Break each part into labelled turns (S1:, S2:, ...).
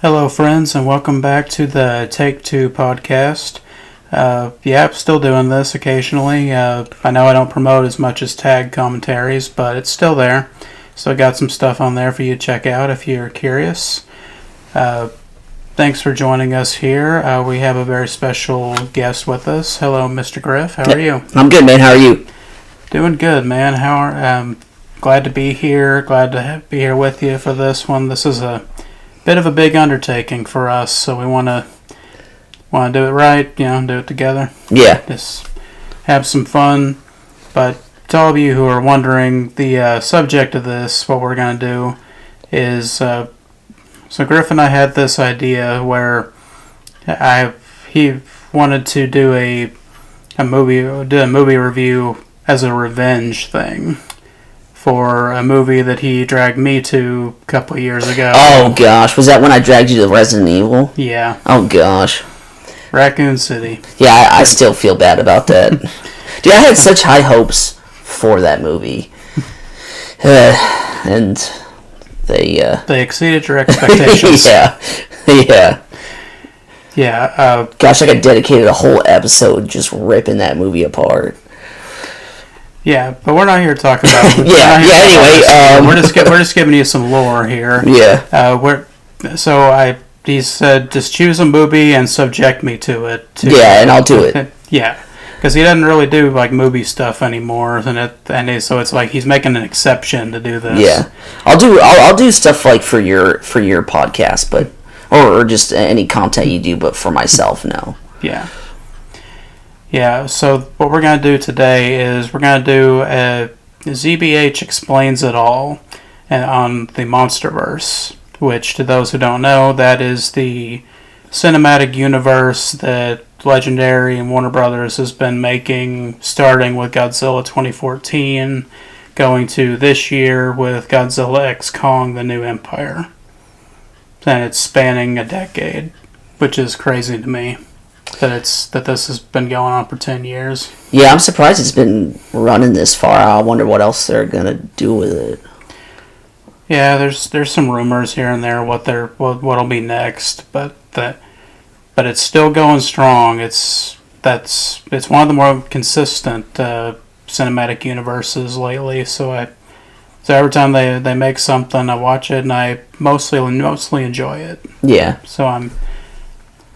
S1: Hello, friends, and welcome back to the Take Two podcast. I'm still doing this occasionally. I know I don't promote as much as tag commentaries, but it's still there. So I got some stuff on there for you to check out if you're curious. Thanks for joining us here. We have a very special guest with us. Hello, Mr. Griff. How are you?
S2: I'm good, man. How are you?
S1: Doing good, man. Glad to be here. Glad to be here with you for this one. This is a bit of a big undertaking for us, so we want to do it right, do it together.
S2: Yeah.
S1: Just have some fun. But to all of you who are wondering, the subject of this, what we're going to do is, so Griff and I had this idea where he wanted to do a movie review as a revenge thing for a movie that he dragged me to a couple of years ago.
S2: Oh, gosh. Was that when I dragged you to Resident Evil?
S1: Yeah.
S2: Oh, gosh.
S1: Raccoon City.
S2: Yeah, I still feel bad about that. Dude, I had such high hopes for that movie. And
S1: they exceeded your expectations.
S2: Yeah.
S1: Yeah.
S2: Gosh, I dedicated a whole episode just ripping that movie apart.
S1: Yeah, but we're not here to talk about.
S2: Anyway,
S1: we're just giving you some lore here.
S2: Yeah.
S1: He said just choose a movie and subject me to it.
S2: And I'll do it.
S1: Yeah, because he doesn't really do like movie stuff anymore, so it's like he's making an exception to do this.
S2: Yeah, I'll do stuff like for your podcast, but or just any content you do, but for myself, no.
S1: Yeah, so what we're going to do today is we're going to do a ZBH Explains It All on the Monsterverse, which, to those who don't know, that is the cinematic universe that Legendary and Warner Brothers has been making, starting with Godzilla 2014, going to this year with Godzilla X Kong: The New Empire. And it's spanning a decade, which is crazy to me. That this has been going on for 10 years.
S2: Yeah, I'm surprised it's been running this far. I wonder what else they're gonna do with it.
S1: Yeah, there's some rumors here and there what'll be next, but it's still going strong. It's one of the more consistent cinematic universes lately. So every time they make something, I watch it and I mostly enjoy it.
S2: Yeah.
S1: So I'm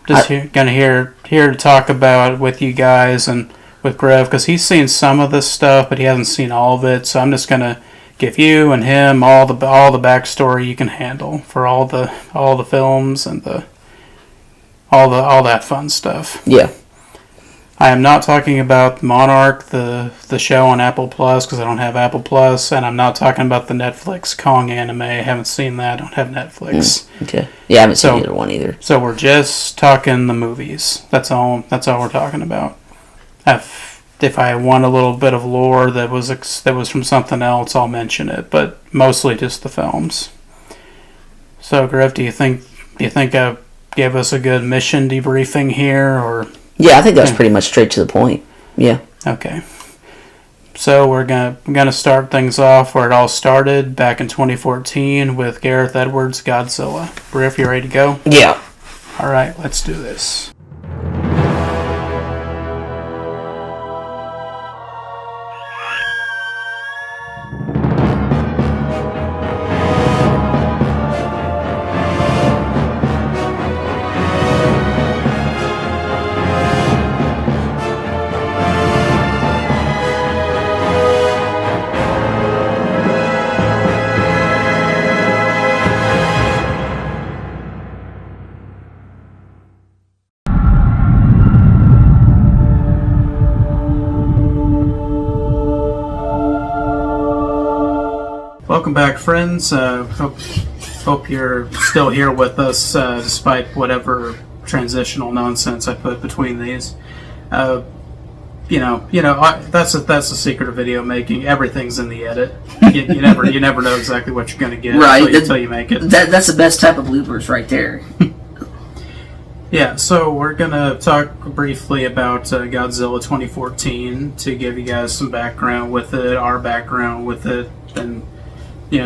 S1: just here to talk about it with you guys and with Griff, because he's seen some of this stuff, but he hasn't seen all of it. So I'm just gonna give you and him all the backstory you can handle for all the films and all that fun stuff.
S2: Yeah.
S1: I am not talking about Monarch, the show on Apple Plus, because I don't have Apple Plus, and I'm not talking about the Netflix Kong anime. I haven't seen that. I don't have Netflix.
S2: Okay. Yeah, I haven't seen either one either.
S1: So we're just talking the movies. That's all we're talking about. If I want a little bit of lore that was from something else, I'll mention it, but mostly just the films. So, Griff, do you think I gave us a good mission debriefing here, or?
S2: Yeah, I think that's pretty much straight to the point. Yeah.
S1: Okay. So we're gonna start things off where it all started back in 2014 with Gareth Edwards' Godzilla. Griff, you ready to go?
S2: Yeah.
S1: All right, let's do this. Welcome back, friends. Hope you're still here with us, despite whatever transitional nonsense I put between these. That's the secret of video making. Everything's in the edit. You never know exactly what you're going to get until you make it.
S2: That's the best type of bloopers right there.
S1: Yeah, so we're going to talk briefly about Godzilla 2014 to give you guys some background with it, our background with it, and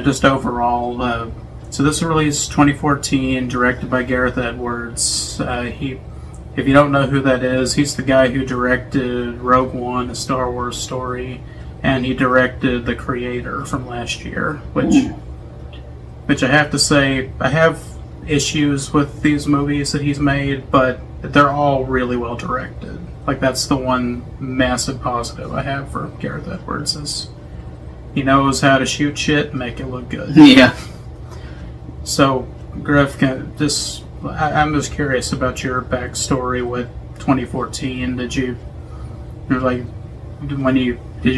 S1: just overall So this was released 2014, directed by Gareth Edwards. If you don't know who that is, he's the guy who directed Rogue One, a Star Wars story, and he directed The Creator from last year, which I have to say, I have issues with these movies that he's made, but they're all really well directed. Like, that's the one massive positive I have for Gareth Edwards is he knows how to shoot shit and make it look good.
S2: Yeah.
S1: So, Griff, I'm just curious about your backstory with 2014. Did you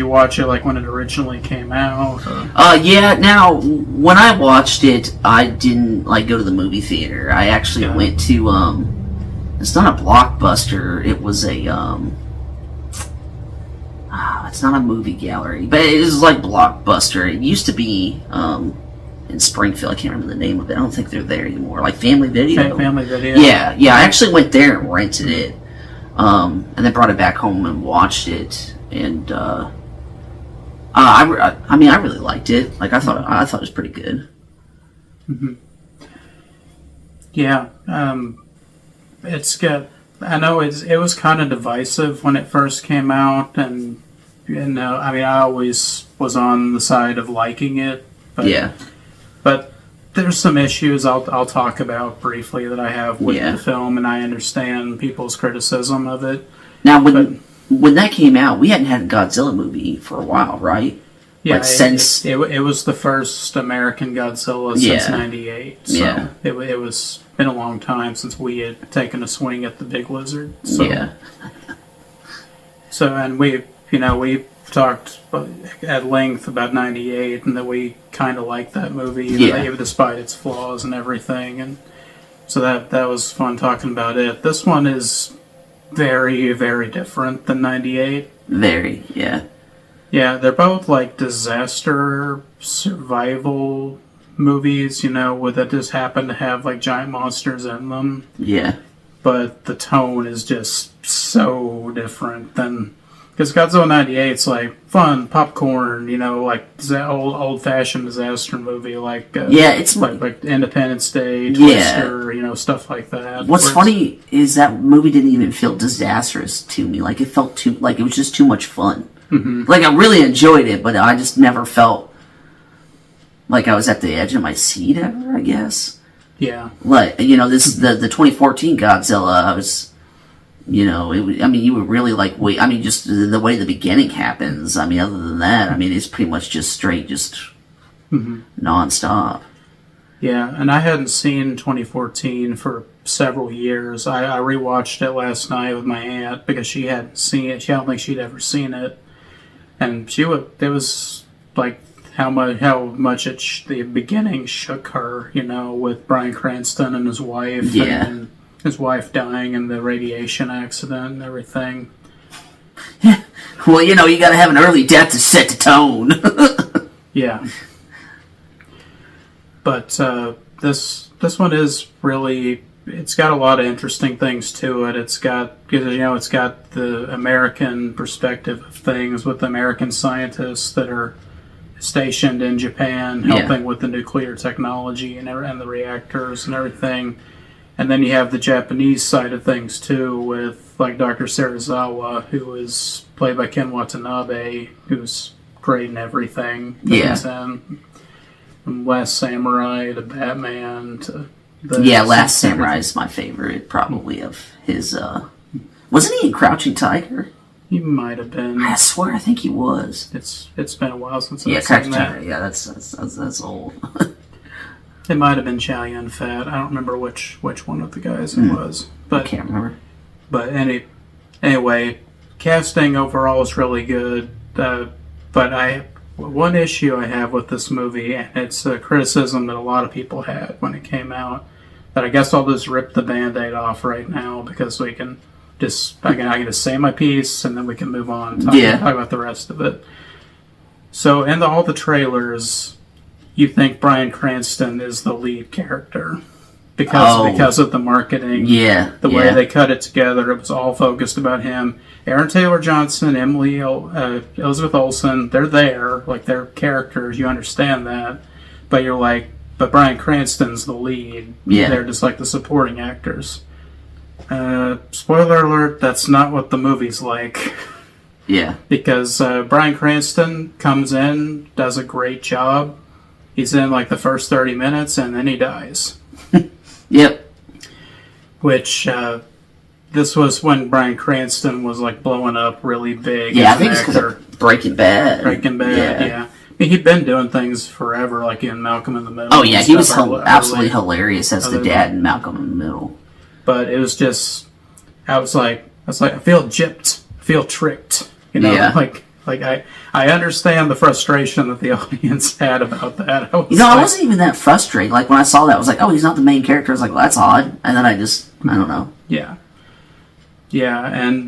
S1: watch it like when it originally came out?
S2: Yeah. Now, when I watched it, I didn't like go to the movie theater. I actually went to it's not a Blockbuster. It was a it's not a movie gallery, but it is like Blockbuster. It used to be in Springfield. I can't remember the name of it. I don't think they're there anymore. Like Family Video.
S1: Family Video.
S2: Yeah. I actually went there and rented it, and then brought it back home and watched it. And I really liked it. Like I thought it was pretty good.
S1: Mm-hmm. Yeah. It's good. I know it was kind of divisive when it first came out, and I always was on the side of liking it. But there's some issues I'll talk about briefly that I have with the film, and I understand people's criticism of it.
S2: Now, when that came out, we hadn't had a Godzilla movie for a while, right?
S1: Yeah,
S2: like since
S1: it was the first American Godzilla since '98. So it was been a long time since we had taken a swing at the big lizard. So, yeah. So, and we talked at length about '98, and that we kind of liked that movie, even despite its flaws and everything. And so that was fun talking about it. This one is very, very different than '98.
S2: Very, yeah.
S1: Yeah, they're both like disaster survival movies, that just happen to have like giant monsters in them. Yeah. But the tone is just so different than, because Godzilla '98's like fun popcorn, like old fashioned disaster movie, like
S2: it's
S1: like Independence Day, Twister, stuff like that.
S2: What's funny is that movie didn't even feel disastrous to me. Like it felt it was just too much fun. Mm-hmm. Like I really enjoyed it, but I just never felt like I was at the edge of my seat ever, I guess. Yeah. Like, this the 2014 Godzilla, I was, you would really like wait. Just the way the beginning happens. Other than that, it's pretty much just straight, just nonstop.
S1: Yeah, and I hadn't seen 2014 for several years. I rewatched it last night with my aunt because she hadn't seen it. I don't think she'd ever seen it. And it was like how much the beginning shook her, with Bryan Cranston and his wife, and his wife dying in the radiation accident and everything.
S2: Well, you got to have an early death to set the tone.
S1: Yeah. But this one is really, it's got a lot of interesting things to it. It's got the American perspective of things with American scientists that are stationed in Japan helping with the nuclear technology and the reactors and everything. And then you have the Japanese side of things too, with like Dr. Serizawa, who is played by Ken Watanabe, who's great in everything. From Last Samurai to Batman to
S2: Last Samurai is my favorite, probably, of his. Wasn't he in Crouching Tiger?
S1: He might have been.
S2: I swear, I think he was.
S1: It's been a while since I've seen
S2: Crouching
S1: that.
S2: Tiger. Yeah, that's old.
S1: It might have been Chow Yun-Fat. I don't remember which one of the guys it was. But
S2: I can't remember.
S1: But anyway, casting overall is really good. But one issue I have with this movie, and it's a criticism that a lot of people had when it came out, that I guess I'll just rip the Band-Aid off right now because we can I can just say my piece and then we can move on and talk about the rest of it. So in all the trailers, you think Bryan Cranston is the lead character because of the marketing, the way they cut it together. It was all focused about him. Aaron Taylor Johnson, Elizabeth Olsen, they're there, like they're characters. You understand that, but you're like, but Bryan Cranston's the lead.
S2: Yeah.
S1: They're just like the supporting actors. Spoiler alert, that's not what the movie's like.
S2: Yeah.
S1: Because Bryan Cranston comes in, does a great job. He's in like the first 30 minutes, and then he dies.
S2: Yep.
S1: Which, this was when Bryan Cranston was like blowing up really big.
S2: Yeah, I think it's because of Breaking Bad.
S1: Breaking Bad, yeah. I mean, he'd been doing things forever, like in Malcolm in the Middle.
S2: Oh, yeah, he was absolutely hilarious as the dad in Malcolm in the Middle.
S1: But it was just, I was like, I feel gypped, I feel tricked. You know,
S2: yeah.
S1: like I understand the frustration that the audience had about that.
S2: I wasn't even that frustrated. Like, when I saw that, I was like, oh, he's not the main character. I was like, well, that's odd. And then I don't know.
S1: Yeah. Yeah, and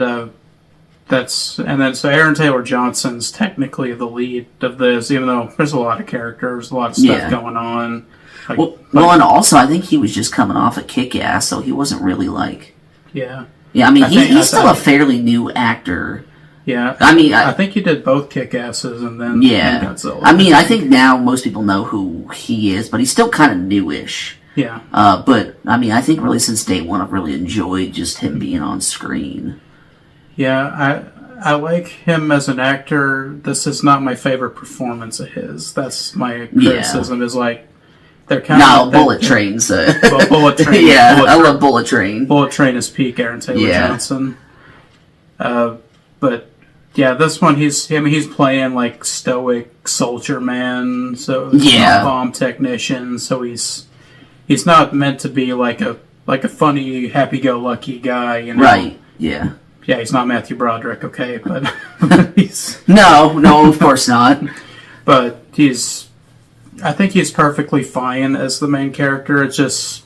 S1: so Aaron Taylor Johnson's technically the lead of this, even though there's a lot of characters, a lot of stuff going on. Like,
S2: well, and also, I think he was just coming off a Kick-Ass, so he wasn't really like...
S1: Yeah.
S2: Yeah, I mean, he's still a fairly new actor.
S1: Yeah,
S2: I mean,
S1: I think he did both Kick-Asses and then Godzilla.
S2: I mean, I think now most people know who he is, but he's still kind of newish.
S1: Yeah.
S2: But I mean, I think really since day one, I've really enjoyed just him being on screen.
S1: Yeah, I like him as an actor. This is not my favorite performance of his. That's my criticism. Is like they're kind of
S2: Bullet Train's.
S1: Bullet Train.
S2: Yeah, I love Bullet Train.
S1: Bullet Train is peak Aaron Taylor Johnson. But yeah, this one he's playing like stoic soldier man, so bomb technician. So he's not meant to be like a funny happy-go-lucky guy, you know?
S2: Right. Yeah.
S1: Yeah, he's not Matthew Broderick, okay, but he's
S2: no, of course not.
S1: But I think he's perfectly fine as the main character. It's just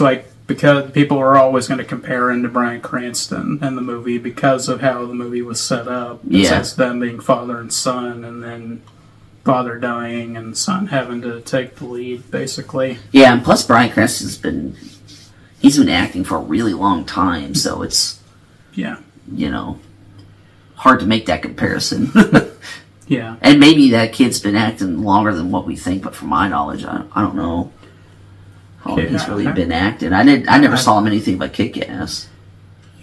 S1: like, because people are always going to compare him to Bryan Cranston in the movie because of how the movie was set up. It's them being father and son, and then father dying and son having to take the lead, basically.
S2: Yeah, and plus Bryan Cranston's been acting for a really long time, so it's hard to make that comparison.
S1: Yeah.
S2: And maybe that kid's been acting longer than what we think, but from my knowledge, I don't know. He's really been acting. I never saw him anything but Kick-Ass.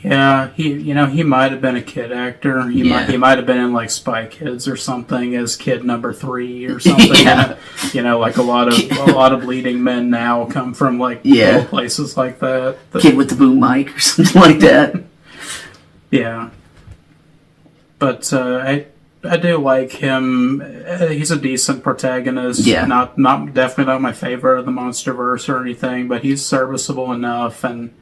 S1: Yeah, he might have been a kid actor. He might have been in like Spy Kids or something as kid number 3 or something. Like a lot of leading men now come from like little places like that.
S2: Kid with the boom mic or something like that.
S1: Yeah, but I do like him. He's a decent protagonist. Yeah. Not definitely not my favorite of the Monsterverse or anything, but he's serviceable enough, and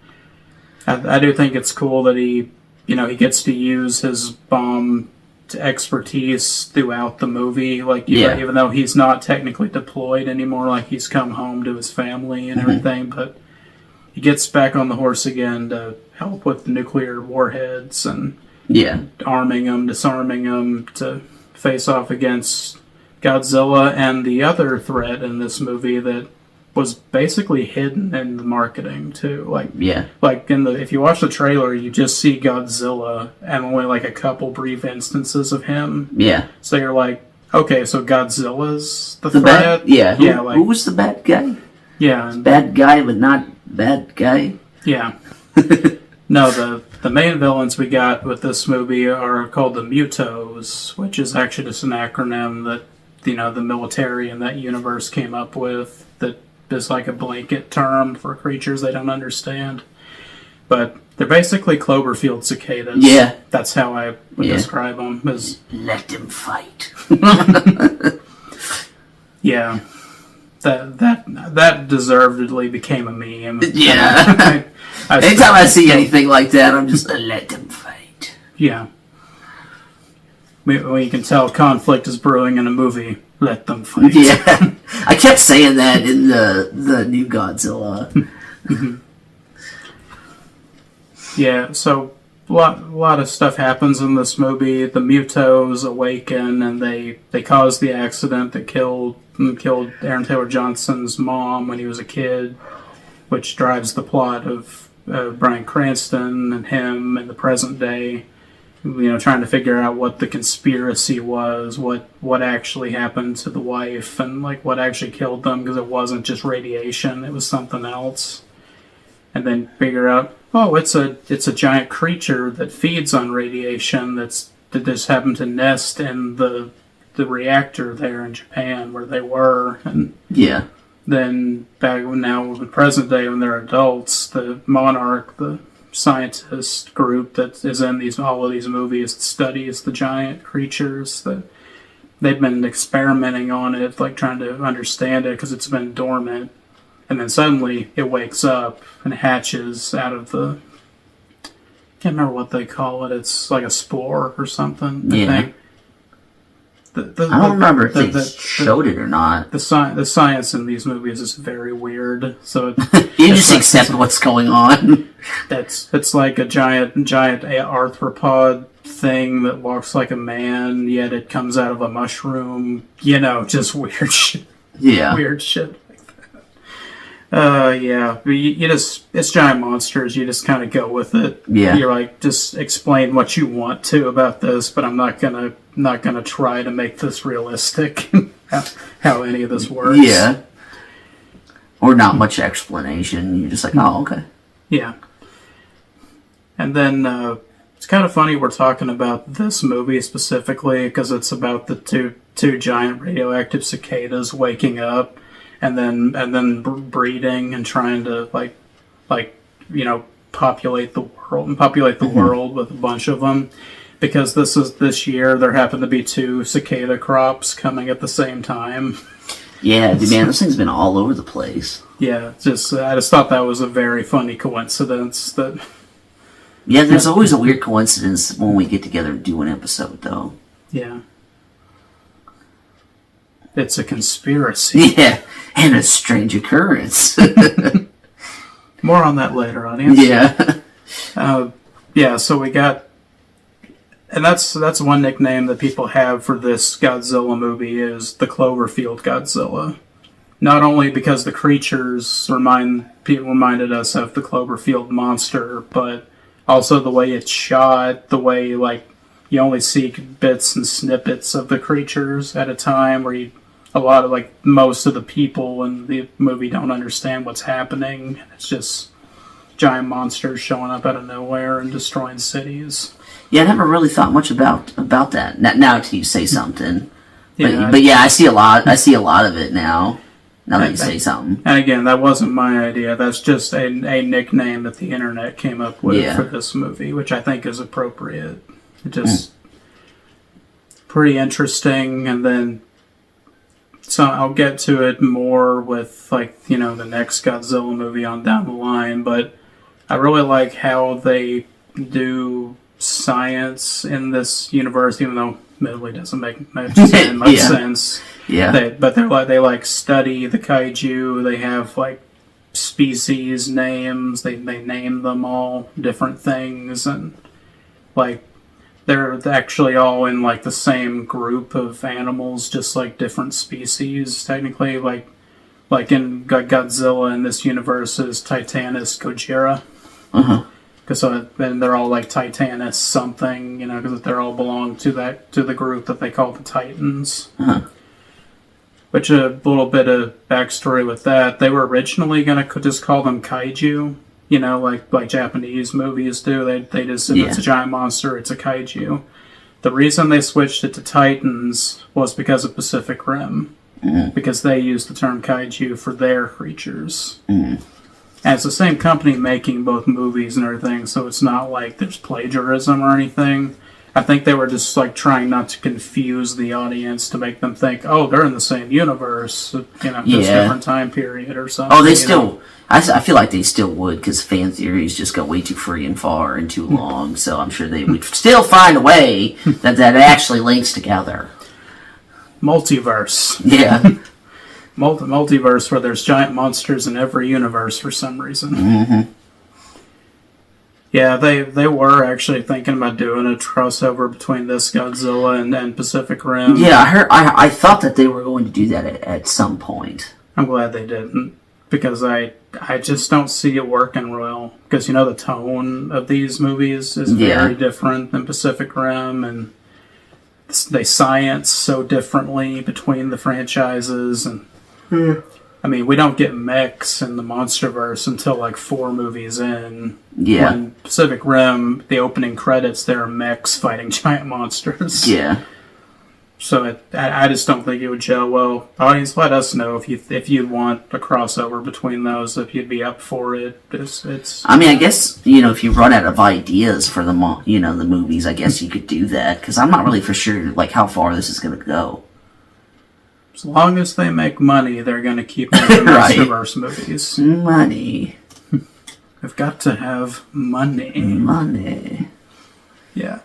S1: I do think it's cool that he gets to use his bomb expertise throughout the movie. Like, even though he's not technically deployed anymore, like he's come home to his family and everything, but he gets back on the horse again to help with the nuclear warheads and arming them, disarming them to face off against Godzilla and the other threat in this movie that was basically hidden in the marketing too. Like if you watch the trailer, you just see Godzilla and only like a couple brief instances of him. Yeah. So you're like, okay, so Godzilla's the threat.
S2: Who was the bad guy?
S1: Yeah,
S2: bad guy, but not bad guy.
S1: Yeah. No, the main villains we got with this movie are called the Mutos, which is actually just an acronym that the military in that universe came up with. That is like a blanket term for creatures they don't understand. But they're basically Cloverfield cicadas. Yeah, that's how I would describe them. As
S2: let them fight.
S1: Yeah. That deservedly became a meme.
S2: Yeah. Anytime I see anything like that, I'm just let them fight.
S1: Yeah. When you can tell conflict is brewing in a movie, let them fight.
S2: Yeah. I kept saying that in the new Godzilla.
S1: Yeah, so a lot of stuff happens in this movie. The Mutos awaken and they cause the accident that killed Aaron Taylor Johnson's mom when he was a kid, which drives the plot of Bryan Cranston and him in the present day. trying to figure out what the conspiracy was, what actually happened to the wife, and like what actually killed them, because it wasn't just radiation, it was something else. And then figure out, oh, it's a giant creature that feeds on radiation that just happened to nest in the reactor there in Japan where they were. And
S2: yeah.
S1: then back now in the present day when they're adults, the Monarch, the scientist group that is in all of these movies, studies the giant creatures, that they've been experimenting on it, like trying to understand it because it's been dormant, and then suddenly it wakes up and hatches out of the, can't remember what they call it, it's like a spore or something.
S2: I don't remember if they showed it or not.
S1: The science in these movies is very weird, so
S2: you just accept what's going on.
S1: It's like a giant arthropod thing that walks like a man, yet it comes out of a mushroom. Just weird shit.
S2: Yeah,
S1: weird shit like that. Yeah, you just, it's giant monsters. You just kind of go with it.
S2: Yeah,
S1: you're like, just explain what you want to about this, but I'm not gonna try to make this realistic. how any of this works.
S2: Yeah, or not much explanation. You're just like, oh, okay.
S1: Yeah. And then it's kind of funny we're talking about this movie specifically because it's about the two giant radioactive cicadas waking up and then breeding and trying to populate the world with a bunch of them, because this year there happened to be 2 cicada crops coming at the same time.
S2: Yeah, man, this thing's been all over the place.
S1: Yeah, I just thought that was a very funny coincidence that.
S2: Yeah, there's always a weird coincidence when we get together and do an episode, though.
S1: Yeah. It's a conspiracy.
S2: Yeah, and a strange occurrence.
S1: More on that later, audience.
S2: Yeah.
S1: Yeah, so we got... And that's one nickname that people have for this Godzilla movie is the Cloverfield Godzilla. Not only because the creatures reminded us of the Cloverfield monster, but also the way it's shot, the way, like, you only see bits and snippets of the creatures at a time, where most of the people in the movie don't understand what's happening. It's just giant monsters showing up out of nowhere and destroying cities.
S2: Yeah, I never really thought much about that. Now till you say something.
S1: Yeah,
S2: but yeah, I see a lot of it now. Now that you say something.
S1: And again, that wasn't my idea. That's just a nickname that the internet came up with for this movie, which I think is appropriate. Just pretty interesting. And then, so I'll get to it more with, like, the next Godzilla movie on down the line. But I really like how they do science in this universe, even though admittedly doesn't make much sense.
S2: Yeah.
S1: They study the kaiju. They have like species names. They name them all different things, and like they're actually all in like the same group of animals, just like different species technically. Like in Godzilla in this universe is Titanus Gojira. And they're all like Titanus something, because they all belong to the group that they call the Titans. Which a little bit of backstory with that. They were originally going to just call them kaiju, like Japanese movies do. They just, if it's a giant monster, it's a kaiju. The reason they switched it to Titans was because of Pacific Rim. Because they used the term kaiju for their creatures. And it's the same company making both movies and everything, so it's not like there's plagiarism or anything. I think they were just like trying not to confuse the audience to make them think, oh, they're in the same universe, just different time period or something.
S2: Oh, they still. I feel like they still would, because fan theories just go way too free and far and too long. So I'm sure they would still find a way that actually links together.
S1: Multiverse.
S2: Yeah.
S1: Multiverse, where there's giant monsters in every universe for some reason. Yeah, they were actually thinking about doing a crossover between this Godzilla and Pacific Rim.
S2: Yeah, I thought that they were going to do that at some point.
S1: I'm glad they didn't. because I just don't see it working real. Because the tone of these movies is very different than Pacific Rim, and they science so differently between the franchises. And I mean, we don't get mechs in the Monsterverse until like 4 movies in.
S2: Yeah.
S1: When Pacific Rim, the opening credits, there are mechs fighting giant monsters.
S2: Yeah.
S1: So I just don't think it would gel well. Audience, let us know if you want a crossover between those, if you'd be up for it. It's.
S2: I mean, I guess if you run out of ideas for the the movies, I guess you could do that, because I'm not really for sure like how far this is going to go.
S1: As long as they make money, they're going to keep making
S2: Right.
S1: Monsterverse movies.
S2: Money.
S1: They've got to have money.
S2: Money.
S1: Yeah.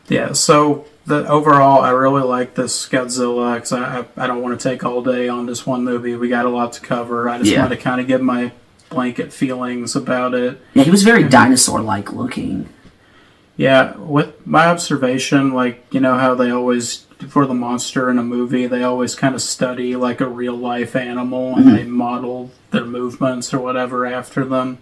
S1: Yeah. So. Overall, I really like this Godzilla, because I don't want to take all day on this one movie. We got a lot to cover. I just want to kind of give my blanket feelings about it.
S2: Yeah, he was very dinosaur-like looking.
S1: Yeah, with my observation, like, how they always, for the monster in a movie, they always kind of study like a real-life animal, and they model their movements or whatever after them.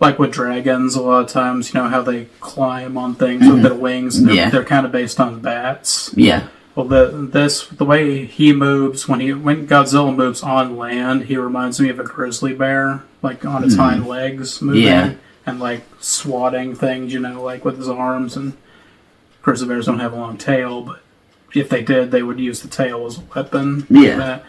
S1: Like with dragons, a lot of times, how they climb on things with their wings, and they're kind of based on bats.
S2: Yeah.
S1: Well, the way he moves, when Godzilla moves on land, he reminds me of a grizzly bear, like on its hind legs moving, and like swatting things, like with his arms. And grizzly bears don't have a long tail, but if they did, they would use the tail as a weapon.
S2: Yeah.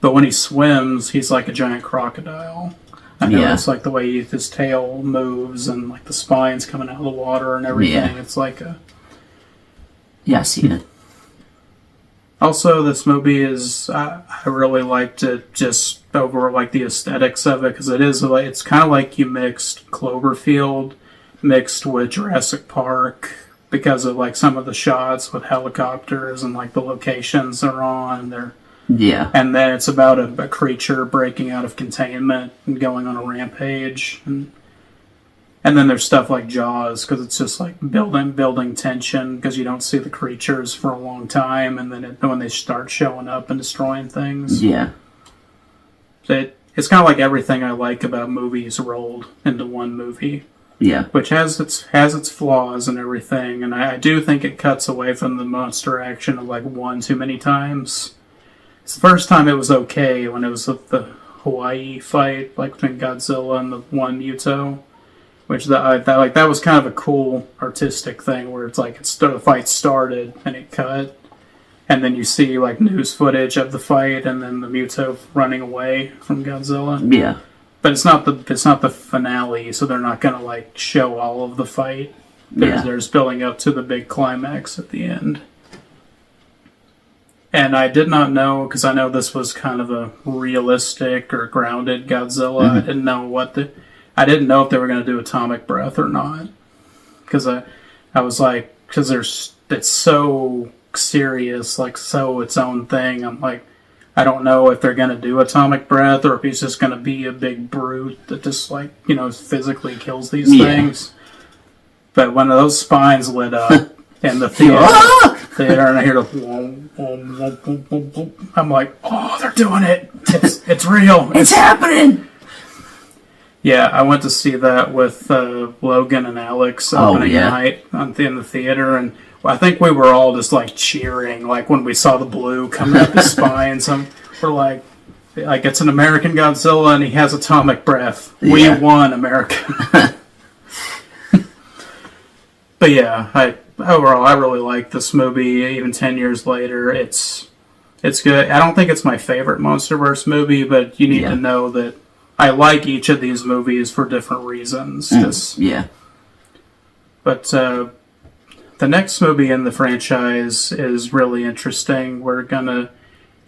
S1: But when he swims, he's like a giant crocodile. I know it's like the way his tail moves and like the spines coming out of the water and everything. It's like a...
S2: Yeah, I see it.
S1: Also, this movie is... I really liked it just over like the aesthetics of it, because it's kind of like you mixed Cloverfield mixed with Jurassic Park, because of like some of the shots with helicopters and like the locations they're on. And then it's about a creature breaking out of containment and going on a rampage. And then there's stuff like Jaws, because it's just like building tension, because you don't see the creatures for a long time, and then when they start showing up and destroying things.
S2: Yeah.
S1: It's kind of like everything I like about movies rolled into one movie.
S2: Yeah.
S1: Which has its flaws and everything, and I do think it cuts away from the monster action of like one too many times. It's the first time it was okay, when it was the Hawaii fight, like between Godzilla and the one Muto, which that was kind of a cool artistic thing, where it's like the fight started and it cut, and then you see like news footage of the fight, and then the Muto running away from Godzilla.
S2: Yeah.
S1: But it's not the finale, so they're not gonna like show all of the fight. They're just building up to the big climax at the end. And I did not know, because I know this was kind of a realistic or grounded Godzilla. I didn't know if they were going to do atomic breath or not. Because I was like, because it's so serious, like so its own thing. I'm like, I don't know if they're going to do atomic breath, or if he's just going to be a big brute that just like, physically kills these things. But when those spines lit up in the theater, and I hear the whoom, whoom, whoom, whoom, whoom, whoom, I'm like, oh, they're doing it. It's real.
S2: It's happening.
S1: Yeah, I went to see that with Logan and Alex opening night in the theater, and I think we were all just like cheering, like when we saw the blue coming up his spines. We're like it's an American Godzilla, and he has atomic breath. Yeah. We won, America. But yeah, overall, I really like this movie. Even 10 years later, it's good. I don't think it's my favorite Monsterverse movie, but you need to know that I like each of these movies for different reasons. But the next movie in the franchise is really interesting. We're gonna,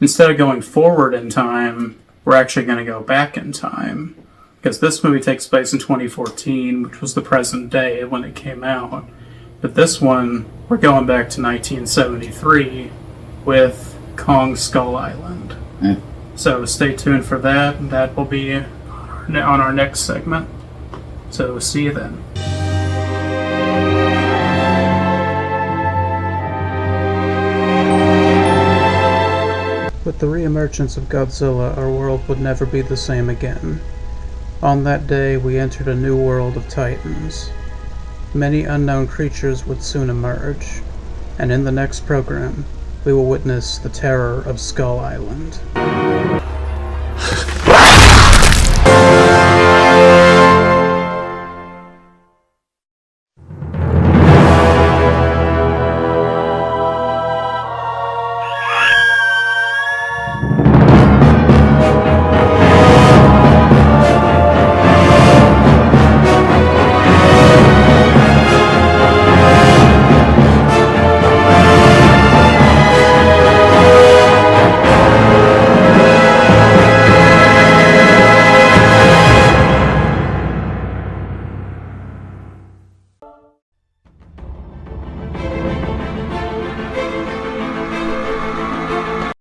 S1: instead of going forward in time, we're actually gonna go back in time, because this movie takes place in 2014, which was the present day when it came out. But this one, we're going back to 1973 with Kong Skull Island. So stay tuned for that, and that will be on our next segment. So see you then. With the re-emergence of Godzilla, our world would never be the same again. On that day, we entered a new world of titans. Many unknown creatures would soon emerge, and in the next program, we will witness the terror of Skull Island.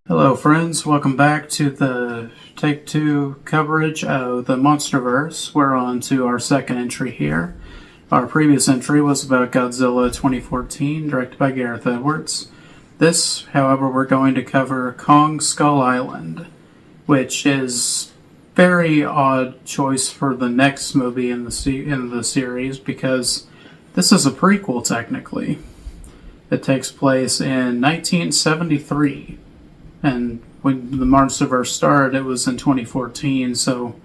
S1: Hello friends, welcome back to the Take 2 coverage of the Monsterverse. We're on to our second entry here. Our previous entry was about Godzilla 2014, directed by Gareth Edwards. This, however, we're going to cover Kong Skull Island, which is very odd choice for the next movie in the series because this is a prequel technically. It takes place in 1973. And when the Monsterverse started, it was in 2014, so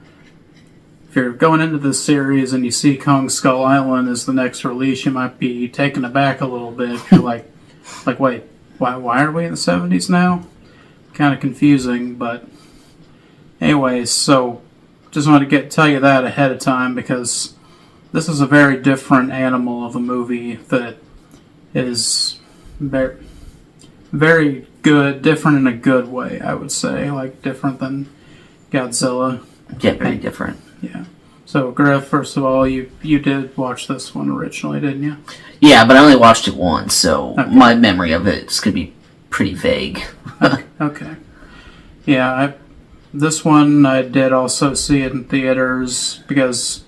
S1: if you're going into this series and you see Kong Skull Island as the next release, you might be taken aback a little bit. You're like, wait, why are we in the 70s now? Kind of confusing, but anyways, so just wanted to tell you that ahead of time because this is a very different animal of a movie that is very, very good, different in a good way, I would say, like different than Godzilla.
S2: Yeah, very different.
S1: Yeah. So, Griff, first of all, you did watch this one originally, didn't you?
S2: Yeah, but I only watched it once, so my memory of it is going to be pretty vague.
S1: Okay. Yeah, this one I did also see it in theaters because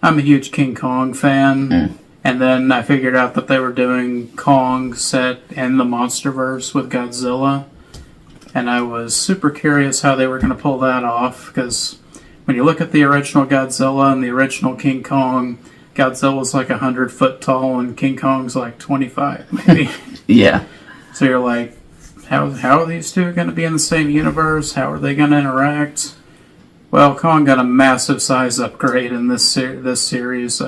S1: I'm a huge King Kong fan. And then I figured out that they were doing Kong set in the Monsterverse with Godzilla. And I was super curious how they were going to pull that off. Because when you look at the original Godzilla and the original King Kong, Godzilla's like 100 foot tall and King Kong's like 25 maybe.
S2: Yeah.
S1: So you're like, how are these two going to be in the same universe? How are they going to interact? Well, Kong got a massive size upgrade in this series.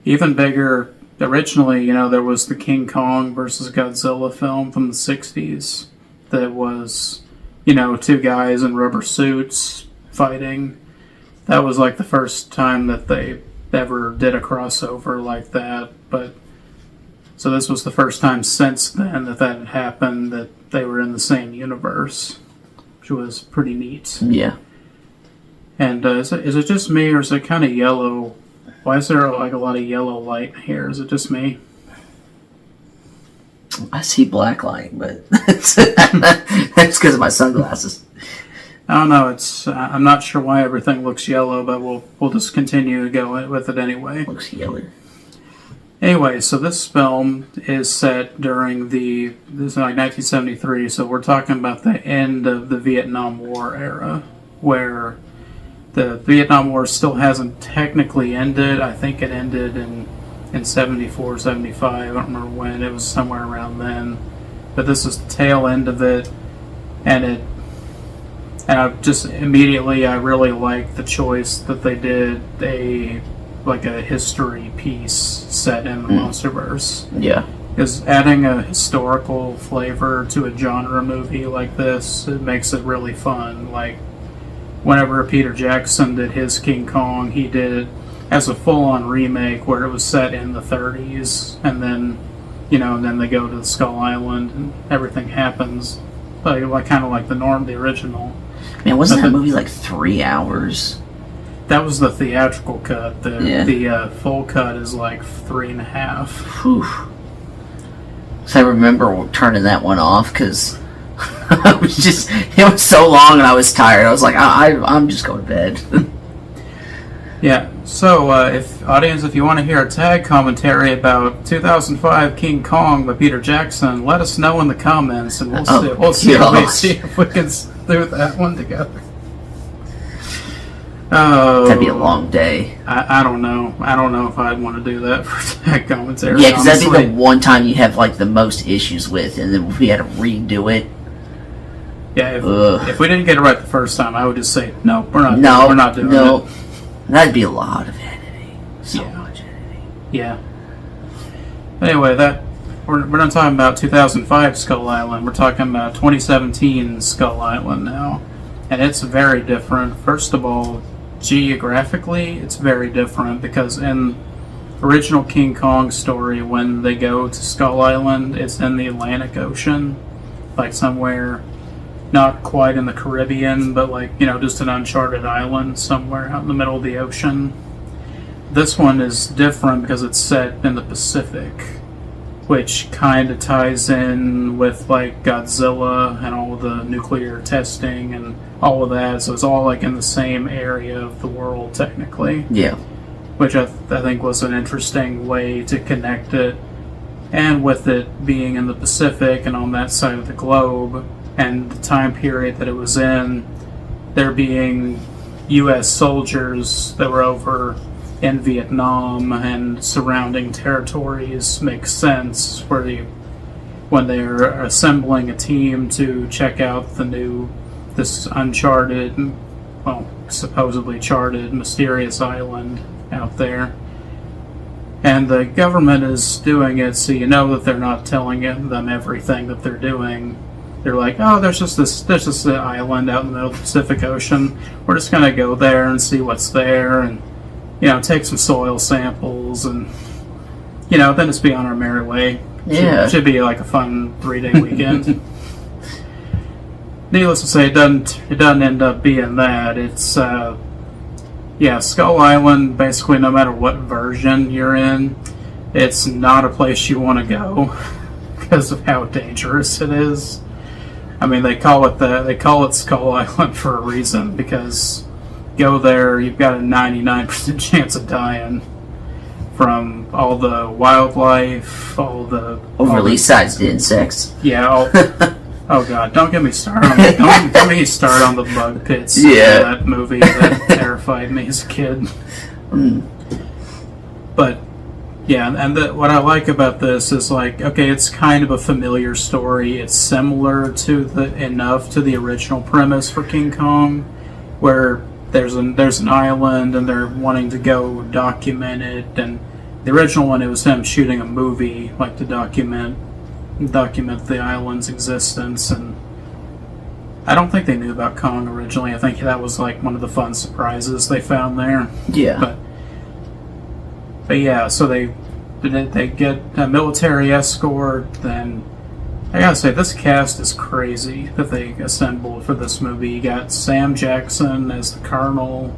S1: Even bigger. Originally, there was the King Kong versus Godzilla film from the 60s that was, two guys in rubber suits fighting. That was like the first time that they ever did a crossover like that. But so this was the first time since then that had happened, that they were in the same universe, which was pretty neat.
S2: Yeah.
S1: And is it just me, or is it kind of yellow? Why is there like a lot of yellow light here? Is it just me?
S2: I see black light, but that's because of my sunglasses.
S1: I don't know. I'm not sure why everything looks yellow, but we'll just continue to go with it anyway.
S2: Looks yellow.
S1: Anyway, so this film is set during this is like 1973, so we're talking about the end of the Vietnam War era, where the Vietnam War still hasn't technically ended. I think it ended in 74, 75. I don't remember when. It was somewhere around then. But this is the tail end of it. And I just immediately, I really liked the choice that they did a history piece set in the Monsterverse.
S2: Yeah.
S1: Because adding a historical flavor to a genre movie like this, it makes it really fun. Like, whenever Peter Jackson did his King Kong, he did it as a full-on remake where it was set in the 30s, and then, and then they go to the Skull Island and everything happens, like kind of like the original.
S2: Man, wasn't that movie like 3 hours?
S1: That was the theatrical cut. The full cut is like 3.5.
S2: Whew. So I remember turning that one off because it was so long and I was tired. I was like, I'm just going to bed.
S1: Yeah, so if you want to hear a tag commentary about 2005 King Kong by Peter Jackson, let us know in the comments, and we'll see if we can do that one together. Oh,
S2: That'd be a long day.
S1: I don't know. I don't know if I'd want to do that for that commentary.
S2: Yeah, because that'd be the one time you have like the most issues with, and then if we had to redo it.
S1: Yeah, if we didn't get it right the first time, I would just say no. We're not doing it.
S2: That'd be a lot of editing. So much editing.
S1: Yeah. Anyway, we're not talking about 2005 Skull Island. We're talking about 2017 Skull Island now, and it's very different. First of all, geographically, it's very different because in original King Kong story, when they go to Skull Island, it's in the Atlantic Ocean, like somewhere not quite in the Caribbean, but like, you know, just an uncharted island somewhere out in the middle of the ocean. This one is different because it's set in the Pacific, which kind of ties in with like Godzilla and all the nuclear testing and all of that. So it's all like in the same area of the world technically.
S2: Yeah.
S1: Which I think was an interesting way to connect it. And with it being in the Pacific and on that side of the globe and the time period that it was in, there being U.S. soldiers that were over in Vietnam and surrounding territories makes sense when they're assembling a team to check out this uncharted, well, supposedly charted, mysterious island out there. And the government is doing it so you know that they're not telling them everything that they're doing. They're like, oh, there's just an island out in the middle of the Pacific Ocean. We're just gonna go there and see what's there, and you know, take some soil samples, and you know, then just be on our merry way.
S2: Yeah,
S1: should be like a fun 3-day weekend. Needless to say, it doesn't end up being that. It's Skull Island. Basically, no matter what version you're in, it's not a place you want to go because of how dangerous it is. I mean, they call it Skull Island for a reason, because go there, you've got a 99% chance of dying from all the wildlife, all the
S2: overly sized insects.
S1: Yeah. Oh God! Don't get me started. Don't get me started on the bug pits.
S2: Yeah,
S1: that movie that terrified me as a kid. But yeah, and what I like about this is like, okay, it's kind of a familiar story. It's similar enough to the original premise for King Kong, where there's an island and they're wanting to go document it. And the original one, it was him shooting a movie, like to document the island's existence. And I don't think they knew about Kong originally. I think that was like one of the fun surprises they found there.
S2: Yeah.
S1: But yeah, so they get a military escort. Then I gotta say, this cast is crazy that they assembled for this movie. You got Sam Jackson as the colonel,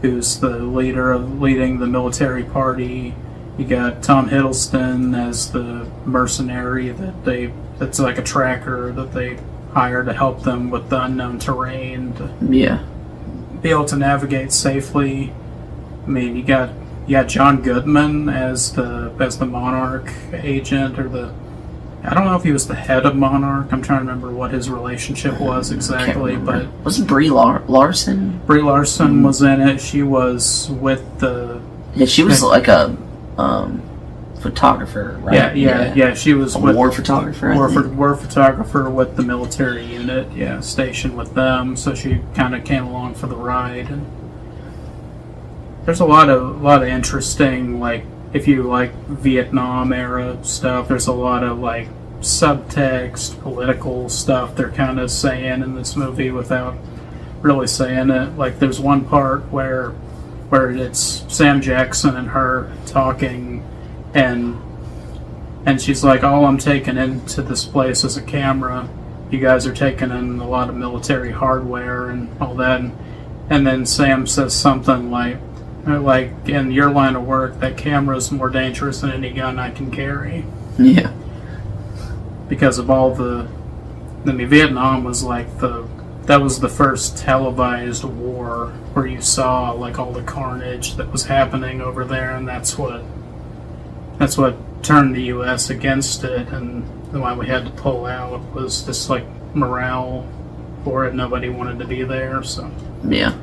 S1: who's the leading the military party. You got Tom Hiddleston as the mercenary that's like a tracker that they hire to help them with the unknown terrain to be able to navigate safely. I mean, you got John Goodman as the Monarch agent, I don't know if he was the head of Monarch. I'm trying to remember what his relationship was exactly, but
S2: wasn't Brie Larson?
S1: Brie Larson was in it. She was with the
S2: she was like a photographer, right?
S1: Yeah. She was with
S2: war photographer.
S1: War photographer with the military unit. Stationed with them. So she kind of came along for the ride. And there's a lot of interesting, like, if you like Vietnam era stuff, there's a lot of like subtext, political stuff they're kind of saying in this movie without really saying it. Like, there's one part where it's Sam Jackson and her talking, and she's like, all I'm taking into this place is a camera. You guys are taking in a lot of military hardware and all that. And then Sam says something like, in your line of work, that camera is more dangerous than any gun I can carry.
S2: Yeah.
S1: Because of all Vietnam was like that was the first televised war where you saw like all the carnage that was happening over there, and that's what turned the U.S. against it, and why we had to pull out was this like morale for it. Nobody wanted to be there, so
S2: Yeah.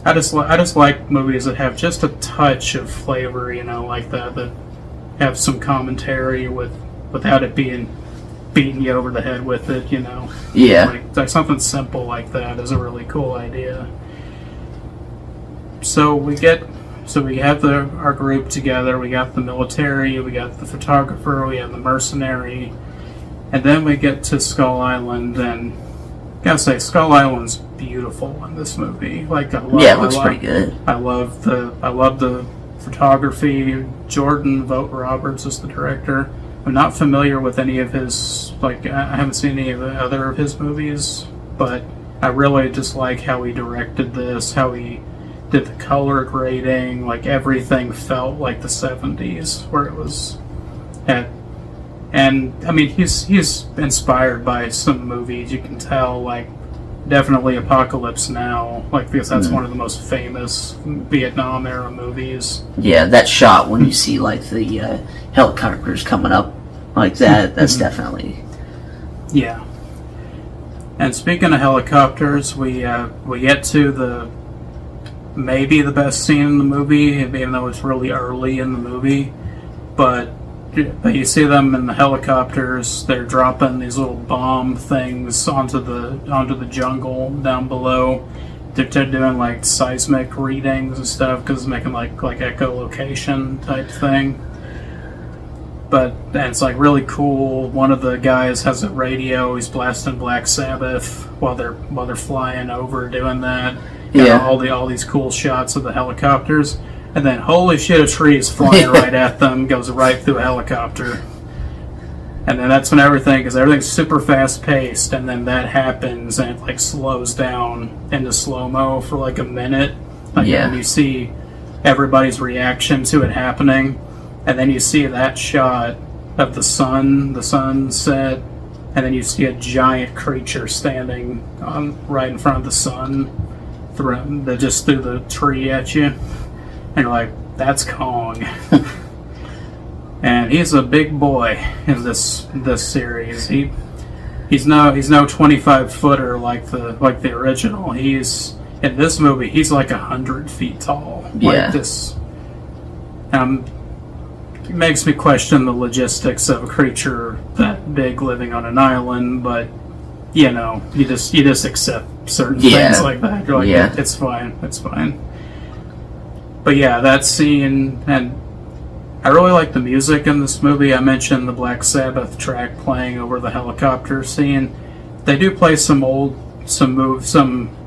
S1: I just like movies that have just a touch of flavor, like that have some commentary without it being beating you over the head with it,
S2: Yeah.
S1: Like something simple like that is a really cool idea. So we have our group together. We got the military, we got the photographer, we have the mercenary, and then we get to Skull Island. And I gotta say, Skull Island's beautiful in this movie. Like, it
S2: looks pretty good.
S1: I love the photography. Jordan Vogt Roberts is the director. I'm not familiar with any of his, I haven't seen any of the other of his movies, but I really just like how he directed this, how he did the color grading. Like, everything felt like the 70s, where it was at. And I mean, he's inspired by some movies. You can tell, like, definitely Apocalypse Now, because that's one of the most famous Vietnam era movies.
S2: Yeah, that shot when you see the helicopters coming up like that, that's definitely.
S1: Yeah. And speaking of helicopters, we get to maybe the best scene in the movie, even though it's really early in the movie. But you see them in the helicopters. They're dropping these little bomb things onto the jungle down below. They're doing seismic readings and stuff because it's making like echolocation type thing. And it's really cool. One of the guys has a radio. He's blasting Black Sabbath while they're flying over doing that. All these cool shots of the helicopters. And then, holy shit, a tree is flying right at them, goes right through a helicopter. And then that's when everything's super fast-paced, and then that happens, and it, slows down into slow-mo for, a minute. And you see everybody's reaction to it happening, and then you see that shot of the sunset, and then you see a giant creature standing right in front of the sun, just through the tree at you. And you're like, that's Kong. And he's a big boy in this series. He's no 25-footer like the original. He's in this movie. He's 100 feet tall.
S2: Yeah.
S1: It makes me question the logistics of a creature that big living on an island, but you just accept certain things like that. You're like, it's fine. But yeah, that scene, and I really like the music in this movie. I mentioned the Black Sabbath track playing over the helicopter scene. They do play some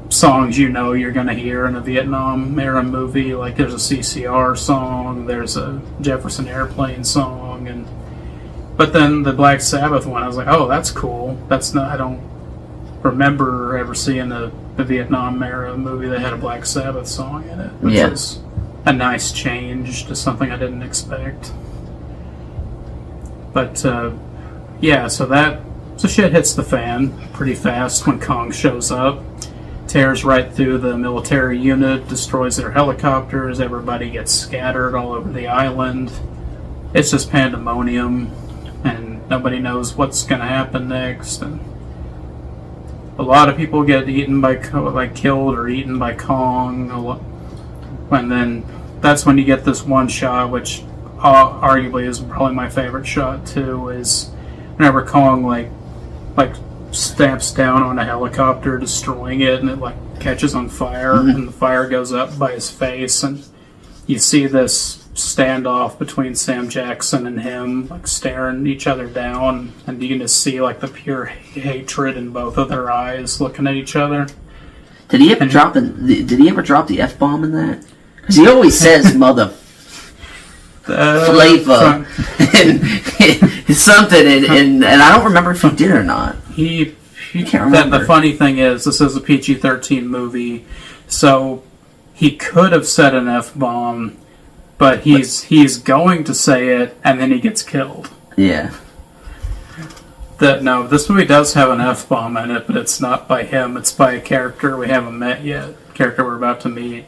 S1: songs you're going to hear in a Vietnam era movie. There's a CCR song, there's a Jefferson Airplane song, but then the Black Sabbath one, I was like, oh, that's cool. I don't remember ever seeing a Vietnam era movie that had a Black Sabbath song in it, which is a nice change to something I didn't expect. But so shit hits the fan pretty fast when Kong shows up, tears right through the military unit, destroys their helicopters, everybody gets scattered all over the island. It's just pandemonium, and nobody knows what's going to happen next, and a lot of people get killed or eaten by Kong. And then that's when you get this one shot, which arguably is probably my favorite shot too, is whenever Kong stamps down on a helicopter, destroying it, and it catches on fire, and the fire goes up by his face, and you see this standoff between Sam Jackson and him, staring each other down, and you can just see the pure hatred in both of their eyes looking at each other.
S2: Did he ever drop the F-bomb in that? Because he always says mother flavor and something, and I don't remember if he did or not.
S1: He
S2: can't remember.
S1: The funny thing is, this is a PG-13 movie, so he could have said an F-bomb, but he's going to say it, and then he gets killed.
S2: Yeah.
S1: No, this movie does have an F-bomb in it, but it's not by him. It's by a character we haven't met yet. Character we're about to meet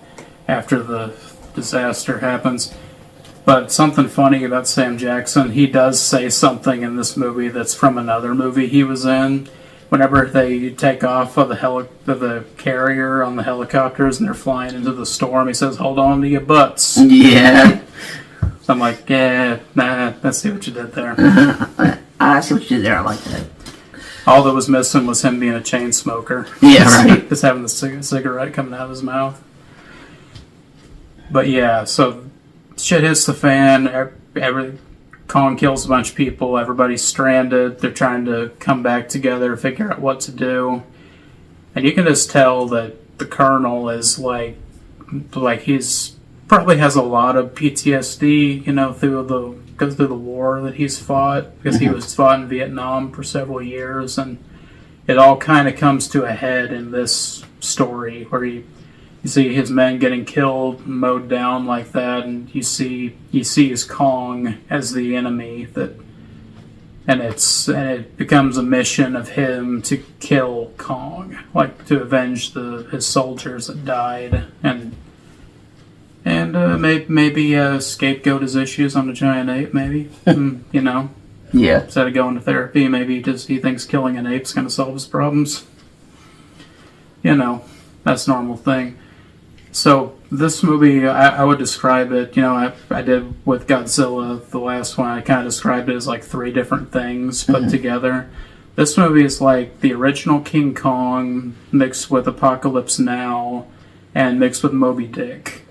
S1: after the disaster happens. But something funny about Sam Jackson, he does say something in this movie that's from another movie he was in. whenever they take off of the carrier on the helicopters and they're flying into the storm, he says, "Hold on to your butts."
S2: Yeah.
S1: So I'm like, yeah, nah, I see what you did there.
S2: I see what you did there. I like that.
S1: All that was missing was him being a chain smoker.
S2: Yeah, right.
S1: Just having the cigarette coming out of his mouth. But yeah, so shit hits the fan. Kong kills a bunch of people. Everybody's stranded. They're trying to come back together, figure out what to do. And you can just tell that the Colonel is like he's probably has a lot of PTSD, goes through the war that he's fought, because he was fought in Vietnam for several years, and it all kind of comes to a head in this story where you see his men getting killed, mowed down like that, and you see his Kong as the enemy and it becomes a mission of him to kill Kong, like to avenge his soldiers that died, and maybe scapegoat his issues on the giant ape, maybe.
S2: Yeah.
S1: Instead of going to therapy, maybe he thinks killing an ape's going to solve his problems. That's a normal thing. So this movie, I would describe it, I did with Godzilla, the last one, I kind of described it as like 3 different things put together. This movie is like the original King Kong mixed with Apocalypse Now and mixed with Moby Dick.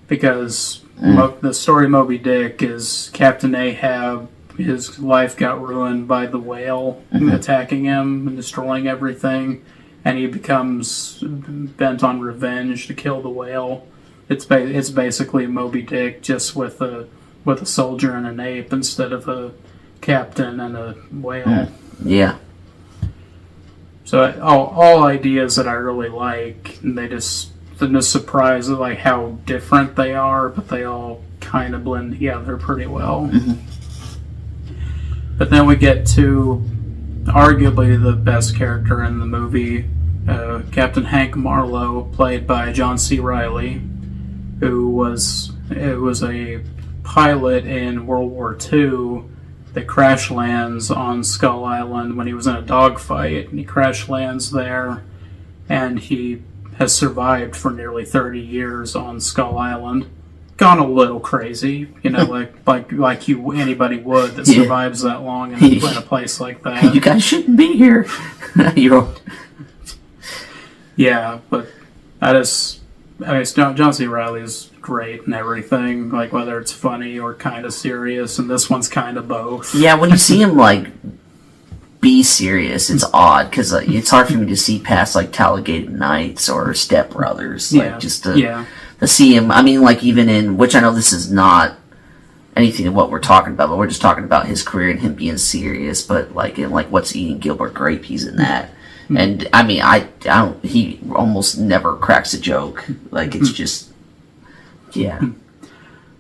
S1: Because the story of Moby Dick is Captain Ahab, his life got ruined by the whale attacking him and destroying everything. And he becomes bent on revenge to kill the whale. It's basically Moby Dick, just with a soldier and an ape instead of a captain and a whale.
S2: Yeah.
S1: So all ideas that I really like, and they're just surprised at like how different they are, but they all kind of blend together pretty well. But then we get to arguably the best character in the movie, Captain Hank Marlowe, played by John C. Reilly, who was a pilot in World War II that crash lands on Skull Island when he was in a dogfight, and he crash lands there, and he has survived for nearly 30 years on Skull Island. Gone a little crazy, like anybody would that survives that long in a place like that.
S2: You guys shouldn't be here.
S1: Yeah, but John C. Reilly is great and everything, like whether it's funny or kind of serious, and this one's kind of both.
S2: Yeah, when you see him like be serious, it's odd because it's hard for me to see past like Talladega Nights or Step Brothers, to see him. I mean, like even in, which I know this is not anything of what we're talking about, but we're just talking about his career and him being serious. But like in like What's Eating Gilbert Grape, he's in that. And I mean, I don't. He almost never cracks a joke. Like it's just, yeah.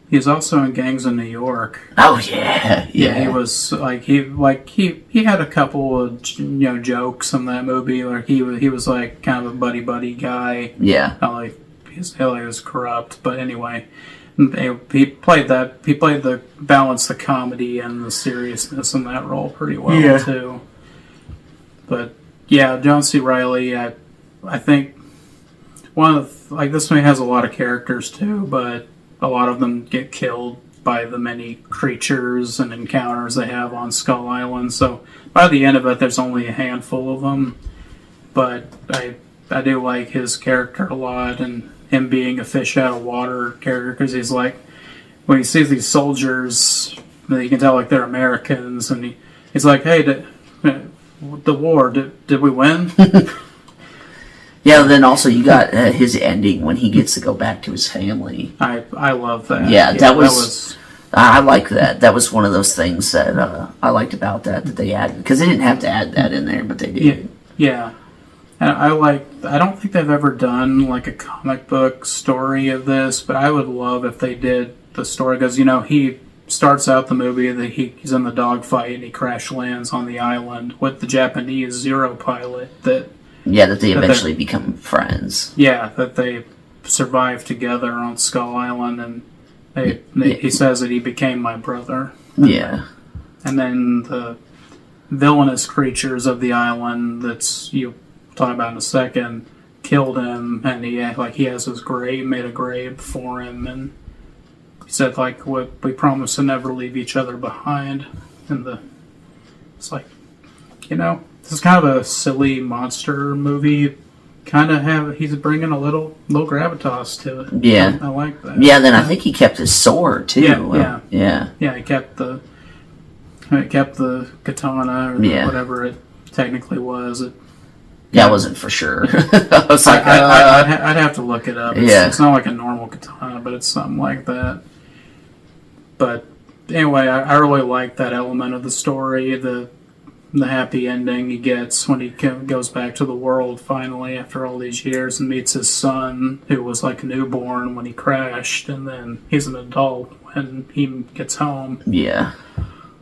S1: He's also in Gangs of New York.
S2: Oh yeah.
S1: He was he had a couple of jokes in that movie. Like he was like kind of a buddy guy.
S2: Yeah.
S1: He was corrupt, but anyway, he played the balance the comedy and the seriousness in that role pretty well too. But yeah, John C. Reilly, I think this movie has a lot of characters too, but a lot of them get killed by the many creatures and encounters they have on Skull Island. So by the end of it, there's only a handful of them. But I do like his character a lot, and him being a fish out of water character, because he's like, when he sees these soldiers, you can tell like they're Americans, and he's like, hey, the war, did we win?
S2: Yeah, then also you got his ending when he gets to go back to his family.
S1: I love that.
S2: Yeah, that was I like that. That was one of those things that I liked about that they added, because they didn't have to add that in there, but they did.
S1: Yeah. And I don't think they've ever done like a comic book story of this, but I would love if they did the story, because he starts out the movie that he's in the dogfight and he crash lands on the island with the Japanese Zero pilot that
S2: they eventually become friends.
S1: Yeah, that they survive together on Skull Island, and he says that he became my brother.
S2: Yeah.
S1: And then villainous creatures of the island that's you talk about in a second killed him, and he has his grave, made a grave for him, and he said like we promised to never leave each other behind. And it's like, this is kind of a silly monster movie. He's bringing a little gravitas to it.
S2: Yeah,
S1: I like that.
S2: Yeah, then I think he kept his sword too. Yeah.
S1: He kept the katana or whatever it technically was.
S2: I wasn't for sure. I was like,
S1: I'd have to look it up. It's not like a normal katana, but it's something like that. But anyway, I really like that element of the story. The happy ending he gets when he goes back to the world finally after all these years and meets his son, who was like a newborn when he crashed, and then he's an adult when he gets home.
S2: Yeah.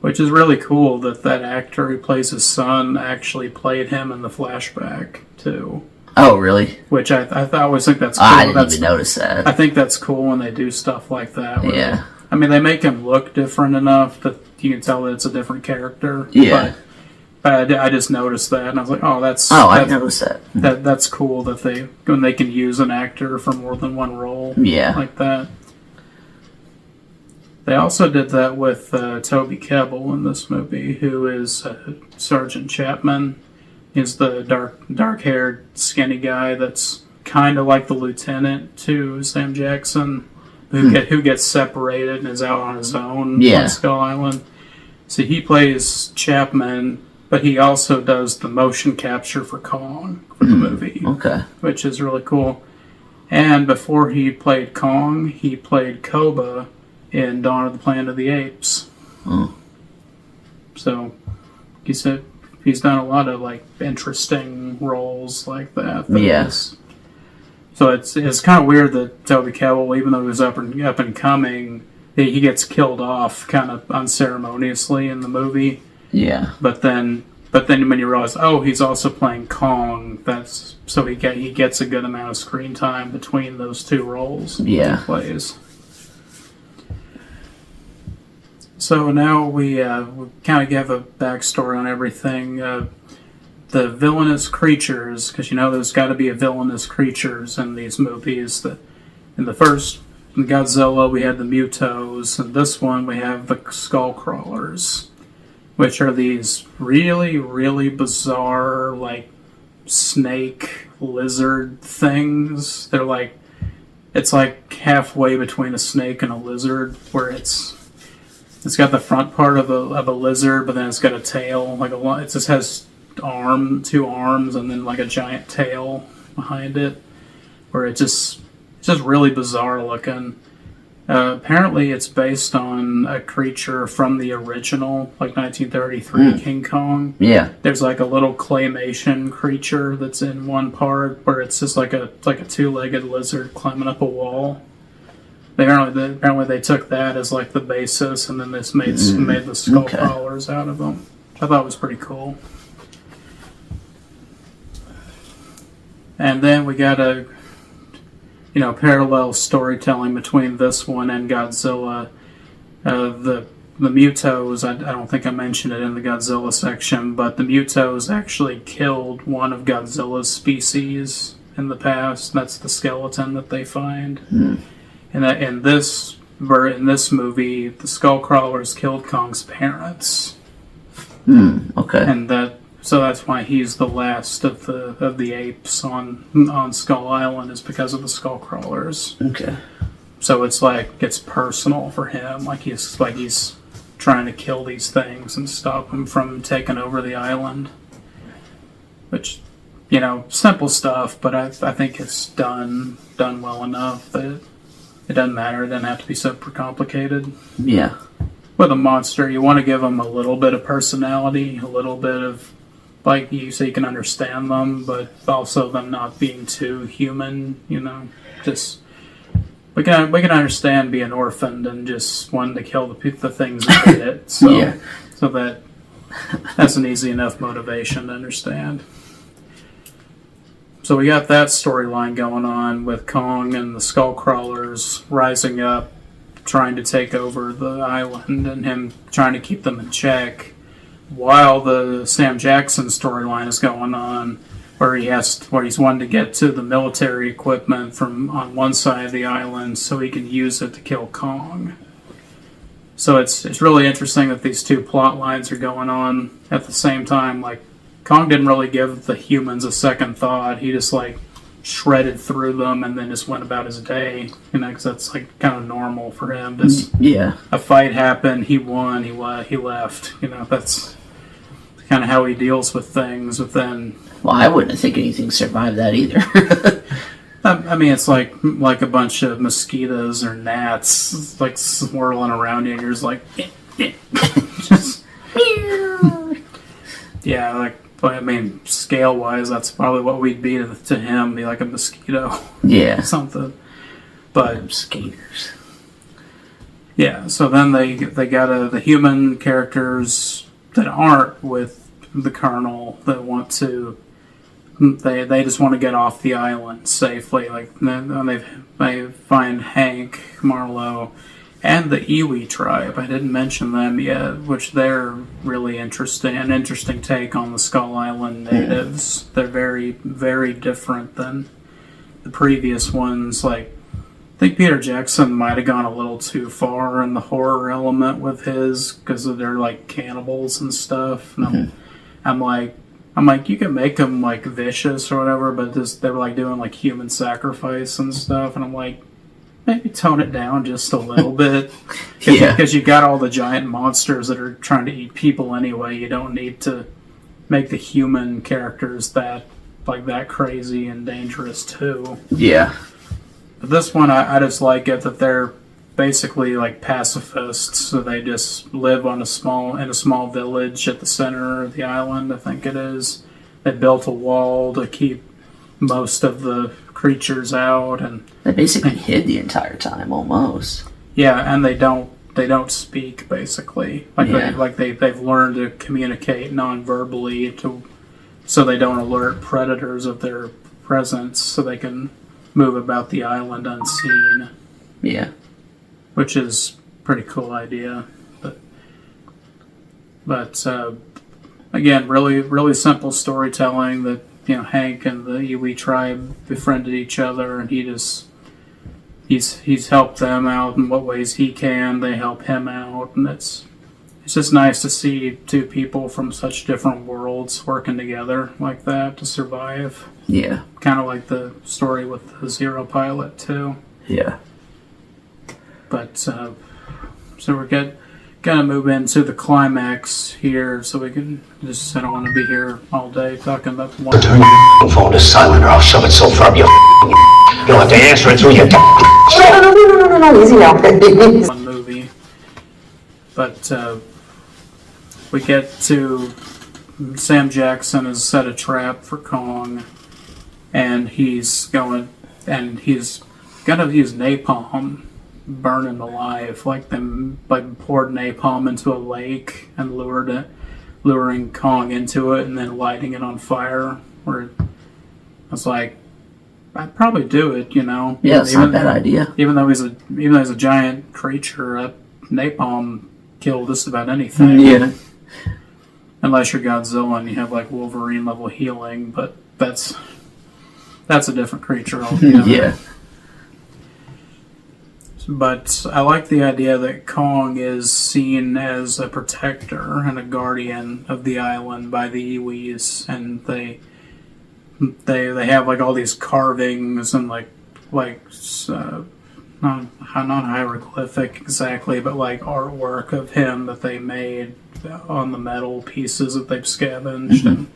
S2: Which
S1: is really cool that actor who plays his son actually played him in the flashback too.
S2: Oh, really?
S1: Which I always think that's cool.
S2: I didn't even notice that.
S1: I think that's cool when they do stuff like that.
S2: Yeah.
S1: They make him look different enough that you can tell that it's a different character.
S2: Yeah.
S1: But I just noticed that, and I was like,
S2: I noticed that.
S1: That's cool that when they can use an actor for more than one role.
S2: Yeah.
S1: Like that. They also did that with Toby Kebbell in this movie, who is Sergeant Chapman. He's the dark-haired, skinny guy that's kind of like the lieutenant to Sam Jackson, who gets separated and is out on his own on Skull Island. So he plays Chapman, but he also does the motion capture for Kong for the movie.
S2: Okay.
S1: Which is really cool. And before he played Kong, he played Koba in Dawn of the Planet of the Apes.
S2: Oh.
S1: So he said he's done a lot of interesting roles like that.
S2: Yes.
S1: So it's kind of weird that Toby Kebbell, even though he was up and coming, he gets killed off kind of unceremoniously in the movie.
S2: Yeah.
S1: But then when you realize, he's also playing Kong, he gets a good amount of screen time between those two roles.
S2: Yeah.
S1: He plays. So now we kind of give a backstory on everything. The villainous creatures, because there's got to be a villainous creatures in these movies. In Godzilla, we had the Mutos, and this one we have the Skull Crawlers, which are these really, really bizarre, snake lizard things. It's like halfway between a snake and a lizard, where it's got the front part of a lizard, but then it's got a tail. It just has two arms, and then a giant tail behind it, where it's just really bizarre looking. Apparently, it's based on a creature from the original, 1933 King Kong.
S2: Yeah.
S1: There's a little claymation creature that's in one part where it's just like a two-legged lizard climbing up a wall. Apparently they took that as the basis, and then this made the skull crawlers out of them. Which I thought was pretty cool. And then we got a parallel storytelling between this one and Godzilla. The Mutos, I don't think I mentioned it in the Godzilla section, but the Mutos actually killed one of Godzilla's species in the past. That's the skeleton that they find. And in this movie, the Skull Crawlers killed Kong's parents.
S2: Okay.
S1: And so that's why he's the last of the apes on Skull Island, is because of the Skull Crawlers.
S2: Okay.
S1: So it's personal for him. He's trying to kill these things and stop them from taking over the island. Which, simple stuff, but I think it's done well enough that it doesn't matter. It doesn't have to be super complicated.
S2: Yeah.
S1: With a monster, you want to give them a little bit of personality, a little bit of so you can understand them, but also them not being too human. Just we can understand being orphaned and just wanting to kill the things that did it. So so that's an easy enough motivation to understand. So we got that storyline going on with Kong and the Skull Crawlers rising up, trying to take over the island, and him trying to keep them in check. while the Sam Jackson storyline is going on, where he's wanting to get to the military equipment from on one side of the island so he can use it to kill Kong. So it's really interesting that these two plot lines are going on at the same time. Like, Kong didn't really give the humans a second thought. He just, like, shredded through them and then just went about his day. You know, because that's, like, kind of normal for him. Just,
S2: yeah.
S1: a fight happened, he won, he left. You know, that's kind of how he deals with things. But then...
S2: Well, I wouldn't think anything survived that either.
S1: I mean, it's like a bunch of mosquitoes or gnats like swirling around you, and you're just like, just, yeah, like, but I mean, scale wise, that's probably what we'd be to him, be like a mosquito,
S2: yeah,
S1: something. But
S2: mosquitoes.
S1: Yeah, so then they got the human characters that aren't with the Colonel that want to. They just want to get off the island safely. Like, they find Hank, Marlowe, and the Iwi tribe. I didn't mention them yet, which they're really interesting. An interesting take on the Skull Island natives. They're very, very different than the previous ones. Like, I think Peter Jackson might have gone a little too far in the horror element with his, because they're like cannibals and stuff. And I'm like, you can make them, like, vicious or whatever, but they were, like, doing, like, human sacrifice and stuff, and I'm like, maybe tone it down just a little bit. Because you got all the giant monsters that are trying to eat people anyway. You don't need to make the human characters that crazy and dangerous, too.
S2: Yeah.
S1: But this one, I just like it that they're basically like pacifists, so they just live in a small village at the center of the island, I think it is. They built a wall to keep most of the creatures out, and
S2: they basically hid the entire time almost.
S1: Yeah, and they don't speak basically. They've learned to communicate non-verbally so they don't alert predators of their presence, so they can move about the island unseen.
S2: Yeah.
S1: Which is a pretty cool idea, but again, really, really simple storytelling. That, you know, Hank and the Iwi tribe befriended each other, and he's helped them out in what ways he can. They help him out, and it's just nice to see two people from such different worlds working together like that to survive.
S2: Yeah,
S1: kind of like the story with the Zero pilot too.
S2: Yeah.
S1: But, so we're gonna move into the climax here, so we can I don't want to be here all day talking about the one.
S3: Turn your phone to silent or I'll shove it so far you'll have to answer it through your
S2: No, easy now.
S1: One movie. But, we get to Sam Jackson has set a trap for Kong, and he's gonna use napalm, burn him alive, like poured napalm into a lake and luring Kong into it, and then lighting it on fire. Where I was like, I'd probably do it, you know.
S2: Yeah, it's not a bad idea.
S1: Even though he's a giant creature, napalm kill just about anything.
S2: Yeah.
S1: Unless you're Godzilla and you have like Wolverine level healing, but that's a different creature altogether.
S2: Yeah.
S1: But I like the idea that Kong is seen as a protector and a guardian of the island by the Iwis, and they have like all these carvings and not hieroglyphic exactly, but like artwork of him that they made on the metal pieces that they've scavenged, and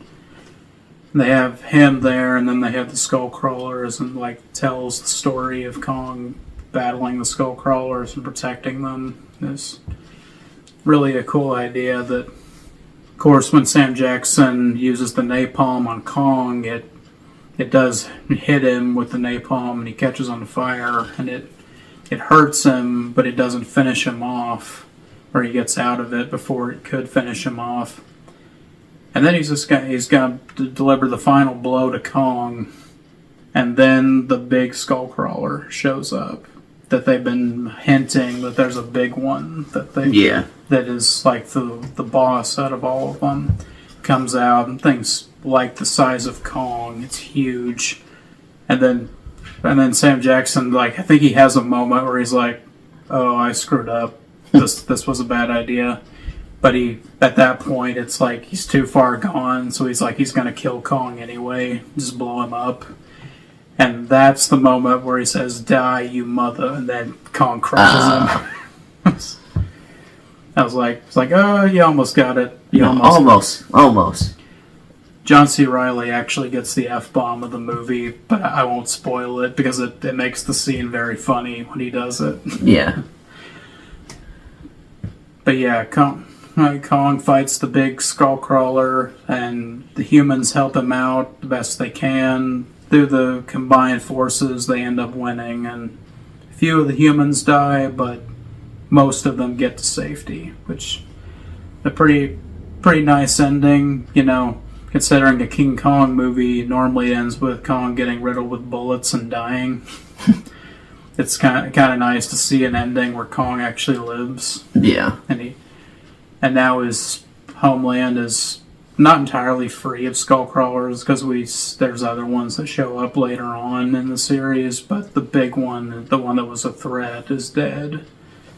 S1: they have him there, and then they have the skull crawlers, and like tells the story of Kong battling the skull crawlers and protecting them. It's really a cool idea. That, of course, when Sam Jackson uses the napalm on Kong, it does hit him with the napalm, and he catches on fire, and it hurts him, but it doesn't finish him off, or he gets out of it before it could finish him off. And then he's going to deliver the final blow to Kong, and then the big skull crawler shows up. that they've been hinting that there's a big one that is like the boss out of all of them, comes out and things like the size of Kong. It's huge, and then Sam Jackson, like, I think he has a moment where he's like, "Oh, I screwed up. This was a bad idea." But at that point, it's like he's too far gone, so he's like, he's gonna kill Kong anyway, just blow him up. And that's the moment where he says, "Die, you mother," and then Kong crushes him. I was like, "Oh, you almost got it.
S2: Almost.
S1: John C. Reilly actually gets the F-bomb of the movie, but I won't spoil it because it makes the scene very funny when he does it.
S2: Yeah.
S1: But yeah, Kong fights the big skullcrawler, and the humans help him out the best they can. Through the combined forces, they end up winning, and a few of the humans die, but most of them get to safety, which a pretty nice ending, you know, considering a King Kong movie normally ends with Kong getting riddled with bullets and dying. It's kind of nice to see an ending where Kong actually lives.
S2: Yeah.
S1: And now his homeland is not entirely free of skullcrawlers, because there's other ones that show up later on in the series, but the big one, the one that was a threat, is dead.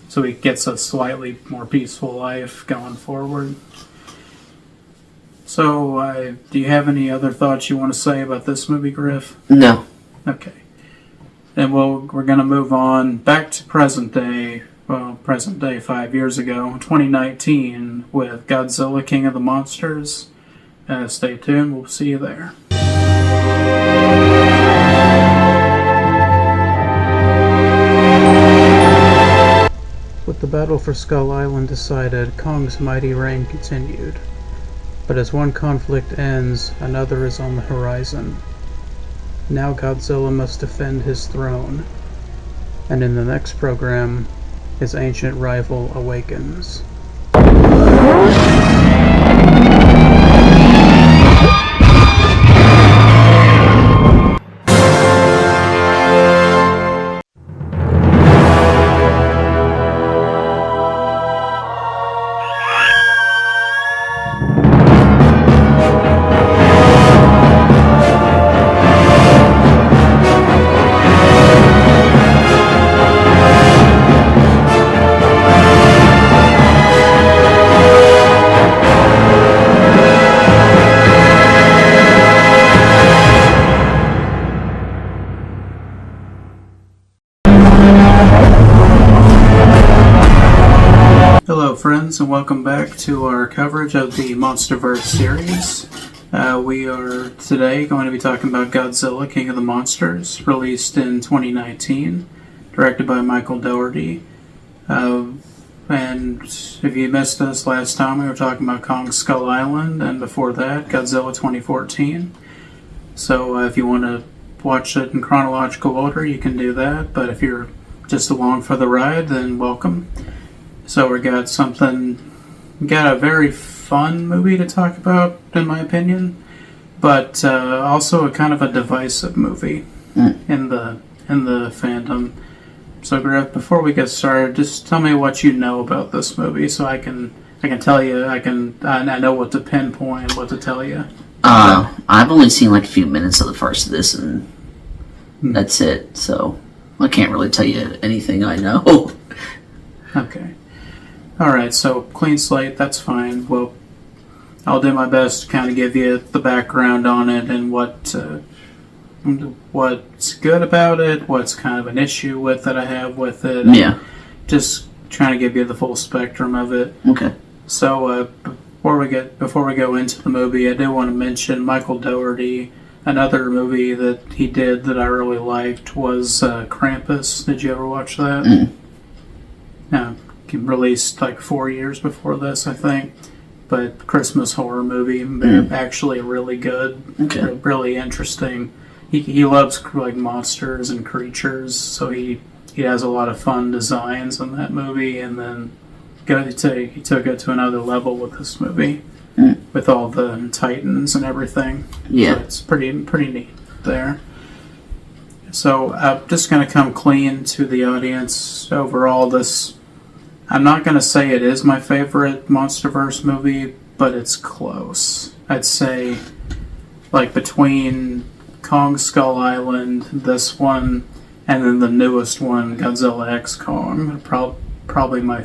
S1: So he gets a slightly more peaceful life going forward. So, do you have any other thoughts you want to say about this movie, Griff?
S2: No.
S1: Okay. Then we're going to move on back to present day 5 years ago, 2019, with Godzilla King of the Monsters. Stay tuned, we'll see you there. With the battle for Skull Island decided, Kong's mighty reign continued. But as one conflict ends, another is on the horizon. Now Godzilla must defend his throne, and in the next program, his ancient rival awakens. Hello friends, and welcome back to our coverage of the Monsterverse series. We are today going to be talking about Godzilla King of the Monsters, released in 2019, directed by Michael Dougherty. And if you missed us last time, we were talking about Kong Skull Island, and before that, Godzilla 2014. So if you want to watch it in chronological order, you can do that, but if you're just along for the ride, then welcome. So we got a very fun movie to talk about, in my opinion, but also a kind of a divisive movie in the fandom. So Griff, before we get started, just tell me what you know about this movie, so I can tell you, I know what to pinpoint, what to tell you.
S2: I've only seen like a few minutes of the first of this, and that's it. So I can't really tell you anything I know.
S1: Okay. Alright, so clean slate, that's fine. Well, I'll do my best to kind of give you the background on it and what's good about it, what's kind of an issue with that I have with it.
S2: Yeah.
S1: Just trying to give you the full spectrum of it.
S2: Okay.
S1: So, before we go into the movie, I do want to mention Michael Dougherty. Another movie that he did that I really liked was Krampus. Did you ever watch that? No. Released like 4 years before this, I think, but Christmas horror movie. They're actually really good.
S2: Okay.
S1: Really interesting. He loves like monsters and creatures, so he has a lot of fun designs in that movie, and then he took it to another level with this movie with all the titans and everything.
S2: Yeah.
S1: So it's pretty neat there. So I'm just going to come clean to the audience. Overall, I'm not going to say it is my favorite Monsterverse movie, but it's close. I'd say, like, between Kong Skull Island, this one, and then the newest one, Godzilla X Kong, probably my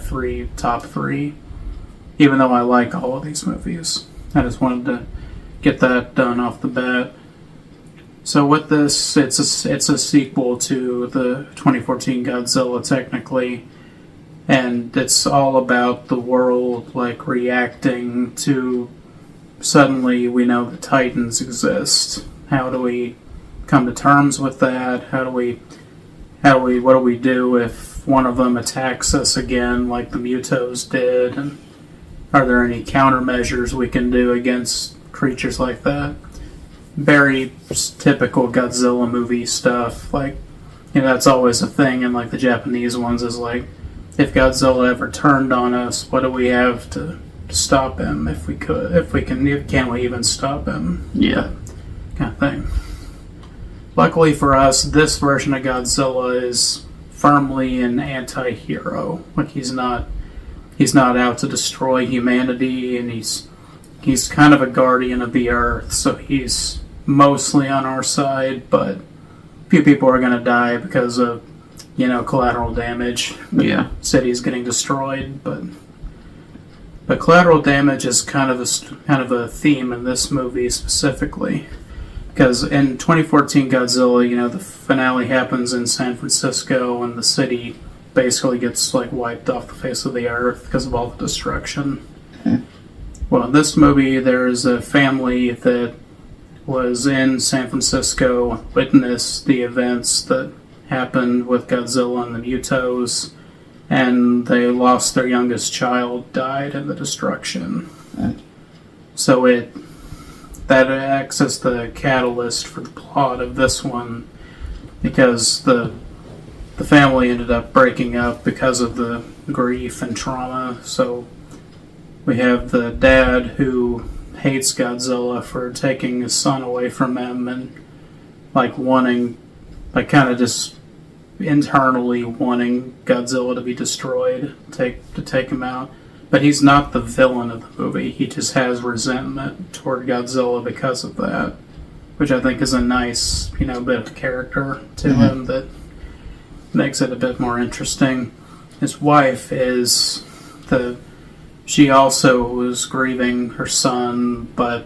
S1: top three. Even though I like all of these movies, I just wanted to get that done off the bat. So with this, it's a sequel to the 2014 Godzilla, technically, and it's all about the world like reacting to suddenly we know the Titans exist. How do we come to terms with that? What do we do if one of them attacks us again, like the Mutos did? And are there any countermeasures we can do against creatures like that? Very typical Godzilla movie stuff. Like, that's always a thing in like the Japanese ones, is like, if Godzilla ever turned on us, what do we have to stop him? Can we even stop him?
S2: Yeah.
S1: That kind of thing. Luckily for us, this version of Godzilla is firmly an anti-hero. Like, he's not out to destroy humanity, and he's kind of a guardian of the earth, so he's mostly on our side, but a few people are going to die because of, collateral damage.
S2: Yeah.
S1: Cities getting destroyed, but collateral damage is kind of a theme in this movie specifically. Because in 2014 Godzilla, the finale happens in San Francisco, and the city basically gets like wiped off the face of the earth because of all the destruction.
S2: Mm-hmm.
S1: Well, in this movie, there is a family that was in San Francisco, witnessed the events that happened with Godzilla and the Mutos, and they lost their youngest child, died in the destruction.
S2: Mm-hmm.
S1: So that acts as the catalyst for the plot of this one, because the family ended up breaking up because of the grief and trauma. So we have the dad who hates Godzilla for taking his son away from him, and kind of just internally wanting Godzilla to be destroyed, to take him out. But he's not the villain of the movie. He just has resentment toward Godzilla because of that, which I think is a nice, bit of character to him that makes it a bit more interesting. His wife she also was grieving her son, but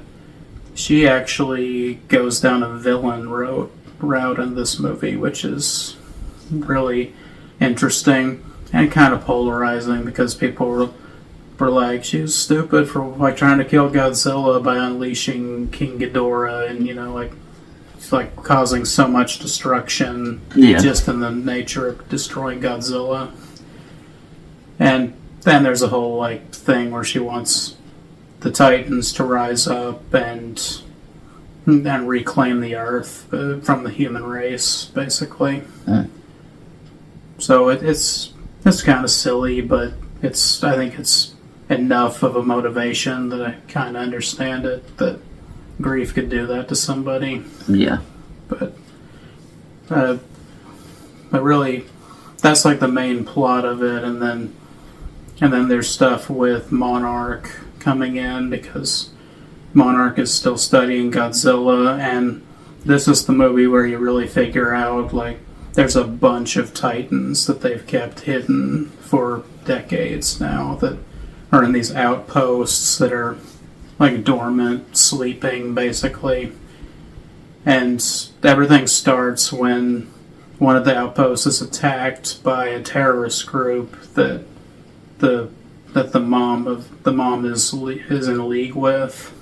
S1: she actually goes down a villain route in this movie, which is really interesting and kind of polarizing, because people were like, she was stupid for trying to kill Godzilla by unleashing King Ghidorah, and it's like causing so much destruction just in the nature of destroying Godzilla. And then there's a whole thing where she wants the Titans to rise up and reclaim the Earth from the human race, basically. So it's kind of silly, but I think it's enough of a motivation that I kind of understand it, that grief could do that to somebody.
S2: Yeah.
S1: But really, that's the main plot of it, and then there's stuff with Monarch coming in, because Monarch is still studying Godzilla, and this is the movie where you really figure out, there's a bunch of Titans that they've kept hidden for decades now that are in these outposts that are dormant, sleeping, basically. And everything starts when one of the outposts is attacked by a terrorist group that the mom is in league with,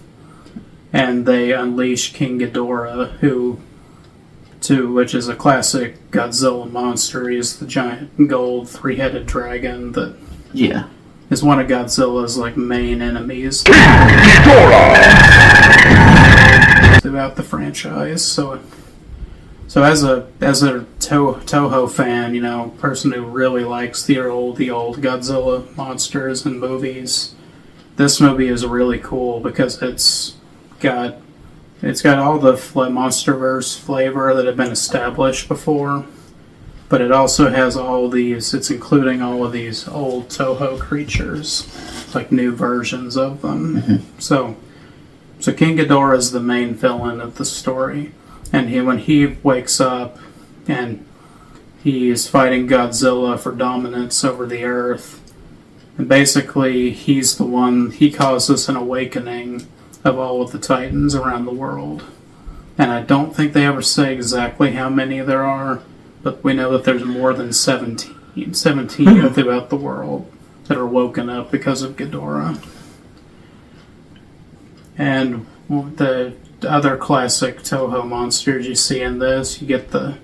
S1: and they unleash King Ghidorah, which is a classic Godzilla monster. He's the giant gold three-headed dragon that is one of Godzilla's main enemies throughout the franchise. So as a Toho fan, person who really likes the old Godzilla monsters and movies, this movie is really cool because it's got It's got all the Monsterverse flavor that had been established before, but it also has all these. It's including all of these old Toho creatures, like new versions of them.
S2: Mm-hmm.
S1: So King Ghidorah is the main villain of the story, and when he wakes up and he is fighting Godzilla for dominance over the Earth, and basically he causes an awakening of all of the Titans around the world. And I don't think they ever say exactly how many there are, but we know that there's more than 17 throughout the world that are woken up because of Ghidorah. And the other classic Toho monsters you see in this, you get the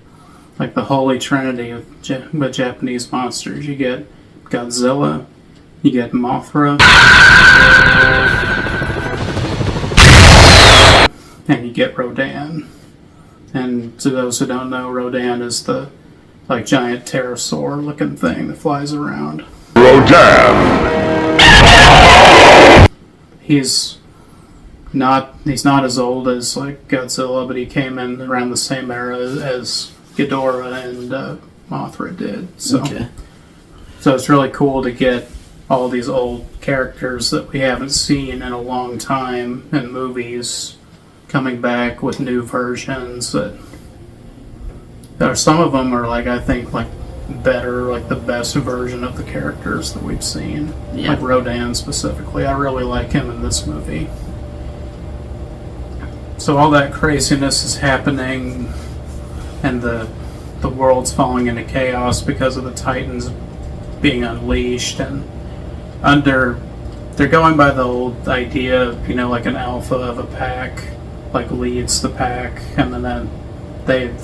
S1: holy trinity of Japanese monsters. You get Godzilla, you get Mothra, and you get Rodan. And to those who don't know, Rodan is the giant pterosaur looking thing that flies around.
S4: Rodan!
S1: He's not as old as Godzilla, but he came in around the same era as Ghidorah and Mothra did. So it's really cool to get all these old characters that we haven't seen in a long time in movies coming back with new versions. Some of them are I think better, the best version of the characters that we've seen.
S2: Yeah.
S1: Like Rodan specifically. I really like him in this movie. So all that craziness is happening, and the world's falling into chaos because of the Titans being unleashed, and they're going by the old idea of, an alpha of a pack leads the pack, and then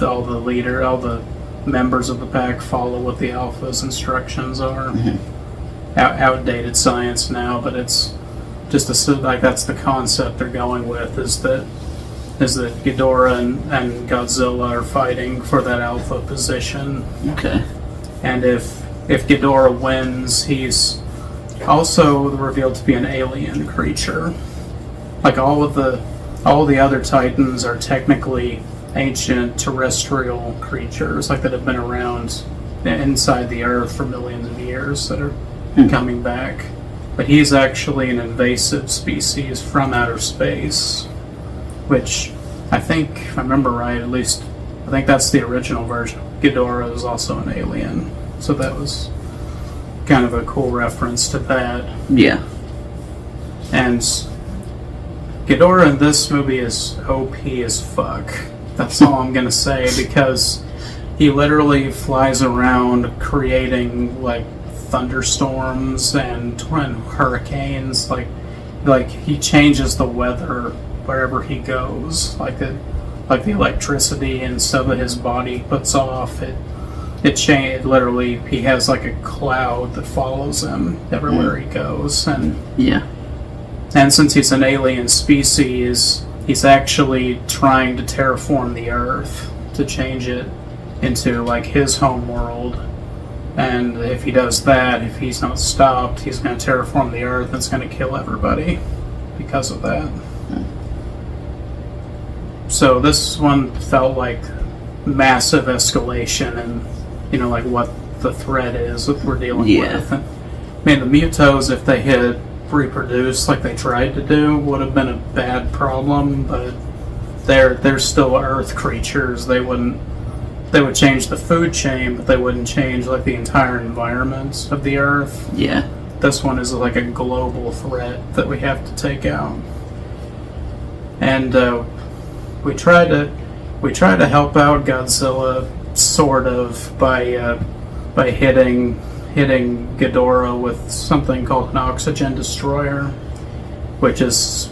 S1: all the members of the pack follow what the alpha's instructions are.
S2: Mm-hmm.
S1: Outdated science now, but it's just that's the concept they're going with, is that Ghidorah and Godzilla are fighting for that alpha position.
S2: Okay.
S1: And if Ghidorah wins, he's also revealed to be an alien creature. All the other Titans are technically ancient terrestrial creatures, that have been around inside the Earth for millions of years that are coming back. But he's actually an invasive species from outer space, which I think, if I remember right, at least I think that's the original version. Ghidorah is also an alien, so that was kind of a cool reference to that.
S2: Yeah.
S1: And Ghidorah in this movie is OP as fuck. That's all I'm gonna say, because he literally flies around creating thunderstorms and hurricanes. He changes the weather wherever he goes. The electricity and stuff that his body puts off. Literally, he has a cloud that follows him everywhere he goes. And since he's an alien species, he's actually trying to terraform the Earth to change it into his home world. And if he does that, if he's not stopped, he's going to terraform the Earth and it's going to kill everybody because of that. So this one felt like massive escalation, and what the threat is that we're dealing with. And, the Mutos, if they had reproduced like they tried to do, would have been a bad problem, but they're still Earth creatures. They would change the food chain, but they wouldn't change the entire environment of the Earth.
S2: Yeah.
S1: This one is a global threat that we have to take out. And we try to help out Godzilla sort of by hitting Ghidorah with something called an oxygen destroyer, which is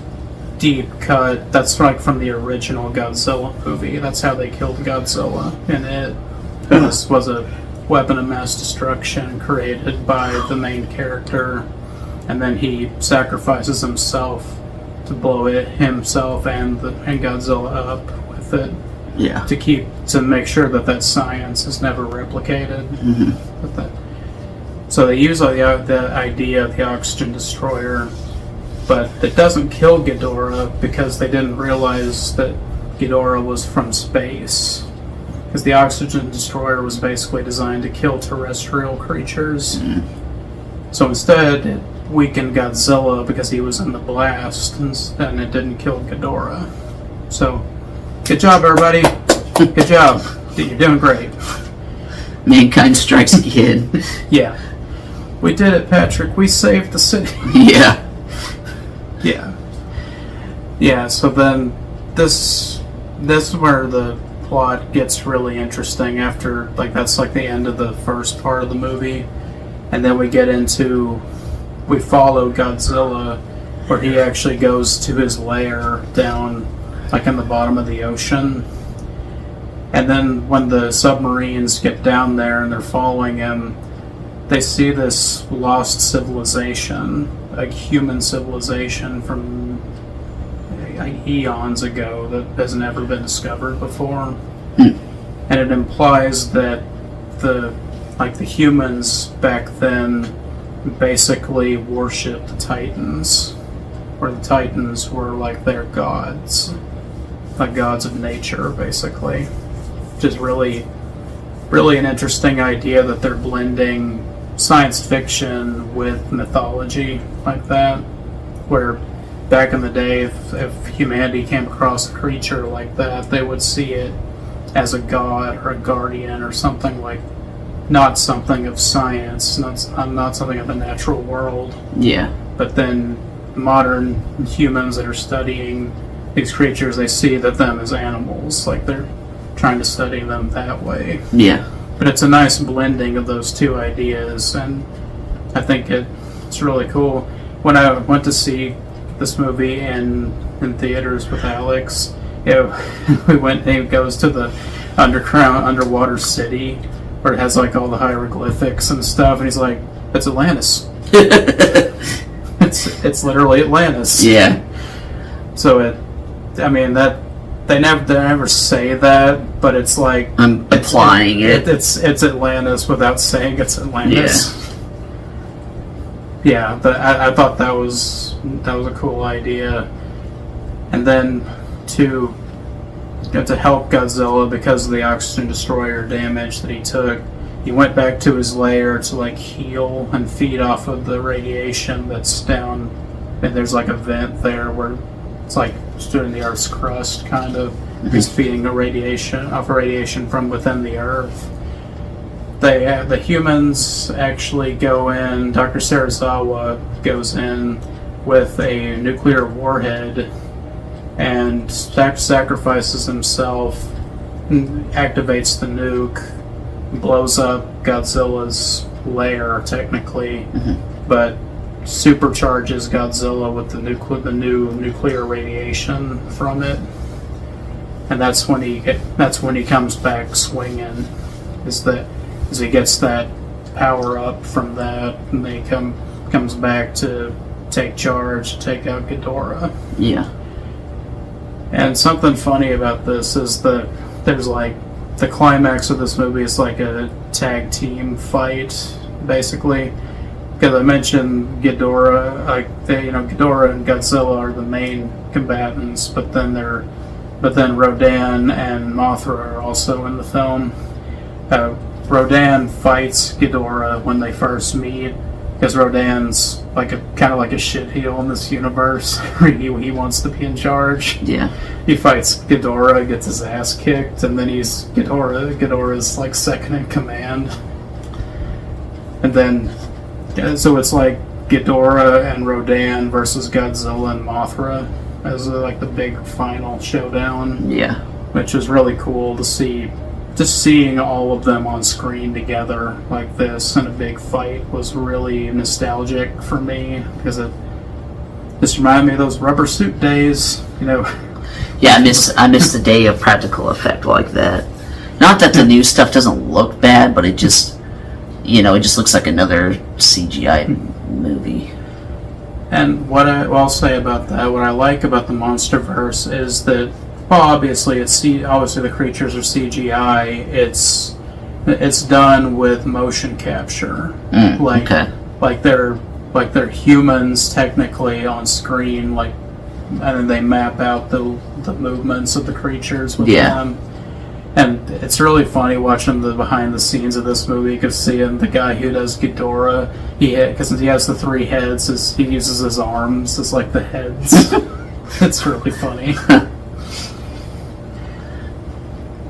S1: deep cut. That's from the original Godzilla movie. That's how they killed Godzilla in it. This was a weapon of mass destruction created by the main character, and then he sacrifices himself to blow it himself and Godzilla up with it.
S2: Yeah.
S1: To make sure that science is never replicated.
S2: Mm-hmm.
S1: So they use the idea of the oxygen destroyer but it doesn't kill Ghidorah because they didn't realize that Ghidorah was from space. Because the oxygen destroyer was basically designed to kill terrestrial creatures. So instead, it weakened Godzilla because he was in the blast, and it didn't kill Ghidorah. So, good job, everybody. Good job. You're doing great.
S2: Mankind strikes again.
S1: Yeah. We did it, Patrick. We saved the city.
S2: Yeah.
S1: Yeah. Yeah, so then this is where the plot gets really interesting after, like, that's like the end of the first part of the movie. And then we follow Godzilla, where he actually goes to his lair down, like, in the bottom of the ocean. And then when the submarines get down there and they're following him, they see this lost civilization, a human civilization from eons ago that has never been discovered before. And it implies that the humans back then basically worshipped the Titans, where the Titans were like their gods, like gods of nature, basically. Which is really, really an interesting idea that they're blending science fiction with mythology like that, where back in the day, if humanity came across a creature like that, they would see it as a god or a guardian or something like, not something of science, not something of the natural world.
S2: Yeah.
S1: But then modern humans that are studying these creatures, they see them as animals, like they're trying to study them that way.
S2: Yeah.
S1: But it's a nice blending of those two ideas, and I think it's really cool. When I went to see this movie in theaters with Alex, he goes to the underwater city where it has like all the hieroglyphics and stuff, and he's like, "It's Atlantis." It's literally Atlantis.
S2: Yeah.
S1: So they never say that, but it's like
S2: I'm applying it.
S1: It's Atlantis without saying it's Atlantis. Yeah, but I thought that was a cool idea. And then to help Godzilla because of the oxygen destroyer damage that he took, he went back to his lair to like heal and feed off of the radiation that's down. And there's like a vent there where it's like during the Earth's crust, kind of. He's feeding the radiation from within the Earth. The humans actually go in. Dr. Serizawa goes in with a nuclear warhead and sacrifices himself, activates the nuke, blows up Godzilla's lair, technically, but supercharges Godzilla with the new nuclear radiation from it, and that's when he comes back swinging. Is he gets that power up from that, and he comes back to take charge, take out Ghidorah.
S2: Yeah.
S1: And something funny about this is that there's like the climax of this movie is like a tag team fight, basically. Because I mentioned Ghidorah, Ghidorah and Godzilla are the main combatants, but then Rodan and Mothra are also in the film. Rodan fights Ghidorah when they first meet, because Rodan's like kind of like a shitheel in this universe. he wants to be in charge.
S2: Yeah.
S1: He fights Ghidorah, gets his ass kicked, and then he's Ghidorah's like second in command. And then, so it's like Ghidorah and Rodan versus Godzilla and Mothra as like the big final showdown.
S2: Yeah.
S1: Which is really cool to see. Just seeing all of them on screen together like this in a big fight was really nostalgic for me, because it just reminded me of those rubber suit days,
S2: Yeah, I miss the day of practical effect like that. Not that the new stuff doesn't look bad, but it just looks like another CGI movie.
S1: And what I'll say about that, what I like about the Monsterverse is that, well, obviously the creatures are CGI. It's done with motion capture.
S2: Okay.
S1: Like they're like they're humans technically on screen, like, and then they map out the movements of the creatures with them. And it's really funny watching the behind the scenes of this movie, because seeing the guy who does Ghidorah, because he has the 3 heads, he uses his arms as like the heads. It's really funny.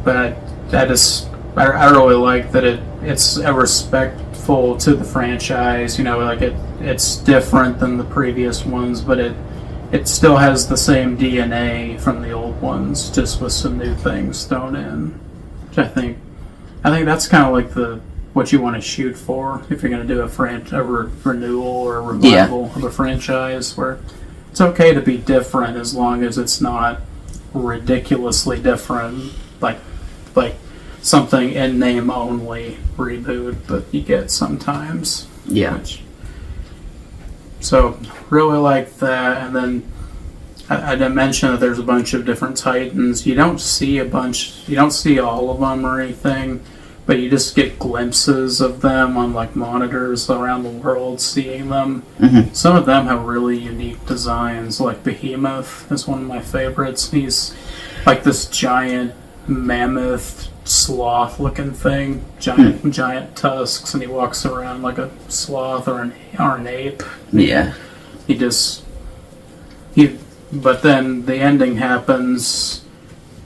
S1: But I really like that it's a respectful to the franchise. You know, like it's different than the previous ones, but it still has the same DNA from the old ones, just with some new things thrown in. Which I think that's kind of like what you want to shoot for if you're going to do a renewal or a revival of a franchise, where it's okay to be different as long as it's not ridiculously different, like something in name only reboot that you get sometimes.
S2: Yeah.
S1: So really like that. And then I didn't mention that there's a bunch of different Titans. You don't see all of them or anything, but you just get glimpses of them on like monitors around the world, seeing them.
S2: Mm-hmm.
S1: Some of them have really unique designs, like Behemoth is one of my favorites. He's like this giant mammoth sloth looking thing, giant tusks, and he walks around like a sloth or an ape.
S2: Yeah.
S1: But then the ending happens,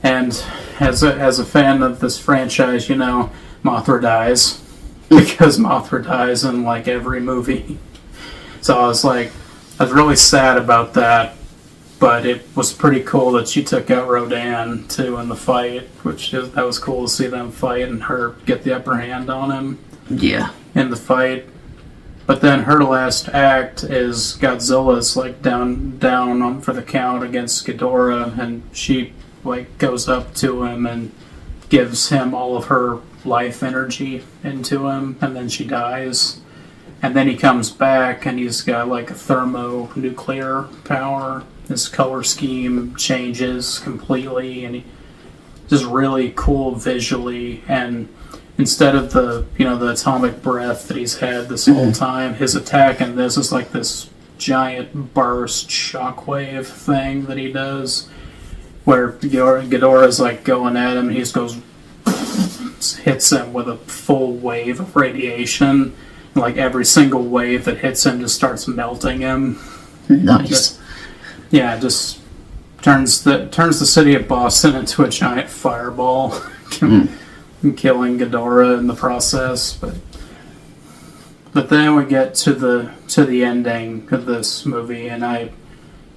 S1: and as a fan of this franchise, you know, Mothra dies, because Mothra dies in like every movie. So I was really sad about that, but it was pretty cool that she took out Rodan too in the fight, that was cool to see them fight and her get the upper hand on him.
S2: Yeah.
S1: In the fight. But then her last act is Godzilla's like down for the count against Ghidorah, and she like goes up to him and gives him all of her life energy into him, and then she dies. And then he comes back and he's got like a thermonuclear power. His color scheme changes completely, and he just really cool visually. And instead of the atomic breath that he's had this whole time, his attack in this is like this giant burst shockwave thing that he does, where Ghidorah's like going at him, and he just goes, hits him with a full wave of radiation. And like every single wave that hits him just starts melting him.
S2: Nice.
S1: Just turns the city of Boston into a giant fireball. And killing Ghidorah in the process, but then we get to the ending of this movie, and I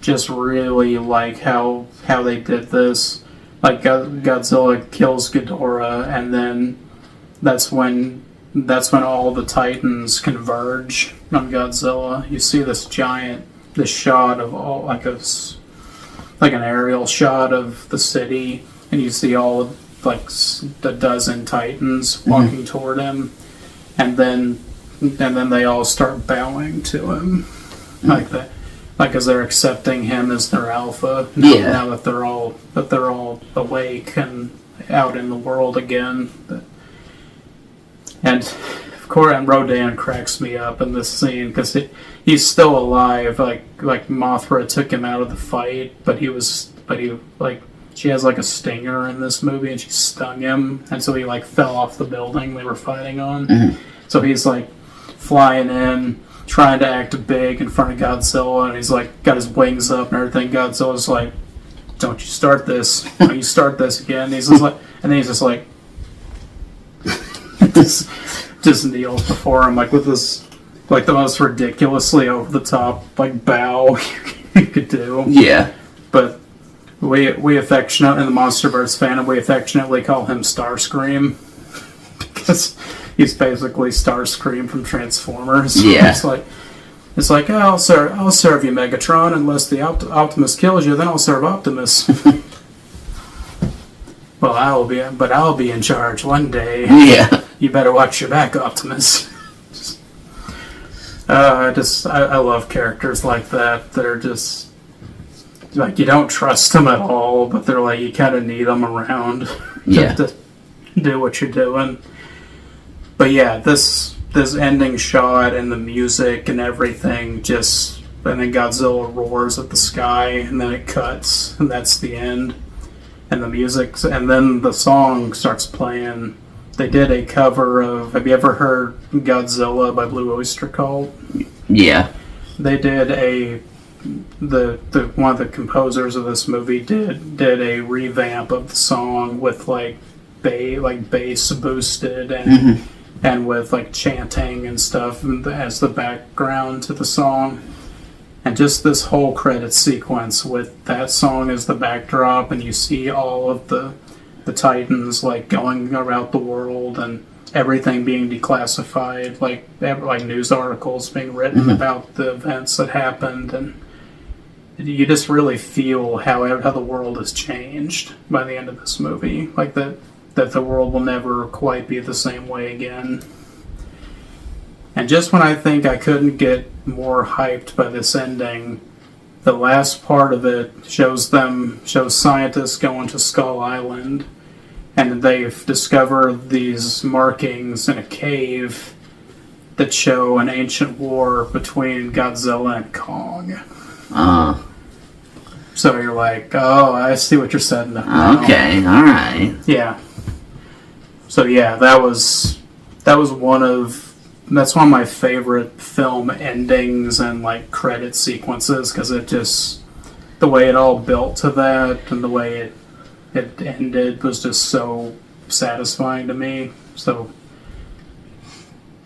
S1: just really like how they did this. Like Godzilla kills Ghidorah, and then that's when all the Titans converge on Godzilla. You see this shot of all like an aerial shot of the city, and you see all of like a dozen Titans walking toward him, and then they all start bowing to him, like that, like as they're accepting him as their alpha. Now that they're all awake and out in the world again. And of course, and Rodan cracks me up in this scene because he's still alive. Like Mothra took him out of the fight, but she has like a stinger in this movie, and she stung him, and so he like fell off the building they were fighting on. So he's like flying in, trying to act big in front of Godzilla, and he's like got his wings up and everything. Godzilla's like, "Don't you start this! Don't you start this again?" And he's just like, just kneels before him, like with this, like the most ridiculously over the top like bow you could do.
S2: Yeah,
S1: but. We affectionately, in the Monsterverse fandom, we affectionately call him Starscream, because he's basically Starscream from Transformers.
S2: Yeah.
S1: It's like, oh, I'll serve you, Megatron, unless the Optimus kills you, then I'll serve Optimus. Well, I'll be in charge one day.
S2: Yeah.
S1: You better watch your back, Optimus. I love characters like that are just. Like, you don't trust them at all, but they're like, you kind of need them around to do what you're doing. But yeah, this this ending shot and the music and everything just, and then Godzilla roars at the sky and then it cuts and that's the end. And the music, and then the song starts playing. They did a cover of, have you ever heard Godzilla by Blue Oyster Cult?
S2: Yeah.
S1: They did the one of the composers of this movie did a revamp of the song with like bass boosted and with like chanting and stuff as the background to the song. And just this whole credit sequence with that song as the backdrop, and you see all of the Titans like going around the world and everything being declassified, like news articles being written about the events that happened, and you just really feel how the world has changed by the end of this movie, like that the world will never quite be the same way again. And just when I think I couldn't get more hyped by this ending, the last part of it shows scientists going to Skull Island, and they've discovered these markings in a cave that show an ancient war between Godzilla and Kong. So you're like, oh, I see what you're setting up now.
S2: Okay, alright.
S1: Yeah. So yeah, that's one of my favorite film endings and like credit sequences, because it just, the way it all built to that and the way it ended was just so satisfying to me. So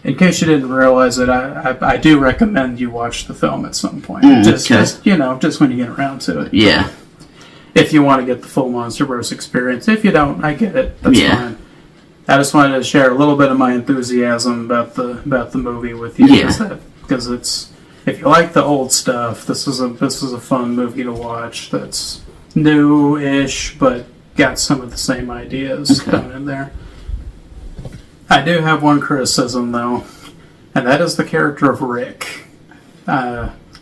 S1: in case you didn't realize it, I do recommend you watch the film at some point. Just when you get around to it.
S2: Yeah.
S1: If you want to get the full Monsterverse experience. If you don't, I get it. That's fine. I just wanted to share a little bit of my enthusiasm about the movie with you, because it's, if you like the old stuff, this is a fun movie to watch. That's new-ish, but got some of the same ideas coming in there. I do have one criticism though, and that is the character of Rick.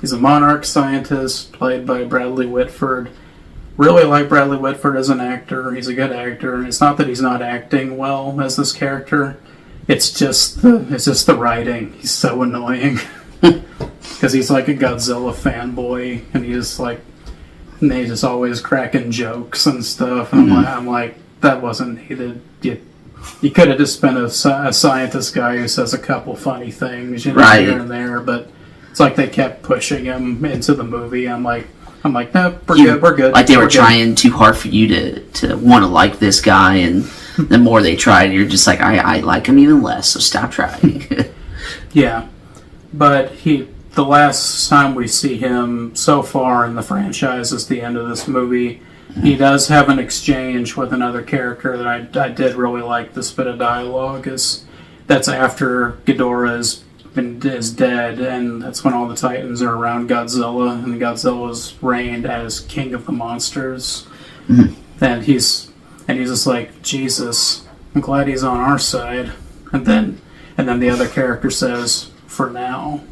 S1: He's a monarch scientist played by Bradley Whitford. Really like Bradley Whitford as an actor. He's a good actor, and it's not that he's not acting well as this character. It's just the writing. He's so annoying because he's like a Godzilla fanboy, and he's just always cracking jokes and stuff. And I'm like, that wasn't needed. You could have just been a scientist guy who says a couple funny things, here and there, but it's like they kept pushing him into the movie. I'm like, no, we're good.
S2: Like they were trying too hard for you to want to like this guy, and the more they tried, you're just like, I like him even less, so stop trying.
S1: Yeah. But the last time we see him so far in the franchise is the end of this movie. He does have an exchange with another character that I did really like. This bit of dialogue that's after Ghidorah is dead, and that's when all the Titans are around Godzilla, and Godzilla's reigned as king of the monsters. And he's just like, Jesus, I'm glad he's on our side. And then the other character says, for now.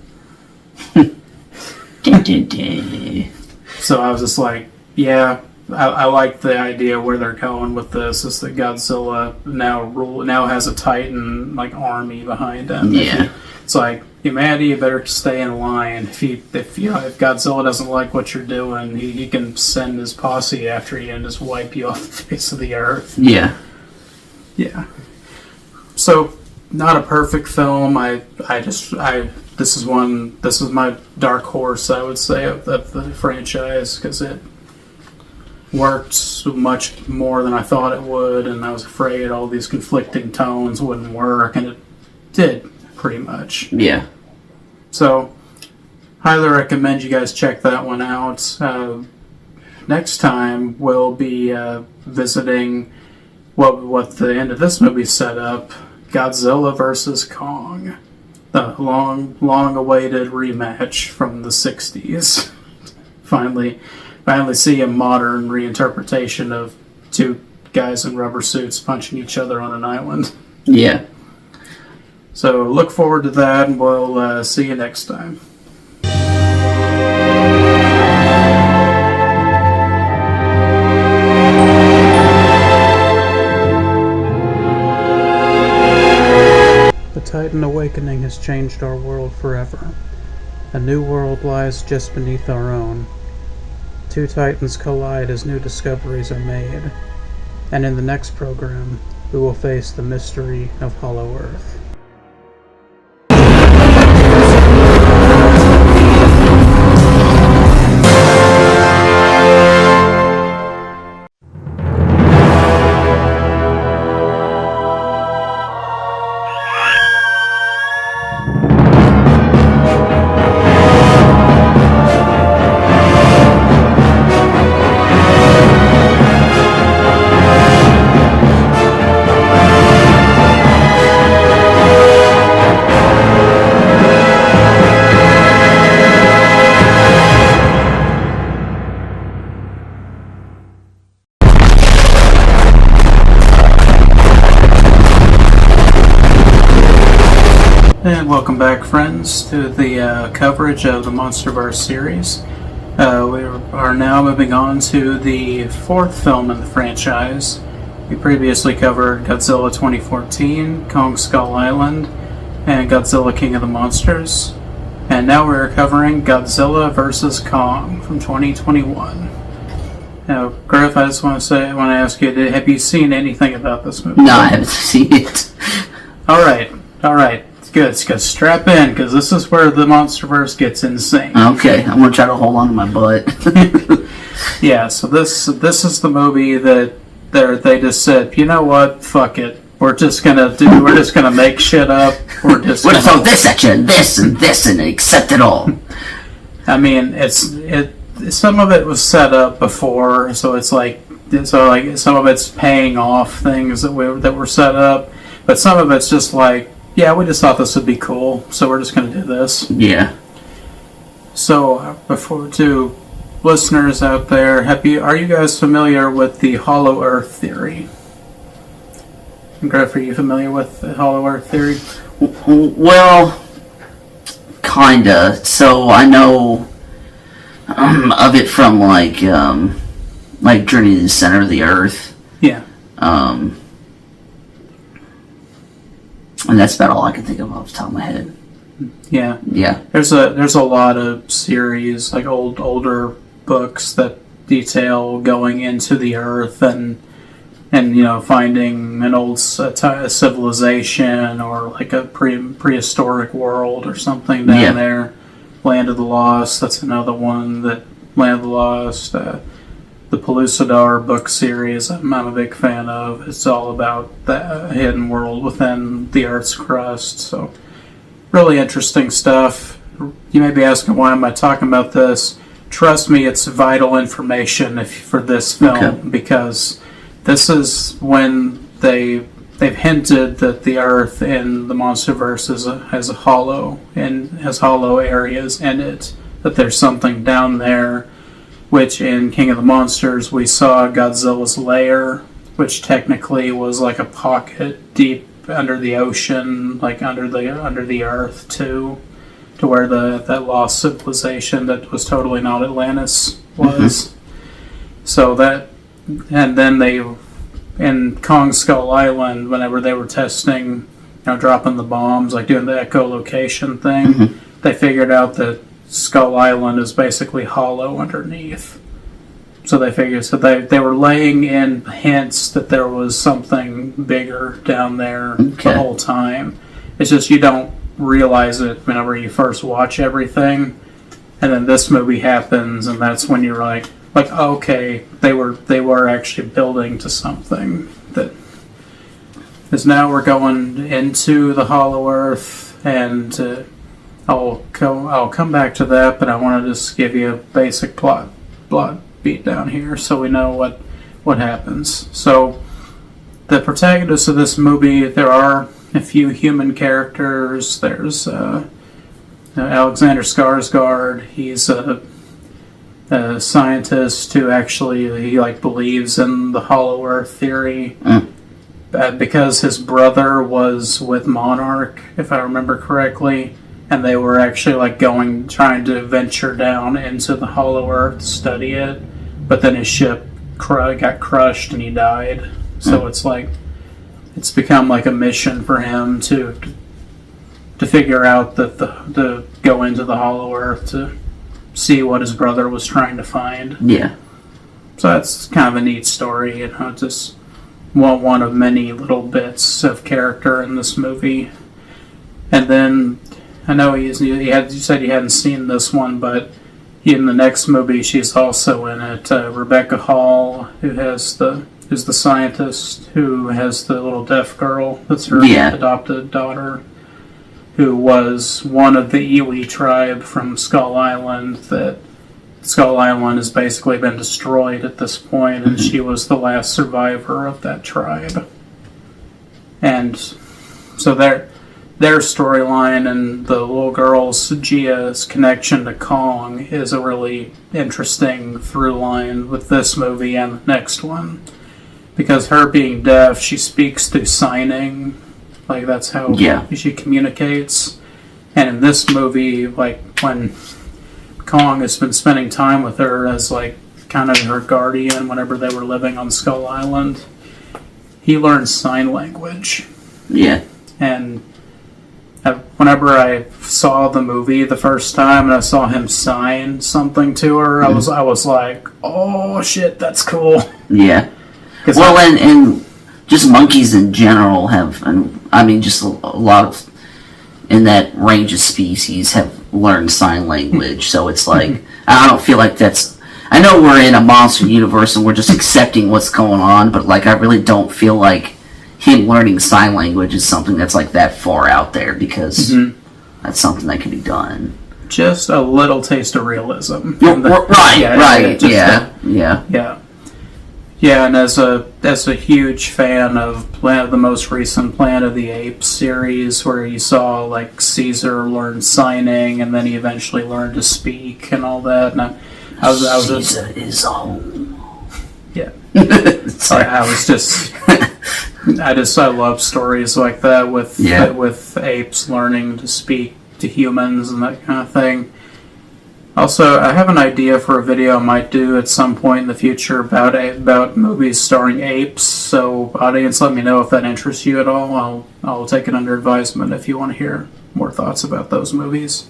S1: So I was just like, yeah, I like the idea where they're going with this, is that Godzilla now has a Titan like army behind him.
S2: Yeah.
S1: It's like, humanity, you better stay in line. If Godzilla doesn't like what you're doing, he can send his posse after you and just wipe you off the face of the earth.
S2: Yeah.
S1: Yeah. So, not a perfect film. This is my dark horse, I would say, of the franchise, because it worked much more than I thought it would, and I was afraid all these conflicting tones wouldn't work, and it did. Pretty much.
S2: Yeah.
S1: So, highly recommend you guys check that one out. Next time, we'll be visiting what the end of this movie set up, Godzilla vs. Kong. The long-awaited rematch from the 60s. Finally see a modern reinterpretation of two guys in rubber suits punching each other on an island.
S2: Yeah.
S1: So look forward to that, and we'll see you next time. The Titan awakening has changed our world forever. A new world lies just beneath our own. Two Titans collide as new discoveries are made. And in the next program, we will face the mystery of Hollow Earth. And welcome back, friends, to the coverage of the Monsterverse series. We are now moving on to the fourth film in the franchise. We previously covered Godzilla 2014, Kong Skull Island, and Godzilla King of the Monsters. And now we're covering Godzilla vs. Kong from 2021. Now, Griff, I just want to ask you, have you seen anything about this movie?
S2: No, I haven't seen it.
S1: All right. Good. Strap in, because this is where the Monsterverse gets insane.
S2: Okay, I'm gonna try to hold on to my butt.
S1: Yeah. So this is the movie that they just said, you know what? Fuck it. We're just gonna make shit up. We're
S2: gonna throw this at you, and this, and accept it all.
S1: I mean, some of it was set up before, so some of it's paying off things that were set up, but some of it's just like, yeah, we just thought this would be cool, so we're just going to do this.
S2: Yeah.
S1: So, to listeners out there, are you guys familiar with the Hollow Earth theory? Griff, are you familiar with the Hollow Earth theory?
S2: Well, kinda. So I know of it from like Journey to the Center of the Earth.
S1: Yeah.
S2: And that's about all I can think of off the top of my head.
S1: Yeah.
S2: Yeah.
S1: There's a lot of series, like older books that detail going into the Earth and finding an old civilization or like a prehistoric world or something down there. Land of the Lost, that's another one. Land of the Lost. The Pellucidar book series, I'm a big fan of. It's all about the hidden world within the Earth's crust. So, really interesting stuff. You may be asking, why am I talking about this? Trust me, it's vital information for this film, because this is when they've hinted that the Earth in the Monsterverse has a hollow and has hollow areas in it. That there's something down there. Which in King of the Monsters we saw Godzilla's lair, which technically was like a pocket deep under the ocean, like under the earth too, to where that lost civilization that was totally not Atlantis was. So and then in Kong Skull Island, whenever they were testing, dropping the bombs, like doing the echolocation thing, they figured out that Skull Island is basically hollow underneath. So they were laying in hints that there was something bigger down there the whole time. It's just you don't realize it whenever you first watch everything, and then this movie happens, and that's when you're like okay, they were actually building to something that is now we're going into the Hollow Earth, and I'll come back to that, but I want to just give you a basic plot beat down here so we know what happens. So, the protagonists of this movie, there are a few human characters. There's Alexander Skarsgård. He's a scientist who actually believes in the Hollow Earth theory. Because his brother was with Monarch, if I remember correctly. And they were actually trying to venture down into the Hollow Earth to study it, but then his ship got crushed and he died. So it's become like a mission for him to to figure out that to go into the Hollow Earth to see what his brother was trying to find.
S2: Yeah.
S1: So that's kind of a neat story, you know, just one of many little bits of character in this movie. And then I know you said you hadn't seen this one, but in the next movie she's also in it. Rebecca Hall, who's the scientist who has the little deaf girl that's her adopted daughter, who was one of the Iwi tribe from Skull Island. That Skull Island has basically been destroyed at this point, and she was the last survivor of that tribe. And so their storyline and the little girl's, Gia's connection to Kong is a really interesting through line with this movie and the next one. Because her being deaf, she speaks through signing. Like, that's how she communicates. And in this movie, like, when Kong has been spending time with her as, like, kind of her guardian whenever they were living on Skull Island, he learned sign language.
S2: Yeah.
S1: And whenever I saw the movie the first time and I saw him sign something to her, I was like, oh, shit, that's cool.
S2: Yeah. Well, and just monkeys in general have, I mean, just a lot of, in that range of species have learned sign language. So it's like, I don't feel like that's, I know we're in a monster universe and we're just accepting what's going on, but like, I really don't feel like him learning sign language is something that's like that far out there, because that's something that can be done.
S1: Just a little taste of realism. Yeah, and as a huge fan of the most recent Planet of the Apes series, where you saw like Caesar learn signing, and then he eventually learned to speak and all that. And
S2: Caesar is home.
S1: Yeah, I love stories like that with apes learning to speak to humans and that kind of thing. Also, I have an idea for a video I might do at some point in the future about movies starring apes. So, audience, let me know if that interests you at all. I'll take it under advisement if you want to hear more thoughts about those movies.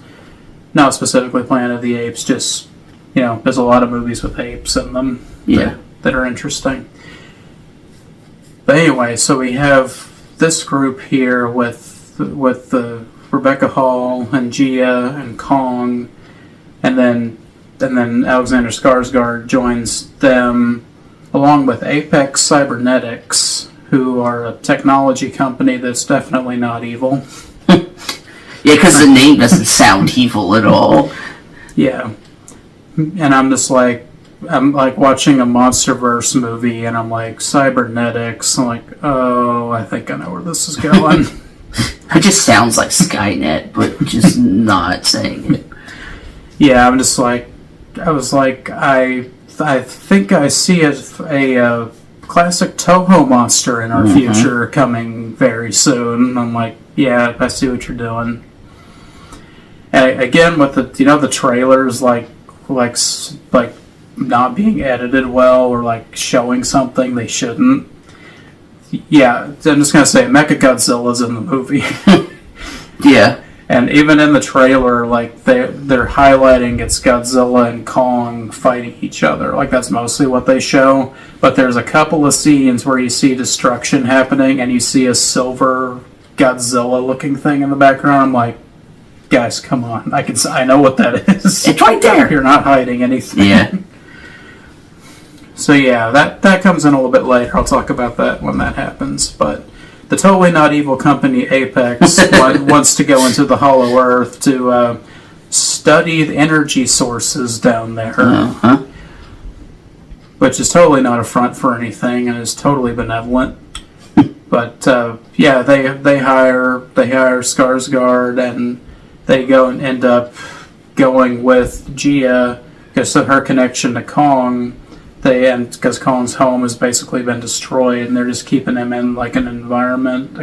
S1: Not specifically Planet of the Apes, just, you know, there's a lot of movies with apes in them that are interesting. But anyway, so we have this group here with the Rebecca Hall and Gia and Kong. And then Alexander Skarsgård joins them, along with Apex Cybernetics, who are a technology company that's definitely not evil.
S2: Yeah, because the name doesn't sound evil at all.
S1: Yeah. And I'm like watching a Monsterverse movie, and I'm like, Cybernetics. I'm like, oh, I think I know where this is going.
S2: It just sounds like Skynet, but just not saying it.
S1: Yeah, I'm just like, I was like, I think I see a classic Toho monster in our future coming very soon. I'm like, yeah, I see what you're doing. And again, with the trailers, like not being edited well, or like showing something they shouldn't. Yeah, I'm just gonna say Mechagodzilla's in the movie.
S2: Yeah.
S1: And even in the trailer, like they're highlighting it's Godzilla and Kong fighting each other. Like that's mostly what they show. But there's a couple of scenes where you see destruction happening, and you see a silver Godzilla-looking thing in the background. I'm like, guys, come on! I know what that is.
S2: It's right there.
S1: You're not hiding anything.
S2: Yeah.
S1: So yeah, that comes in a little bit later. I'll talk about that when that happens. But the totally not evil company Apex wants to go into the Hollow Earth to study the energy sources down there, which is totally not a front for anything and is totally benevolent. But yeah, they hire Skarsgård, and they go and end up going with Gia because of her connection to Kong. Because Kong's home has basically been destroyed, and they're just keeping him in like a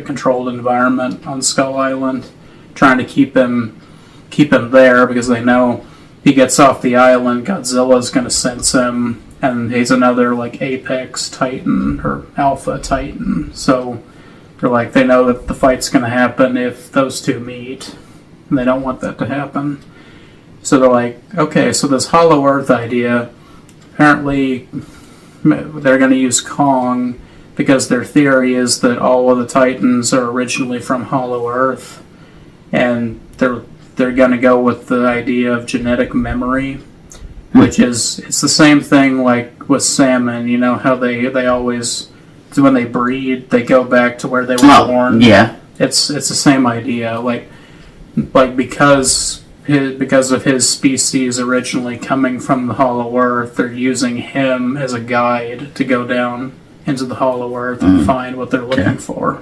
S1: controlled environment on Skull Island, trying to keep him there because they know he gets off the island, Godzilla's going to sense him, and he's another like apex titan or alpha titan. So They're like, they know that the fight's going to happen if those two meet, and they don't want that to happen. So they're like, okay, so this Hollow Earth idea, apparently they're going to use Kong because their theory is that all of the Titans are originally from Hollow Earth, and they're going to go with the idea of genetic memory, which is, it's the same thing like with salmon. You know how they always, when they breed, they go back to where they were born.
S2: Yeah,
S1: it's the same idea. Like because of his species originally coming from the Hollow Earth, they're using him as a guide to go down into the Hollow Earth and find what they're looking for.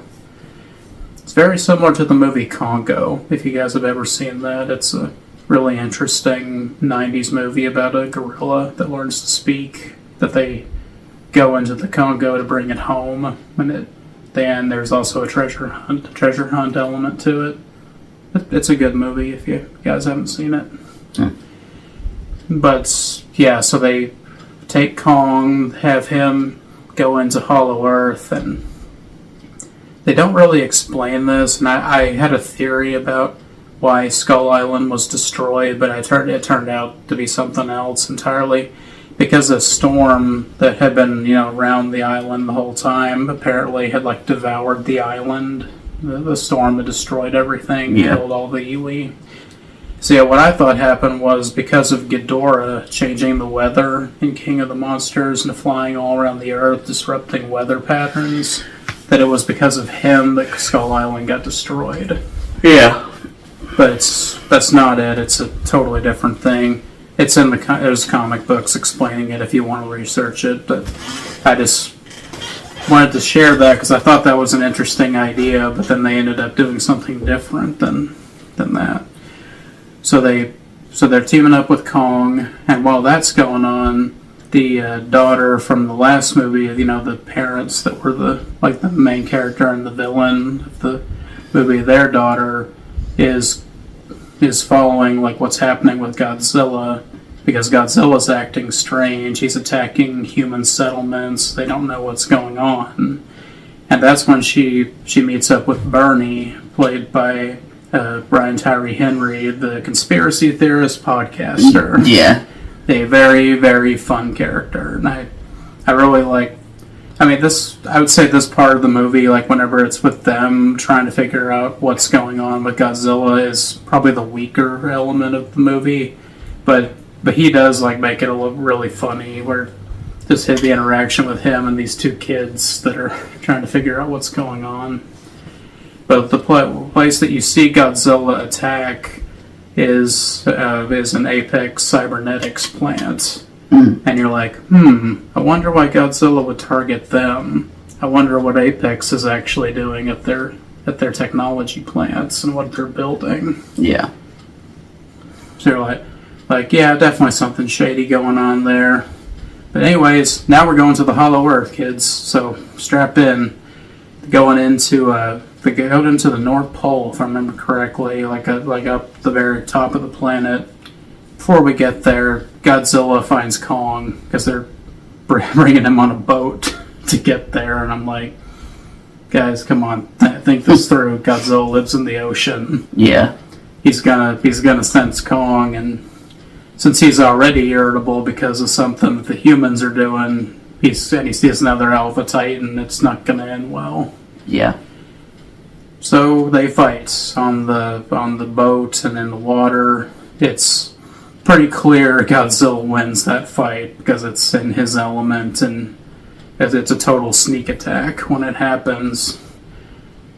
S1: It's very similar to the movie Congo, if you guys have ever seen that. It's a really interesting 90s movie about a gorilla that learns to speak, that they go into the Congo to bring it home, and then there's also a treasure hunt element to it. It's a good movie if you guys haven't seen it. But yeah, so they take Kong, have him go into Hollow Earth, and they don't really explain this, and I had a theory about why Skull Island was destroyed, but it turned out to be something else entirely. Because a storm that had been, around the island the whole time apparently had devoured the island. The storm had destroyed everything, killed all the iwi. So yeah, what I thought happened was because of Ghidorah changing the weather in King of the Monsters and flying all around the earth, disrupting weather patterns, that it was because of him that Skull Island got destroyed.
S2: Yeah.
S1: But that's not it. It's a totally different thing. It's in there's comic books explaining it if you want to research it, but I just wanted to share that because I thought that was an interesting idea, but then they ended up doing something different than that. So they're teaming up with Kong, and while that's going on, the daughter from the last movie, the parents that were the main character and the villain of the movie, their daughter is following what's happening with Godzilla, because Godzilla's acting strange. He's attacking human settlements. They don't know what's going on, and that's when she meets up with Bernie, played by Brian Tyree Henry, the conspiracy theorist podcaster.
S2: Yeah.
S1: A very, very fun character, and I really like. I would say this part of the movie, whenever it's with them trying to figure out what's going on with Godzilla, is probably the weaker element of the movie, but he does make it a little really funny, where just the interaction with him and these two kids that are trying to figure out what's going on. But the place that you see Godzilla attack is an Apex Cybernetics plant. And you're like, I wonder why Godzilla would target them. I wonder what Apex is actually doing at their technology plants and what they're building.
S2: Yeah.
S1: So you're like, yeah, definitely something shady going on there. But anyways, now we're going to the Hollow Earth, kids. So strap in. Going into the North Pole, if I remember correctly, like up the very top of the planet. Before we get there, Godzilla finds Kong because they're bringing him on a boat to get there, and I'm like, guys, come on, think this through. Godzilla lives in the ocean.
S2: Yeah. He's
S1: gonna sense Kong, and since he's already irritable because of something that the humans are doing, he sees another Alpha Titan. It's not gonna end well.
S2: Yeah.
S1: So they fight on the boat and in the water. It's pretty clear Godzilla wins that fight because it's in his element, and it's a total sneak attack when it happens.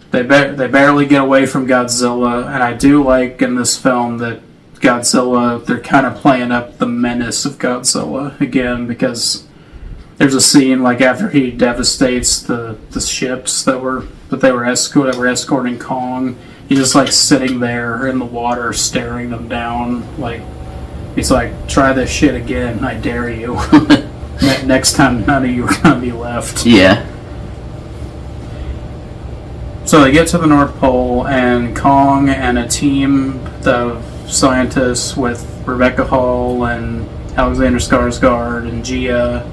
S1: They barely get away from Godzilla, and I do like in this film that Godzilla, they're kind of playing up the menace of Godzilla again, because there's a scene after he devastates the ships that they were escorting Kong. He's just sitting there in the water staring them down, he's like, try this shit again, I dare you. Next time none of you are gonna be left.
S2: Yeah.
S1: So they get to the North Pole, and Kong and a team of scientists with Rebecca Hall and Alexander Skarsgård and Gia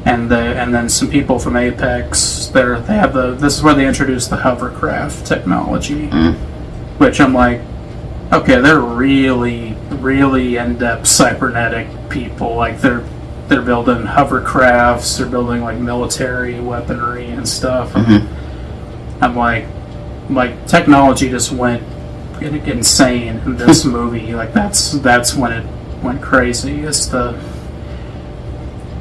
S1: and then some people from Apex. This is where they introduced the hovercraft technology, which I'm like, okay, they're really, really in-depth cybernetic people. Like they're building hovercrafts, they're building like military weaponry and stuff. I'm like technology just went insane in this movie. Like that's when it went crazy.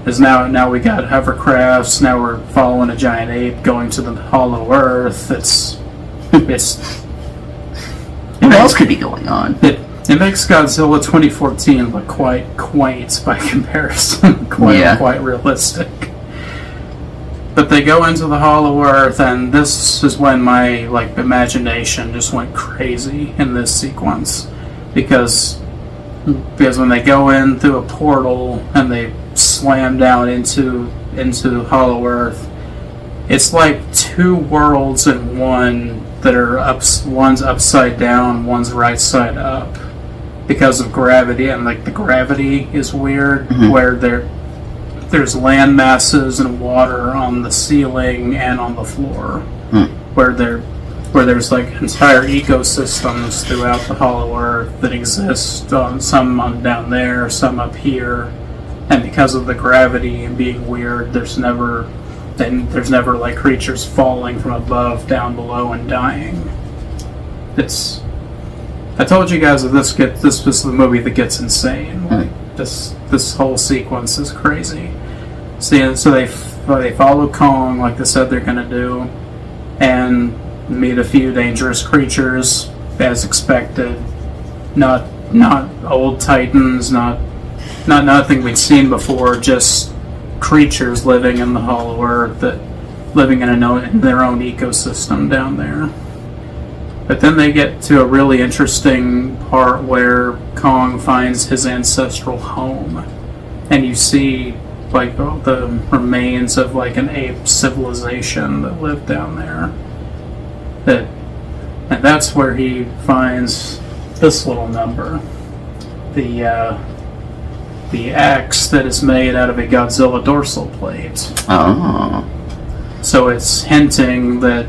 S1: Now we got hovercrafts. Now we're following a giant ape going to the Hollow Earth.
S2: What else could be going on?
S1: It makes Godzilla 2014 look quite quaint by comparison, quite realistic. But they go into the Hollow Earth, and this is when my imagination just went crazy in this sequence, because when they go in through a portal and they slam down into Hollow Earth, it's like two worlds in one that are one's upside down, one's right side up, because of gravity, and the gravity is weird, where there's land masses and water on the ceiling and on the floor, where there's entire ecosystems throughout the Hollow Earth that exist. Some down there, some up here, and because of the gravity and being weird, there's never creatures falling from above down below and dying. I told you guys that this was the movie that gets insane. This whole sequence is crazy. So they follow Kong like they said they're gonna do, and meet a few dangerous creatures as expected. Not old titans, not nothing we'd seen before. Just creatures living in the Hollow Earth, living in their own ecosystem down there. But then they get to a really interesting part where Kong finds his ancestral home, and you see the remains of an ape civilization that lived down there. And that's where he finds this little number, the axe that is made out of a Godzilla dorsal plate.
S2: Oh.
S1: So it's hinting that,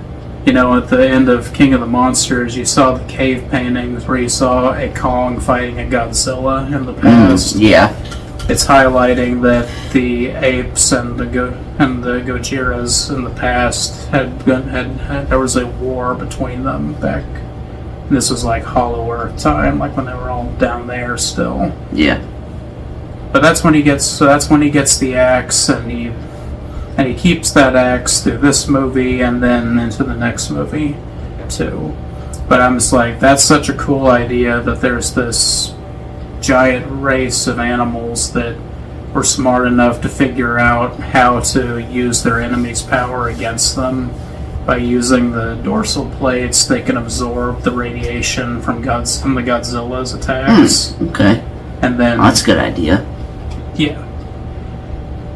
S1: at the end of King of the Monsters, you saw the cave paintings where you saw a Kong fighting a Godzilla in the past.
S2: Yeah.
S1: It's highlighting that the apes and the Gojiras in the past there was a war between them back. This was Hollow Earth time, when they were all down there still.
S2: Yeah.
S1: But that's when he gets the axe, and he keeps that axe through this movie and then into the next movie too. But I'm just that's such a cool idea that there's this giant race of animals that were smart enough to figure out how to use their enemy's power against them. By using the dorsal plates, they can absorb the radiation from the Godzilla's attacks.
S2: Okay.
S1: And then
S2: that's a good idea.
S1: Yeah.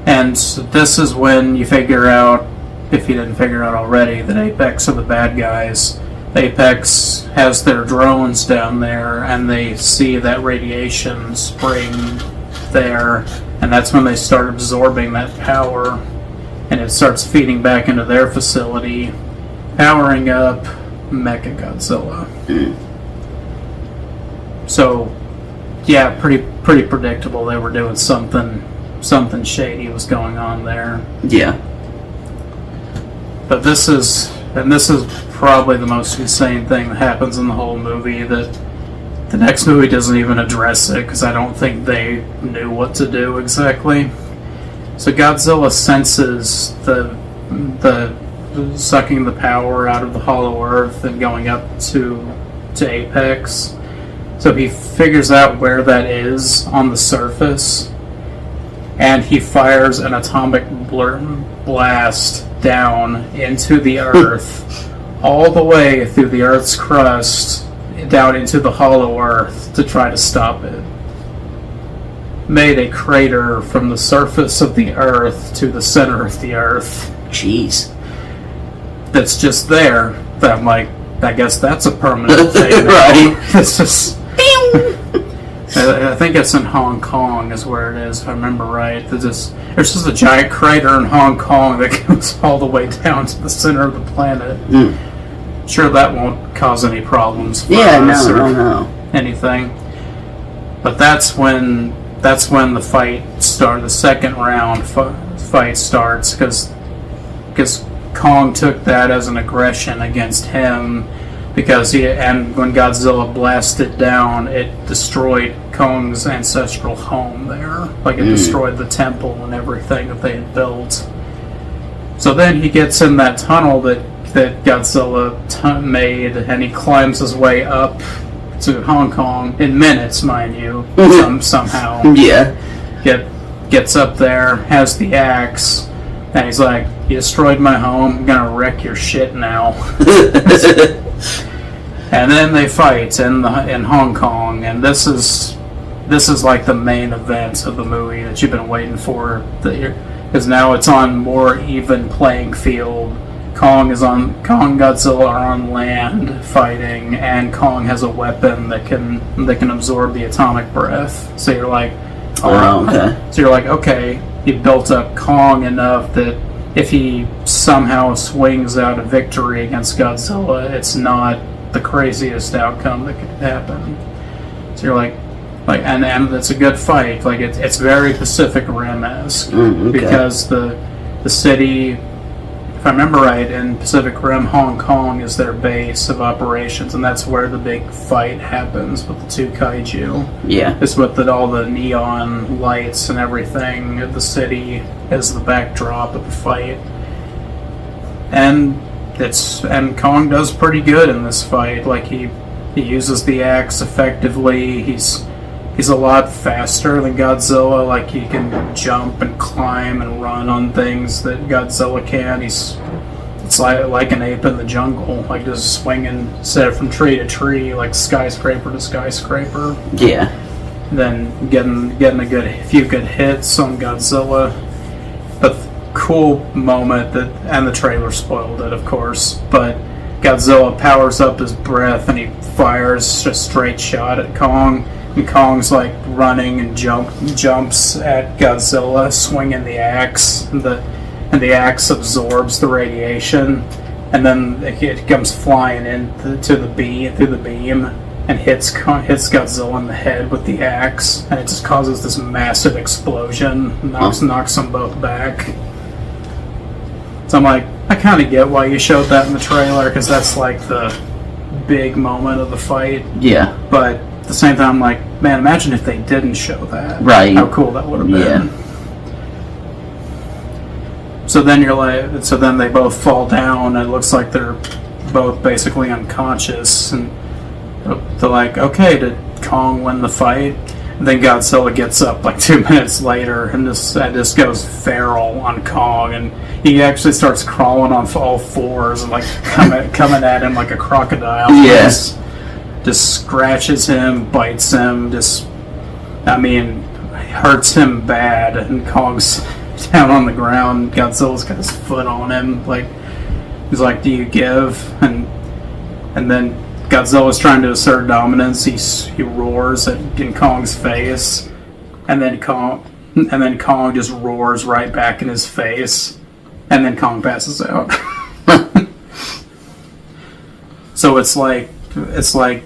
S1: And this is when you figure out, if you didn't figure out already, that Apex are the bad guys. Apex has their drones down there, and they see that radiation spring there, and that's when they start absorbing that power, and it starts feeding back into their facility, powering up Mechagodzilla. So, yeah, pretty predictable. They were doing something shady was going on there.
S2: Yeah.
S1: But this is probably the most insane thing that happens in the whole movie, that the next movie doesn't even address it, because I don't think they knew what to do exactly. So Godzilla senses the sucking the power out of the Hollow Earth and going up to Apex. So he figures out where that is on the surface, and he fires an atomic blast down into the Earth, all the way through the Earth's crust, down into the Hollow Earth to try to stop it. Made a crater from the surface of the Earth to the center of the Earth.
S2: Jeez.
S1: That's just there. That I guess that's a permanent thing.
S2: Right.
S1: It's just... I think it's in Hong Kong is where it is, if I remember right. There's just a giant crater in Hong Kong that goes all the way down to the center of the planet. Sure, that won't cause any problems for us or anything. But that's when the fight starts. The second round fight starts because Kong took that as an aggression against him. And when Godzilla blasted down, it destroyed Kong's ancestral home there. Like, it destroyed the temple and everything that they had built. So then he gets in that tunnel that Godzilla made, and he climbs his way up to Hong Kong in minutes, mind you, somehow.
S2: Yeah.
S1: Gets up there, has the axe, and he's like, "You destroyed my home, I'm gonna wreck your shit now." And then they fight in Hong Kong, and this is like the main event of the movie that you've been waiting for, because now it's on more even playing field. Kong and Godzilla are on land fighting, and Kong has a weapon that can absorb the atomic breath. So you're like, okay, you built up Kong enough that if he somehow swings out a victory against Godzilla, it's not the craziest outcome that could happen. So you're like, and it's a good fight. Like, it's very Pacific Rim-esque because the city, if I remember right, in Pacific Rim, Hong Kong is their base of operations, and that's where the big fight happens with the two kaiju.
S2: Yeah,
S1: it's with all the neon lights and everything. The city is the backdrop of the fight, and Kong does pretty good in this fight. Like, he uses the axe effectively. He's a lot faster than Godzilla. Like, he can jump and climb and run on things that Godzilla can. It's like an ape in the jungle, like just swinging, instead of from tree to tree, like skyscraper to skyscraper.
S2: Yeah.
S1: Then getting a few good hits on Godzilla. But cool moment and the trailer spoiled it, of course, but Godzilla powers up his breath and he fires a straight shot at Kong, and Kong's like running and jumps at Godzilla, swinging the axe, and the axe absorbs the radiation, and then it comes flying in through the beam and hits Godzilla in the head with the axe, and it just causes this massive explosion, knocks them both back. So I'm like, I kind of get why you showed that in the trailer, because that's like the big moment of the fight.
S2: Yeah. But
S1: at the same time, I'm like, man, imagine if they didn't show that.
S2: Right.
S1: How cool that would have been.
S2: Yeah.
S1: So then they both fall down, and it looks like they're both basically unconscious, and they're like, okay, did Kong win the fight? And then Godzilla gets up like 2 minutes later and just goes feral on Kong, and he actually starts crawling on all fours and like coming at him like a crocodile.
S2: Yes.
S1: Just scratches him, bites him, hurts him bad, and Kong's down on the ground. Godzilla's got his foot on him, like he's like, "Do you give?" And then Godzilla's trying to assert dominance. He roars in Kong's face, and then Kong just roars right back in his face, and then Kong passes out. So it's like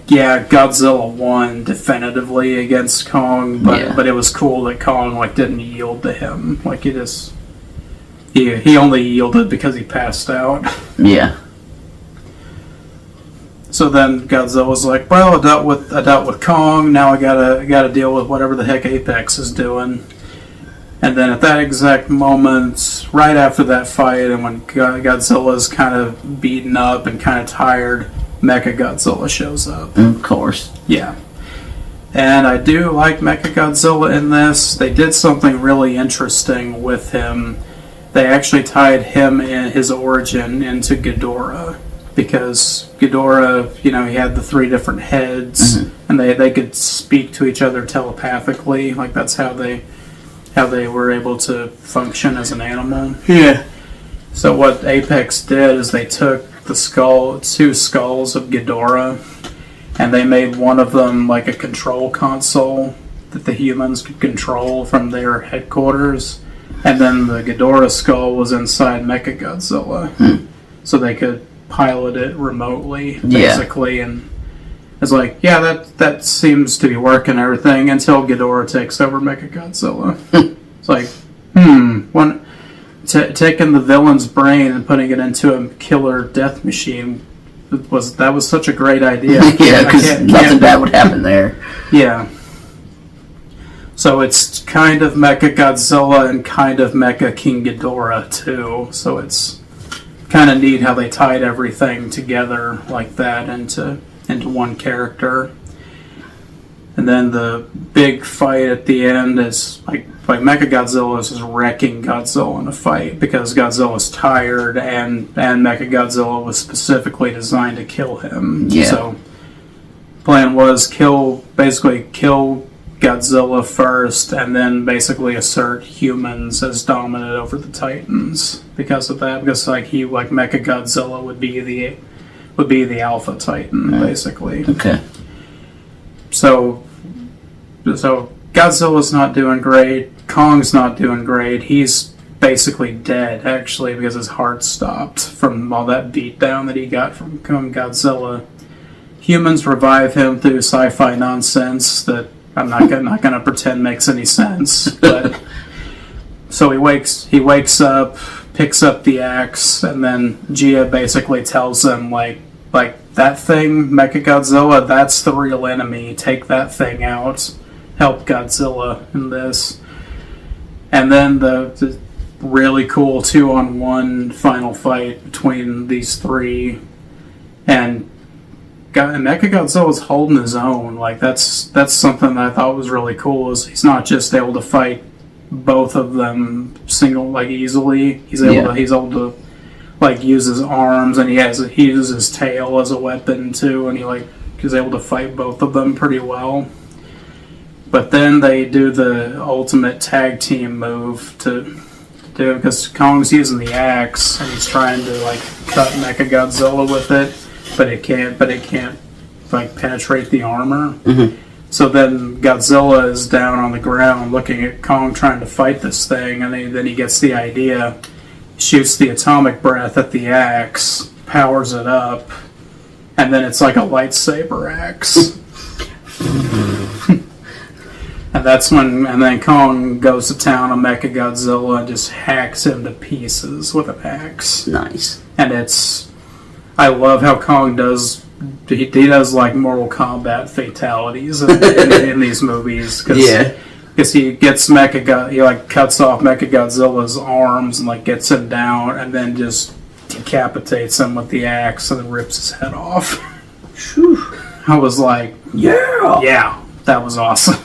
S1: yeah, Godzilla won definitively against Kong, but it was cool that Kong like didn't yield to him. Like he only yielded because he passed out.
S2: Yeah.
S1: So then Godzilla's like, well, I dealt with Kong. Now I gotta deal with whatever the heck Apex is doing. And then at that exact moment, right after that fight, and when Godzilla's kind of beaten up and kind of tired, Mechagodzilla shows up.
S2: Of course.
S1: Yeah. And I do like Mechagodzilla in this. They did something really interesting with him. They actually tied him in his origin into Ghidorah. Because Ghidorah, he had the 3 different heads, and they could speak to each other telepathically. Like, that's how they were able to function as an animal.
S2: Yeah.
S1: So what Apex did is they took the 2 skulls of Ghidorah, and they made one of them like a control console that the humans could control from their headquarters, and then the Ghidorah skull was inside Mechagodzilla, so they could pilot it remotely, basically, and it's like, yeah, that seems to be working and everything until Ghidorah takes over Mechagodzilla. It's like, taking the villain's brain and putting it into a killer death machine was such a great idea.
S2: Yeah, because nothing bad would happen there.
S1: Yeah. So it's kind of Mechagodzilla and kind of Mecha King Ghidorah too. So it's kind of neat how they tied everything together like that into one character. And then the big fight at the end is like Mechagodzilla is just wrecking Godzilla in a fight because Godzilla's tired and Mechagodzilla was specifically designed to kill him.
S2: Yeah.
S1: So plan was basically kill Godzilla first and then basically assert humans as dominant over the Titans because of that. Because Mechagodzilla would be the Alpha Titan, basically.
S2: Okay.
S1: So Godzilla's not doing great. Kong's not doing great. He's basically dead, actually, because his heart stopped from all that beatdown that he got from Godzilla. Humans revive him through sci-fi nonsense that I'm not gonna pretend makes any sense. But so he wakes up, picks up the axe, and then Gia basically tells him like that thing, Mechagodzilla, that's the real enemy. Take that thing out. Help Godzilla in this. And then the really cool 2-on-1 final fight between these three, and Mechagodzilla's holding his own. Like that's something that I thought was really cool. Is he's not just able to fight both of them easily. He's able to use his arms, and he uses his tail as a weapon too, and he's able to fight both of them pretty well. But then they do the ultimate tag team move to do, because Kong's using the axe and he's trying to cut Mechagodzilla with it, but it can't penetrate the armor.
S2: Mm-hmm.
S1: So then Godzilla is down on the ground looking at Kong trying to fight this thing, and then he gets the idea, shoots the atomic breath at the axe, powers it up, and then it's like a lightsaber axe. And then Kong goes to town on Mechagodzilla and just hacks him to pieces with an axe.
S2: Nice.
S1: And I love how Kong does, he does Mortal Kombat fatalities in these movies. Because he gets he cuts off Mechagodzilla's arms and gets him down and then just decapitates him with the axe and then rips his head off.
S2: Whew.
S1: I was like, yeah, that was awesome.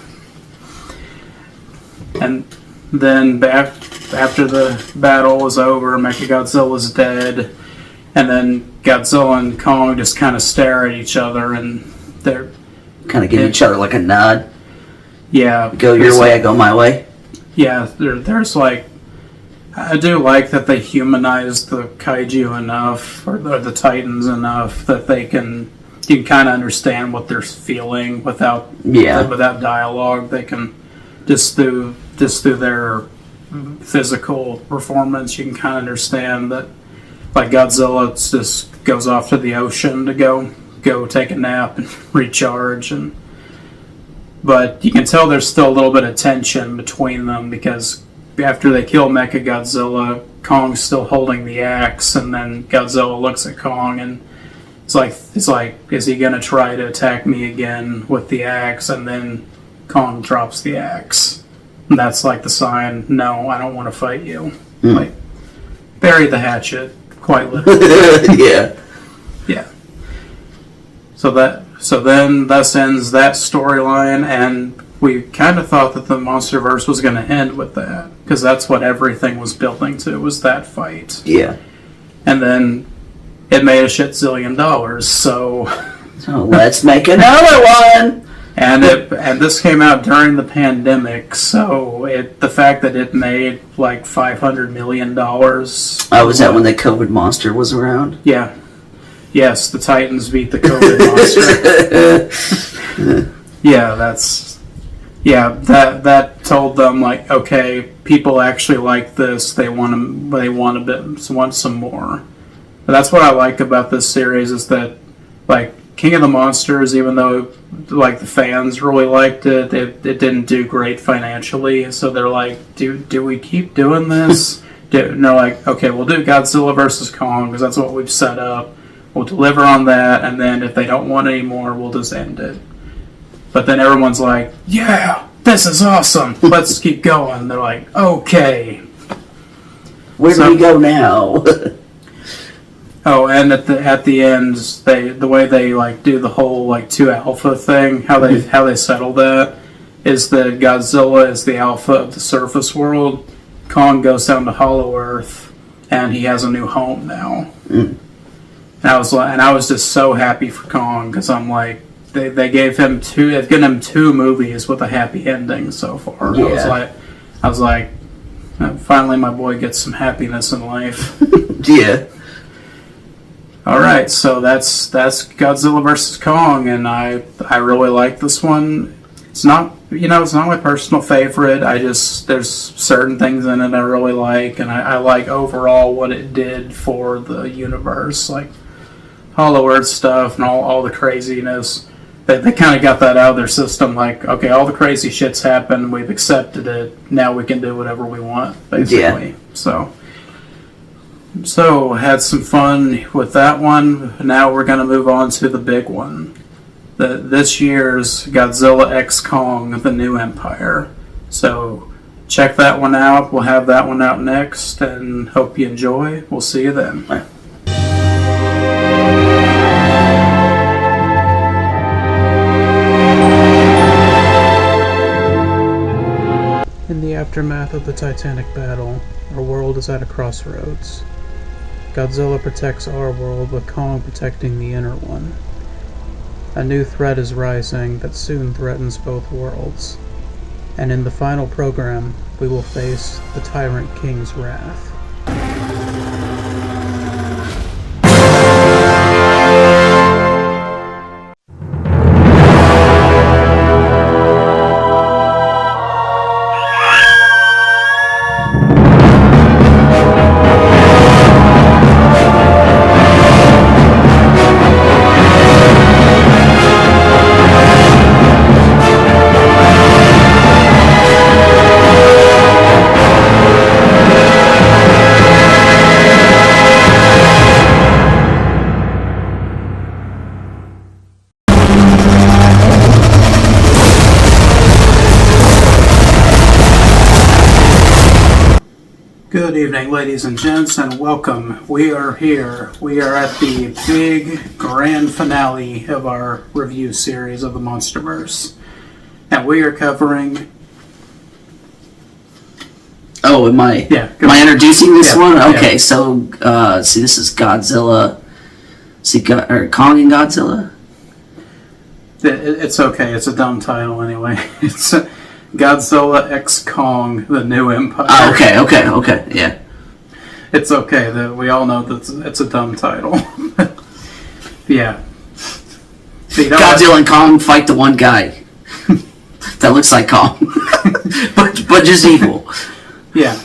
S1: And then after the battle was over, Mechagodzilla's dead, and then Godzilla and Kong just kind of stare at each other, and they're
S2: kind of give each other a nod.
S1: Yeah.
S2: Go your way, I go my way.
S1: Yeah, there's I do like that they humanized the kaiju enough, or the Titans enough, that you can kind of understand what they're feeling without dialogue. They can just through their physical performance, you can kind of understand that. Godzilla just goes off to the ocean to go take a nap and recharge, but you can tell there's still a little bit of tension between them, because after they kill Mechagodzilla, Kong's still holding the axe, and then Godzilla looks at Kong and it's like, is he gonna try to attack me again with the axe? And then Kong drops the axe, and that's the sign, no, I don't want to fight you. Bury the hatchet. Quite literally. Yeah. So then thus ends that storyline, and we kind of thought that the Monsterverse was going to end with that, because that's what everything was building to, was that fight.
S2: Yeah.
S1: And then it made a shit zillion dollars, so
S2: let's make another one.
S1: And this came out during the pandemic, so the fact that it made $500 million.
S2: Was that when the COVID monster was around?
S1: Yeah. Yes, the Titans beat the COVID monster. Yeah, that told them like, okay, people actually like this. They want some more. But that's what I like about this series is that like King of the Monsters, even though like the fans really liked it, it didn't do great financially. So they're like, do we keep doing this? And they're like, okay, we'll do Godzilla versus Kong because that's what we've set up. We'll deliver on that, and then if they don't want any more, we'll just end it. But then everyone's like, yeah, this is awesome. Let's keep going. They're like, okay.
S2: Where do we go now?
S1: Oh, and at the end, the way they like do the whole like 2 alpha thing, how they settle that is that Godzilla is the alpha of the surface world. Kong goes down to Hollow Earth, and he has a new home now. And I was just so happy for Kong because I'm like, they've given him 2 movies with a happy ending so far.
S2: Yeah.
S1: I was like, finally my boy gets some happiness in life.
S2: Yeah.
S1: All right, so that's Godzilla vs. Kong, and I really like this one. It's not my personal favorite. There's certain things in it I really like, and I like overall what it did for the universe, like Hollow Earth stuff and all the craziness. They kind of got that out of their system. Like, okay, all the crazy shit's happened. We've accepted it. Now we can do whatever we want, basically. Yeah. So had some fun with that one. Now we're going to move on to the big one. This year's Godzilla x Kong, The New Empire. So check that one out. We'll have that one out next, and hope you enjoy. We'll see you then.
S2: Bye.
S1: In the aftermath of the Titanic battle, our world is at a crossroads. Godzilla protects our world, with Kong protecting the inner one. A new threat is rising that soon threatens both worlds. And in the final program, we will face the Tyrant King's wrath. Good evening, ladies and gents, and welcome. We are here. We are at the big grand finale of our review series of the Monsterverse. And we are covering...
S2: Oh, am I introducing this one? Okay,
S1: yeah.
S2: So, see, this is Godzilla. Or Kong and Godzilla?
S1: It's okay. It's a dumb title anyway. It's Godzilla x Kong, The New Empire.
S2: Oh, okay, yeah.
S1: It's okay. We all know that it's a dumb title. Yeah.
S2: Godzilla and Kong fight the one guy that looks like Kong, but just evil.
S1: Yeah.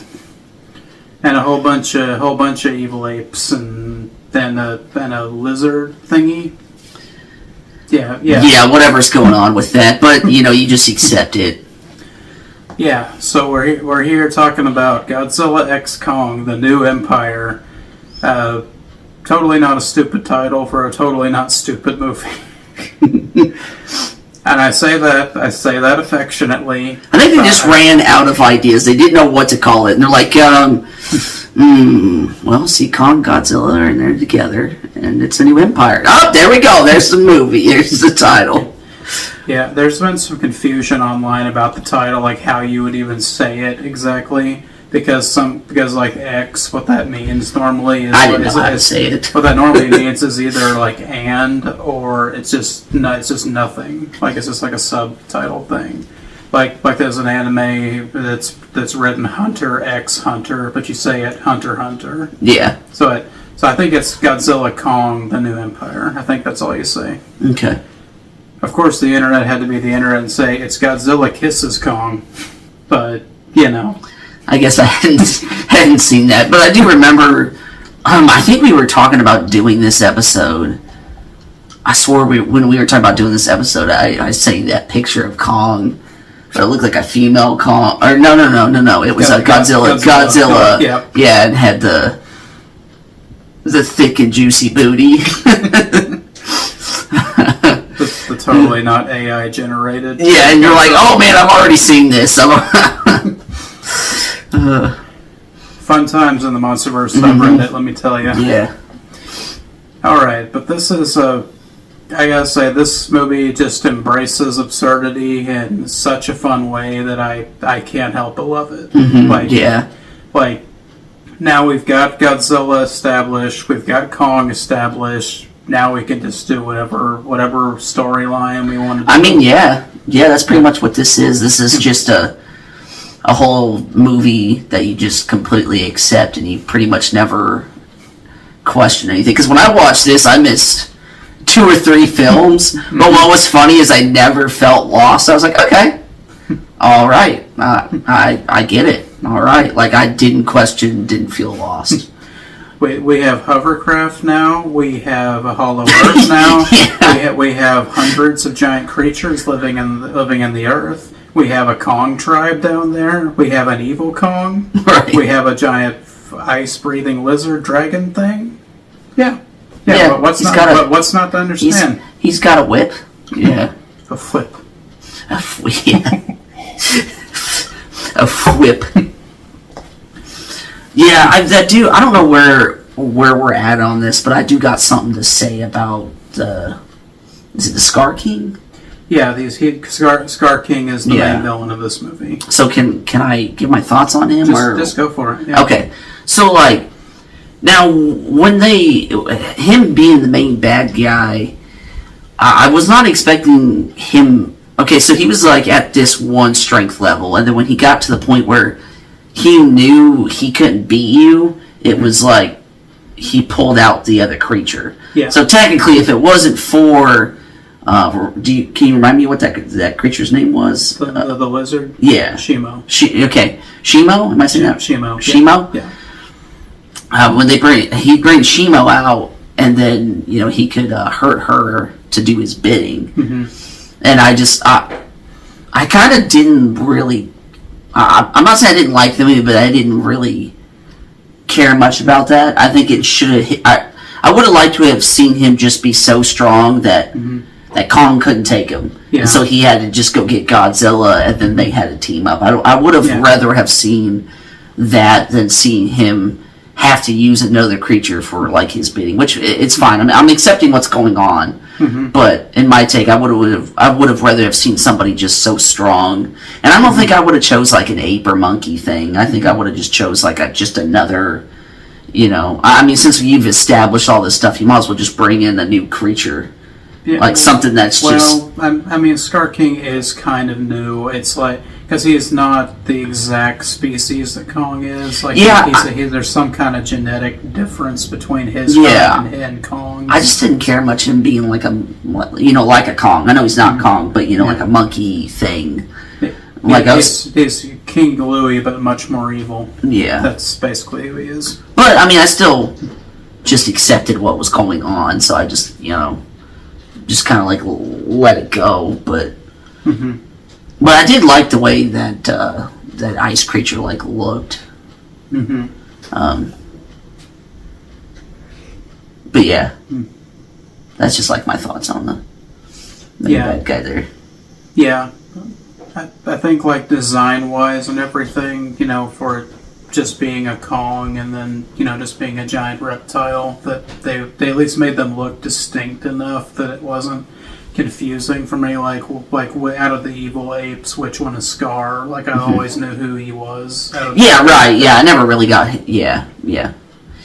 S1: And a whole bunch of evil apes, and then a lizard thingy. Yeah,
S2: whatever's going on with that, but you just accept it.
S1: Yeah, so we're here talking about Godzilla x Kong, The New Empire. Totally not a stupid title for a totally not stupid movie. And I say that affectionately.
S2: I think they just ran out of ideas. They didn't know what to call it, and they're like, well, see, Kong and Godzilla are there together, and it's a new empire. Oh, there we go. There's the movie. Here's the title.
S1: Yeah, there's been some confusion online about the title, like how you would even say it exactly, because like X, what that means normally is
S2: I didn't know how to say it.
S1: What that normally means is either like and, or it's just nothing. Like it's just like a subtitle thing. Like there's an anime that's written Hunter X Hunter, but you say it Hunter Hunter.
S2: Yeah.
S1: So So I think it's Godzilla, Kong, the New Empire. I think that's all you say.
S2: Okay.
S1: Of course, the internet had to be the internet and say it's Godzilla kisses Kong, but you know.
S2: I guess I hadn't seen that, but I do remember. I think we were talking about doing this episode. I swore when we were talking about doing this episode, I seen that picture of Kong, but it looked like a female Kong. Or no. It was a Godzilla. Godzilla. Yeah, and had the thick and juicy booty.
S1: the totally not AI generated.
S2: Yeah, and you're like, oh man, I've already seen this.
S1: Fun times in the Monsterverse subreddit, let me tell you.
S2: Yeah.
S1: Alright, but this is I gotta say, this movie just embraces absurdity in such a fun way that I can't help but love it. Like, now we've got Godzilla established, we've got Kong established, now we can just do whatever storyline we want to do.
S2: I mean, yeah, that's pretty much what this is. This is just a whole movie that you just completely accept and you pretty much never question anything. Because when I watched this, I missed 2 or 3 films, but what was funny is I never felt lost. I was like, okay, all right, I get it. All right, like I didn't question, didn't feel lost.
S1: We have hovercraft now. We have a Hollow Earth now. Yeah. We have hundreds of giant creatures living in the earth. We have a Kong tribe down there. We have an evil Kong.
S2: Right.
S1: We have a giant ice-breathing lizard dragon thing. Yeah. But what's not to understand?
S2: He's got a whip. Yeah.
S1: A flip.
S2: A whip. Yeah, I don't know where we're at on this, but I do got something to say about is it the Scar King?
S1: Yeah, Scar King is the main villain of this movie.
S2: So can I give my thoughts on him?
S1: Just go for it. Yeah.
S2: Okay, so like now when him being the main bad guy, I was not expecting him. Okay, so he was like at this one strength level, and then when he got to the point where he knew he couldn't beat you, it was like he pulled out the other creature.
S1: Yeah.
S2: So technically, if it wasn't for, can you remind me what that creature's name was?
S1: The lizard.
S2: Yeah.
S1: Shimo.
S2: Okay. Shimo? Am I saying that?
S1: Shimo.
S2: Shimo.
S1: Yeah.
S2: When he brings Shimo out, and then he could hurt her to do his bidding, and I kind of didn't really. I'm not saying I didn't like the movie, but I didn't really care much about that. I think it should have. I would have liked to have seen him just be so strong that Kong couldn't take him, and so he had to just go get Godzilla, and then they had to team up. I would have rather have seen that than seeing him have to use another creature for like his bidding, which it's fine. I'm accepting what's going on, but in my take, I would have rather have seen somebody just so strong. And I don't think I would have chose like an ape or monkey thing. I think I would have just chose like just another. I mean, since you've established all this stuff, you might as well just bring in a new creature, like something that's just.
S1: Well, I mean, Scar King is kind of new. It's like. Because he is not the exact species that Kong is. Like, there's some kind of genetic difference between his and Kong.
S2: I just didn't care much him being like like a Kong. I know he's not Kong, but like a monkey thing.
S1: He's King Louie, but much more evil.
S2: Yeah,
S1: that's basically who he is.
S2: But I mean, I still just accepted what was going on, so I just just kind of like let it go. But. But I did like the way that that ice creature like looked. But yeah, that's just like my thoughts on the bad guy there.
S1: Yeah, I think like design wise and everything, for it just being a Kong and then just being a giant reptile, that they at least made them look distinct enough that it wasn't confusing for me, like out of the evil apes, which one is Scar? Like I always knew who he was.
S2: Yeah, right. Yeah, I never really got. Yeah,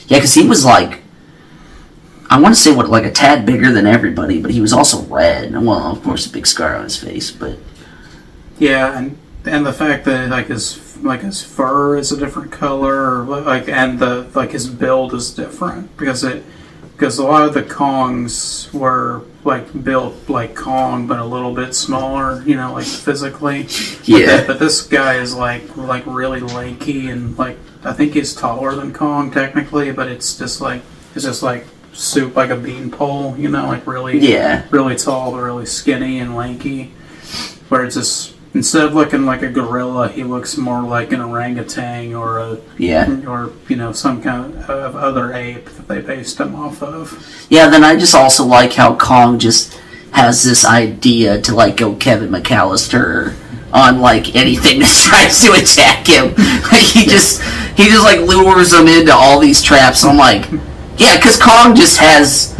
S2: because he was like, I want to say like a tad bigger than everybody, but he was also red. Well, of course, a big scar on his face, but
S1: yeah, and the fact that his fur is a different color, and his build is different because a lot of the Kongs were built like Kong but a little bit smaller, physically.
S2: Yeah.
S1: But this guy is like really lanky and I think he's taller than Kong technically, but it's just like soup like a beanpole, really tall but really skinny and lanky. Where it's just, instead of looking like a gorilla, he looks more like an orangutan or some kind of other ape that they based him off of.
S2: Yeah, then I just also like how Kong just has this idea to go Kevin McAllister on anything that tries to attack him. He just lures them into all these traps. And I'm like, yeah, because Kong just has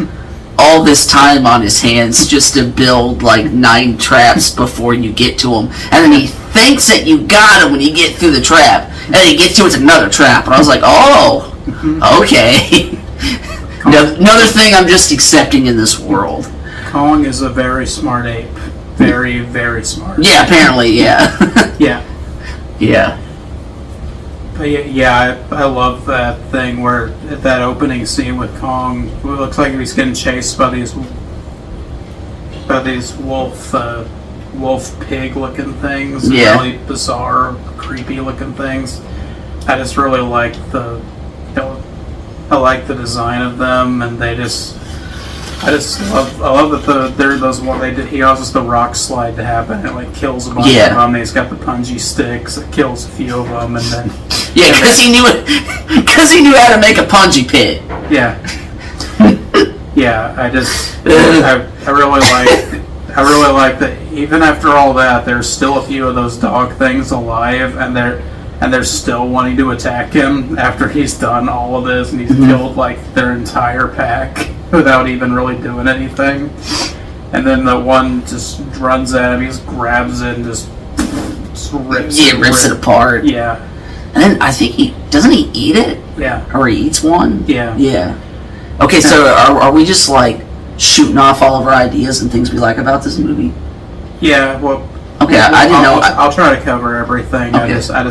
S2: all this time on his hands just to build 9 traps before you get to him, and then he thinks that you got him when you get through the trap, and then he gets to it's another trap, and I was like, oh, okay. Another thing I'm just accepting in this world.
S1: Kong is a very smart ape. Very, very smart.
S2: Yeah, apparently, yeah.
S1: Yeah.
S2: Yeah.
S1: Yeah, I love that thing where that opening scene with Kong, it looks like he's getting chased by these wolf pig looking things.
S2: Yeah.
S1: Really bizarre, creepy looking things. I just really like the design of them, and I love that they're those one they did. He allows the rock slide to happen. It kills a bunch of them. And he's got the punji sticks. It kills a few of them, and then
S2: because he knew how to make a punji pit.
S1: Yeah, yeah. I really like that. Even after all that, there's still a few of those dog things alive, and they're still wanting to attack him after he's done all of this, and he's killed their entire pack without even really doing anything. And then the one just runs at him, he just grabs it and just rips it apart. Yeah.
S2: And then I think doesn't he eat it?
S1: Yeah.
S2: Or he eats one?
S1: Yeah.
S2: Yeah. Okay, so are we just shooting off all of our ideas and things we like about this movie?
S1: Yeah, well,
S2: okay, I didn't know.
S1: I'll try to cover everything. Okay. I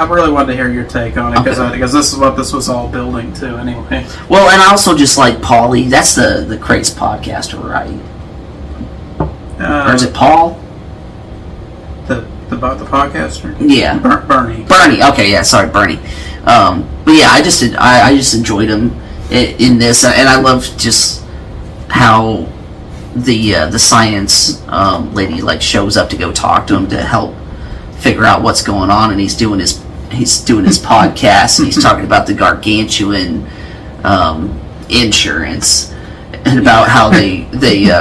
S1: really wanted to hear your take on it because this is what this was all building to anyway.
S2: Well, and I also just like Paulie. That's the Crates podcaster, right? Or is it Paul?
S1: The podcaster?
S2: Yeah,
S1: Bernie.
S2: Bernie. Okay, yeah. Sorry, Bernie. But yeah, I just enjoyed him in this, and I love just how the science lady shows up to go talk to him to help figure out what's going on, and he's doing his podcast, and he's talking about the gargantuan insurance and about how they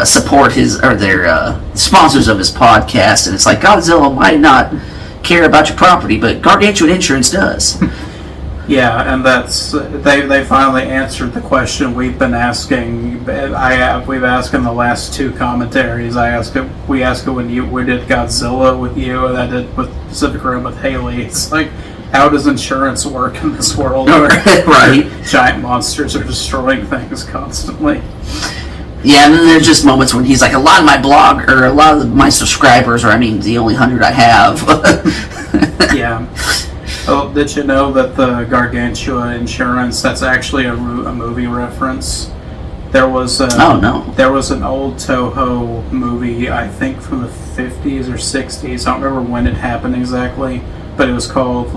S2: support their sponsors of his podcast, and it's like Godzilla might not care about your property, but gargantuan insurance does.
S1: Yeah, and that's they finally answered the question we've been asking. We've asked in the last 2 commentaries. We asked it when we did Godzilla with you, and I did with Pacific Rim with Haley. It's like, how does insurance work in this world where
S2: right.
S1: giant monsters are destroying things constantly?
S2: Yeah, and then there's just moments when he's like, a lot of my subscribers, or the only 100 I have.
S1: Yeah. Oh, did you know that the Gargantua insurance, that's actually a movie reference? There was There was an old Toho movie, I think from the 50s or 60s. I don't remember when it happened exactly, but it was called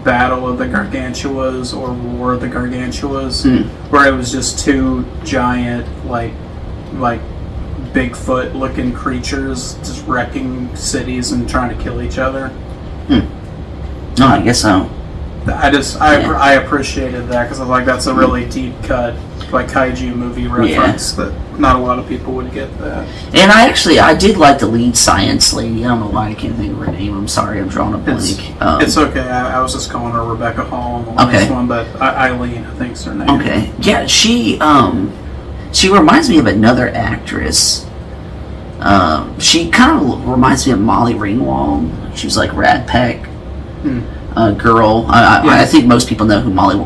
S1: Battle of the Gargantuas or War of the Gargantuas, where it was just 2 giant Bigfoot-looking creatures just wrecking cities and trying to kill each other.
S2: No, I guess so.
S1: I appreciated that because I was that's a really deep cut kaiju movie reference that not a lot of people would get that. And
S2: I did like the lead science lady. I don't know why I can't think of her name. I'm sorry, I'm drawing a blank.
S1: It's okay. I was just calling her Rebecca Hall on the last one, but Eileen, I think's her name.
S2: Okay, yeah, she reminds me of another actress. She kind of reminds me of Molly Ringwald. She was Rat Pack. Girl. I think most people know who Molly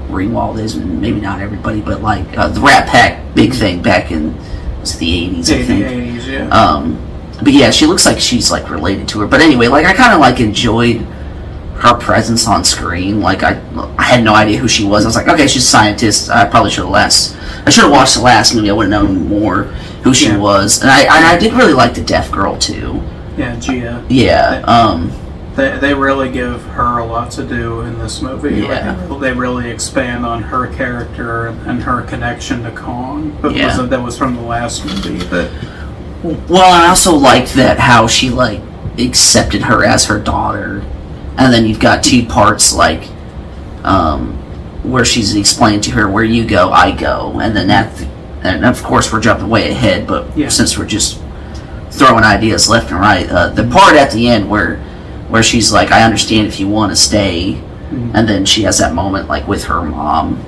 S2: Ringwald is, and maybe not everybody, but the Rat Pack big thing back in the 80s, I think.
S1: 80s, yeah.
S2: But yeah, she looks like she's like related to her. But anyway, like I kind of like enjoyed her presence on screen. Like I had no idea who she was. I was like, okay, she's a scientist. I probably should have watched the last movie. I would have known more who she was. And I did really like the deaf girl too.
S1: Yeah, Gia.
S2: Yeah.
S1: They really give her a lot to do in this movie.
S2: Yeah.
S1: Like, they really expand on her character and her connection to Kong. That was from the last movie.
S2: Well, I also liked that how she like accepted her as her daughter, and then you've got two parts like where she's explained to her, where you go, I go, and then and of course we're jumping way ahead, but since we're just throwing ideas left and right, the part at the end where she's like, I understand if you want to stay, and then she has that moment like with her mom.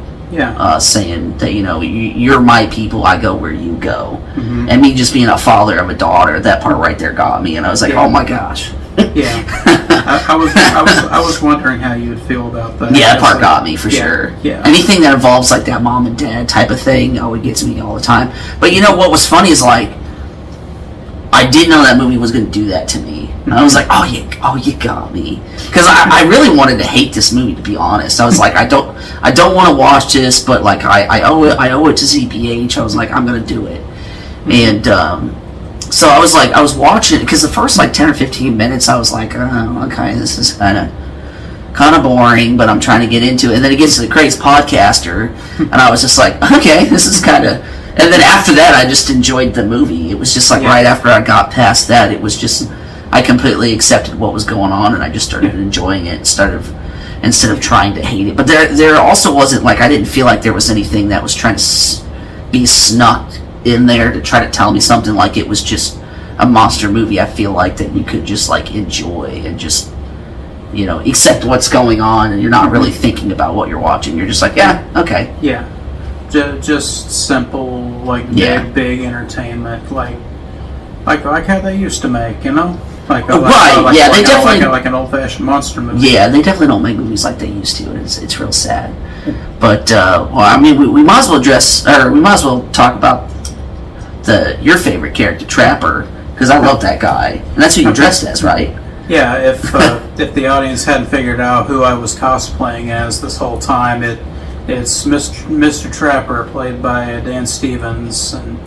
S2: Saying that, you're my people, I go where you go. And me just being a father of a daughter, that part right there got me, and I was like, oh my gosh.
S1: I was wondering how you would feel about that.
S2: Yeah, that part got me for sure.
S1: Yeah.
S2: Anything that involves like that mom and dad type of thing, it gets me all the time. But what was funny is like, I didn't know that movie was going to do that to me. And I was like, oh, you got me. Because I really wanted to hate this movie, to be honest. I was like, I don't want to watch this, but like I owe it to ZPH. I was like, I'm going to do it. And so I was watching it, because the first like 10 or 15 minutes, I was like, oh, okay, this is kind of boring, but I'm trying to get into it. And then it gets to the Craig's Podcaster, and I was just like, okay, this is kind of... And then after that, I just enjoyed the movie. It was just like right after I got past that, it was just... I completely accepted what was going on, and I just started enjoying it instead of trying to hate it. But there also wasn't, like, I didn't feel like there was anything that was trying to be snuck in there to try to tell me something. Like, it was just a monster movie. I feel like that you could just like enjoy and just accept what's going on, and you're not really thinking about what you're watching. You're just like, yeah, okay,
S1: just simple, like big entertainment, like how they used to make, they
S2: definitely
S1: like an old-fashioned monster movie.
S2: Yeah, they definitely don't make movies like they used to, and it's real sad. But we might as well talk about your favorite character, Trapper, because I love that guy, and that's who you dressed as, right?
S1: Yeah, if the audience hadn't figured out who I was cosplaying as this whole time, it's Mr. Trapper, played by Dan Stevens, and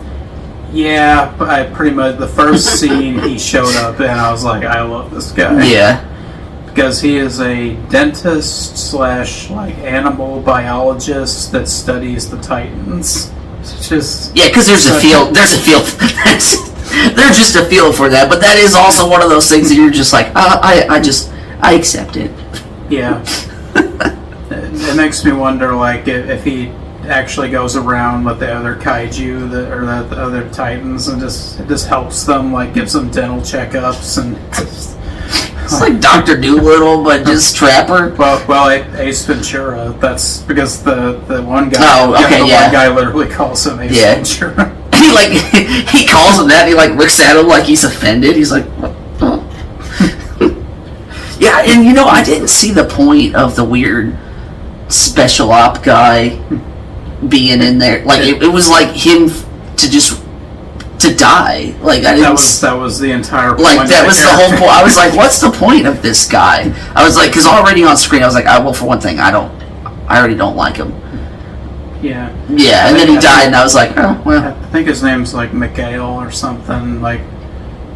S1: I pretty much, the first scene he showed up in, I was like, I love this guy.
S2: Yeah.
S1: Because he is a dentist / like animal biologist that studies the Titans. It's just
S2: because there's a field. There's just a feel for that, but that is also one of those things that you're just like, I accept it.
S1: Yeah. It makes me wonder, like, if he actually goes around with the other kaiju the other Titans and just helps them, like gives them dental checkups and just,
S2: it's like Dr. Doolittle, but just Trapper.
S1: Well, Ace Ventura. That's because the one guy.
S2: Oh, okay,
S1: one guy literally calls him Ace Ventura.
S2: He calls him that. And he like looks at him like he's offended. He's like, what? Yeah, and I didn't see the point of the weird special op guy being in there. Like it was like him to die. Like I didn't.
S1: That was the entire point.
S2: Like that was the whole point. I was like, what's the point of this guy? I was like, because already on screen, I was like, well, for one thing, I already don't like him.
S1: Yeah.
S2: Yeah, and then he died, and I was like, oh well.
S1: I think his name's like Mikhail or something. Like,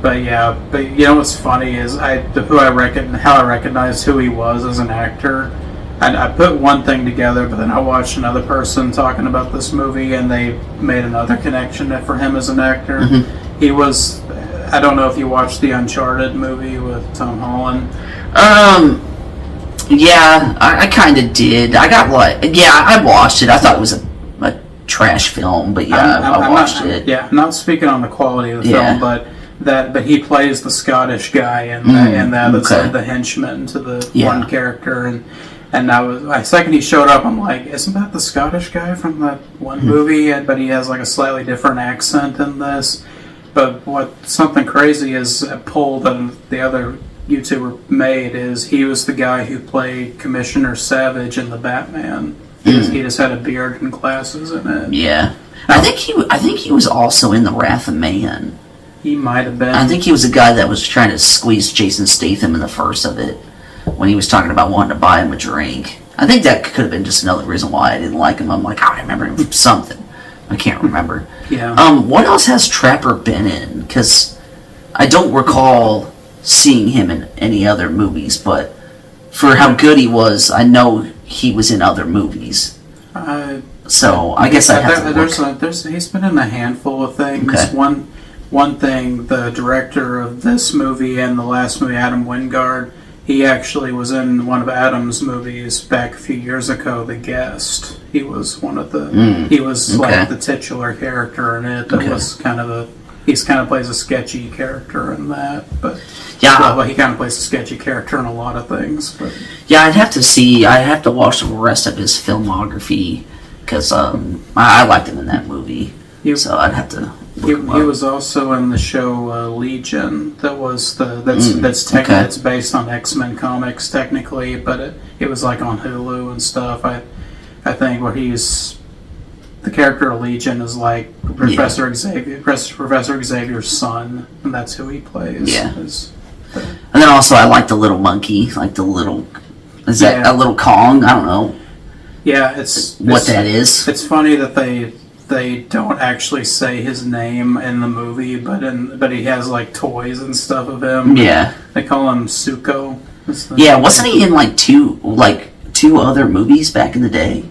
S1: but what's funny is how I recognized who he was as an actor. I put one thing together, but then I watched another person talking about this movie, and they made another connection for him as an actor. Mm-hmm. He was, I don't know if you watched the Uncharted movie with Tom Holland.
S2: Yeah, I kind of did. I watched it. I thought it was a trash film, but I watched it.
S1: Yeah, I'm not speaking on the quality of the film, but he plays the Scottish guy in that. That's like the henchman to the one character, and the second he showed up, I'm like, isn't that the Scottish guy from that one movie? But he has like a slightly different accent in this. But something crazy is a poll that the other YouTuber made is he was the guy who played Commissioner Savage in the Batman. He just had a beard and glasses in it.
S2: Yeah, I think he was also in the Wrath of Man.
S1: He might have been.
S2: I think he was the guy that was trying to squeeze Jason Statham in the first of it when he was talking about wanting to buy him a drink. I think that could have been just another reason why I didn't like him. I'm like, I remember him from something. I can't remember.
S1: Yeah.
S2: What else has Trapper been in? Because I don't recall seeing him in any other movies, but for how good he was, I know he was in other movies. So I guess I have to look.
S1: He's been in a handful of things.
S2: Okay.
S1: One thing, the director of this movie and the last movie, Adam Wingard, he actually was in one of Adam's movies back a few years ago, The Guest. He was one of the... He was like the titular character in it. That was kind of he's kind of plays a sketchy character in that, but...
S2: Yeah.
S1: Well, he kind of plays a sketchy character in a lot of things, but...
S2: Yeah, I'd have to watch the rest of his filmography, because I liked him in that movie. So I'd have to...
S1: He was also in the show Legion. That's based on X-Men comics technically, but it was like on Hulu and stuff. I think where he's the character of Legion is like Professor Xavier's son, and that's who he plays.
S2: Yeah. And then also I like the little monkey, like the little that a little Kong? I don't know.
S1: Yeah,
S2: that is.
S1: It's funny that they don't actually say his name in the movie, but he has like toys and stuff of him.
S2: Yeah.
S1: They call him Suko.
S2: Yeah, wasn't he in like two other movies back in the day?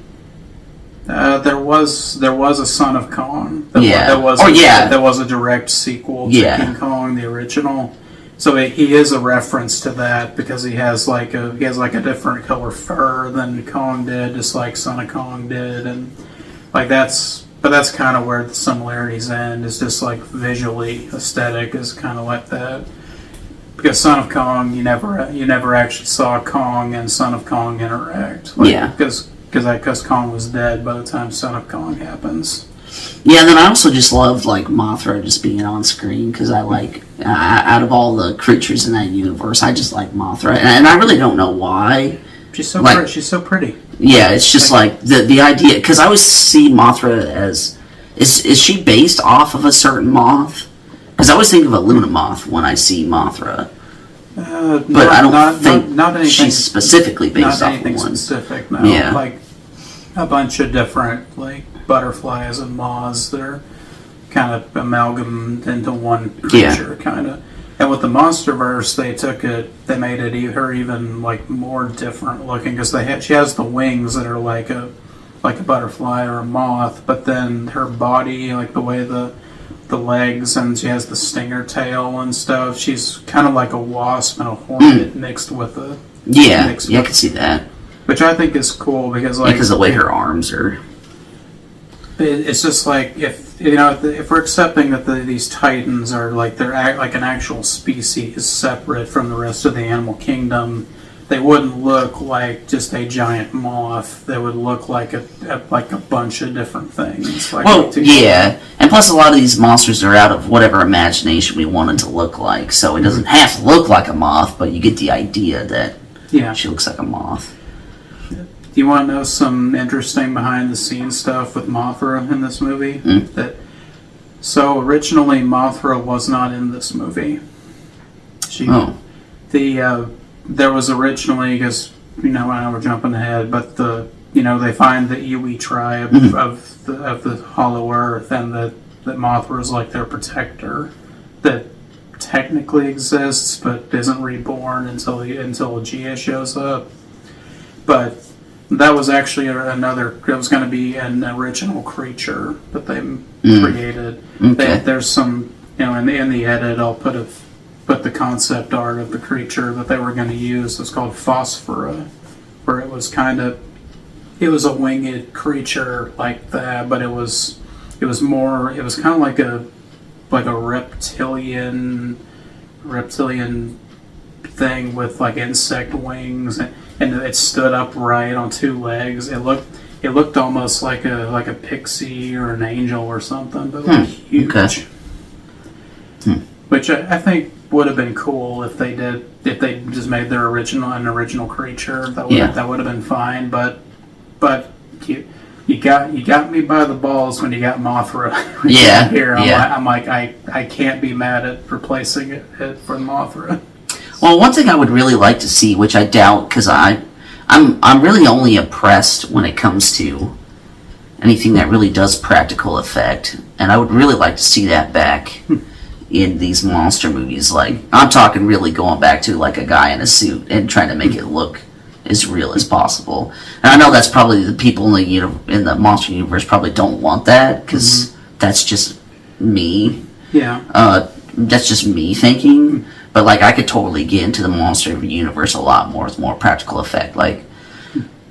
S1: There was a Son of Kong. There was a direct sequel to King Kong, the original. So he is a reference to that because he has like a different color fur than Kong did, just like Son of Kong did, and like that's kind of where the similarities end. Is just like visually aesthetic is kind of like that. Because Son of Kong, you never actually saw Kong and Son of Kong interact. Because Kong was dead by the time Son of Kong happens.
S2: Yeah, and then I also just loved like Mothra just being on screen because I like out of all the creatures in that universe, I just like Mothra, and I really don't know why.
S1: She's so pretty.
S2: Yeah, it's just like the idea, because I always see Mothra as is she based off of a certain moth? Because I always think of a Luna moth when I see Mothra. But I don't think she's specifically based off of one.
S1: Not anything specific, no.
S2: Yeah.
S1: Like a bunch of different like butterflies and moths that are kind of amalgamated into one creature, kind of. And with the Monsterverse, they made her even like more different looking because she has the wings that are like a butterfly or a moth, but then her body, like the way the legs, and she has the stinger tail and stuff. She's kind of like a wasp and a hornet mixed with a
S2: I can see that.
S1: Which I think is cool because
S2: because the way her arms are.
S1: It's just like if we're accepting that these titans are like like an actual species separate from the rest of the animal kingdom, they wouldn't look like just a giant moth. They would look like a bunch of different things.
S2: And plus a lot of these monsters are out of whatever imagination we want it to look like. So it doesn't have to look like a moth, but you get the idea that she looks like a moth.
S1: Do you want to know some interesting behind-the-scenes stuff with Mothra in this movie? So originally, Mothra was not in this movie. There was originally, because I know we're jumping ahead, but they find the Iwi tribe of the Hollow Earth, and that Mothra is like their protector that technically exists, but isn't reborn until Gia shows up. But that was actually it was going to be an original creature that they created. There's some, in the edit, I'll put the concept art of the creature that they were going to use. It's called Phosphora, where it was a winged creature like that, but it was kind of like a reptilian thing with like insect wings, and it stood upright on two legs. It looked almost like a pixie or an angel or something, but like huge.
S2: Okay.
S1: Which I think would have been cool if they just made an original creature. That would have been fine. But You got me by the balls when you got Mothra.
S2: Yeah,
S1: Here,
S2: yeah.
S1: I'm like, I can't be mad at replacing it for Mothra.
S2: Well, one thing I would really like to see, which I doubt, because I'm really only impressed when it comes to anything that really does practical effect, and I would really like to see that back in these monster movies. Like, I'm talking really going back to like a guy in a suit and trying to make it look as real as possible. And I know that's probably the people in the monster universe probably don't want that, because that's just me.
S1: Yeah.
S2: That's just me thinking. But like, I could totally get into the monster universe a lot more with more practical effect. Like,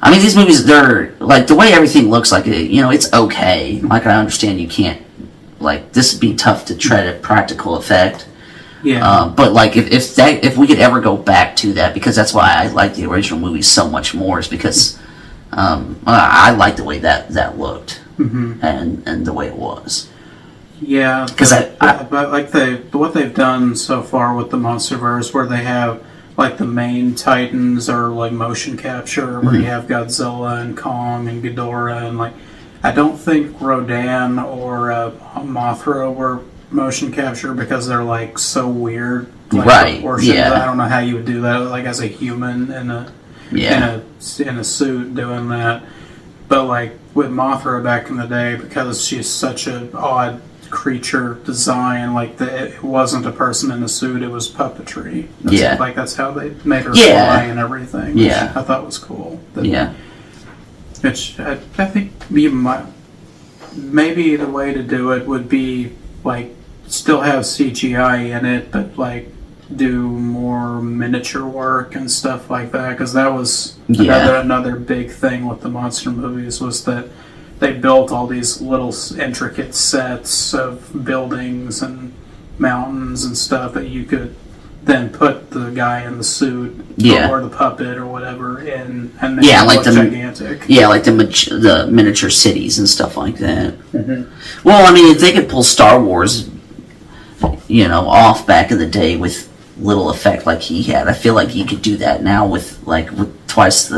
S2: I mean, these movies, they're like the way everything looks like it. You know, it's okay. Like, I understand you can't. Like, this would be tough to tread a practical effect.
S1: Yeah.
S2: But like, if we could ever go back to that, because that's why I like the original movies so much more, is because I like the way that looked and the way it was.
S1: Yeah,
S2: Because
S1: but like what they've done so far with the Monsterverse, where they have like the main titans are like motion capture, where you have Godzilla and Kong and Ghidorah, and like I don't think Rodan or Mothra were motion capture because they're like so weird. Like,
S2: right?
S1: Yeah. I don't know how you would do that, like as a human in
S2: Yeah.
S1: in a suit doing that. But like with Mothra back in the day, because she's such an odd creature design, like it wasn't a person in a suit, it was puppetry. That's how they made her fly and everything, which I thought was cool. Which I think maybe the way to do it would be like still have CGI in it, but like do more miniature work and stuff like that, because that was another big thing with the monster movies, was that they built all these little intricate sets of buildings and mountains and stuff that you could then put the guy in the suit or the puppet or whatever in, and make it look gigantic.
S2: Yeah, like the miniature cities and stuff like that. Well, I mean, if they could pull Star Wars, off back in the day with little effect like he had, I feel like you could do that now with twice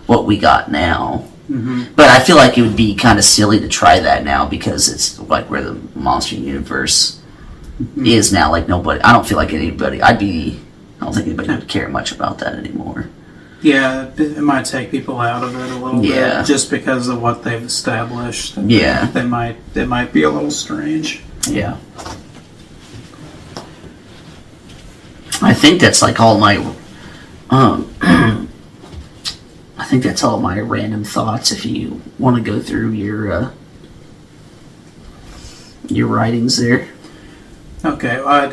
S2: what we got now. But I feel like it would be kind of silly to try that now, because it's like where the monster universe is now. Like, nobody, I don't feel like anybody, I don't think anybody would care much about that anymore.
S1: Yeah, it might take people out of it a little bit, just because of what they've established. It might be a little strange.
S2: Yeah. I think that's like all my I think that's all my random thoughts. If you want to go through your writings there.
S1: Okay, I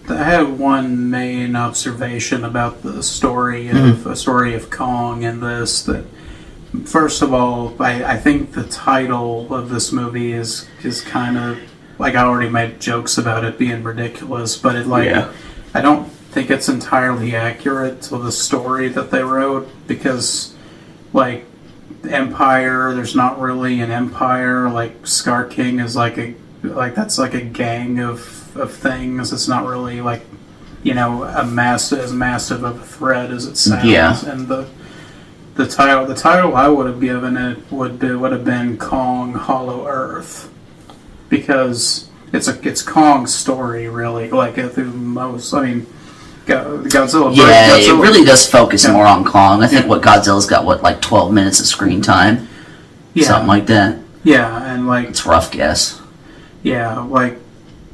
S1: have one main observation about the story of Kong in this. That first of all, I think the title of this movie is kind of like, I already made jokes about it being ridiculous, but I don't think it's entirely accurate to the story that they wrote, because like Empire, there's not really an empire. Like Scar King is that's like a gang of things. It's not really like as massive of a threat as it sounds. Yeah. And the title I would have given it would have been Kong Hollow Earth, because it's Kong's story really. Like through most, I mean, Godzilla.
S2: Yeah, it really does focus more on Kong. I think Godzilla's got like 12 minutes of screen time, something like that.
S1: Yeah, and like
S2: it's a rough guess.
S1: Yeah, like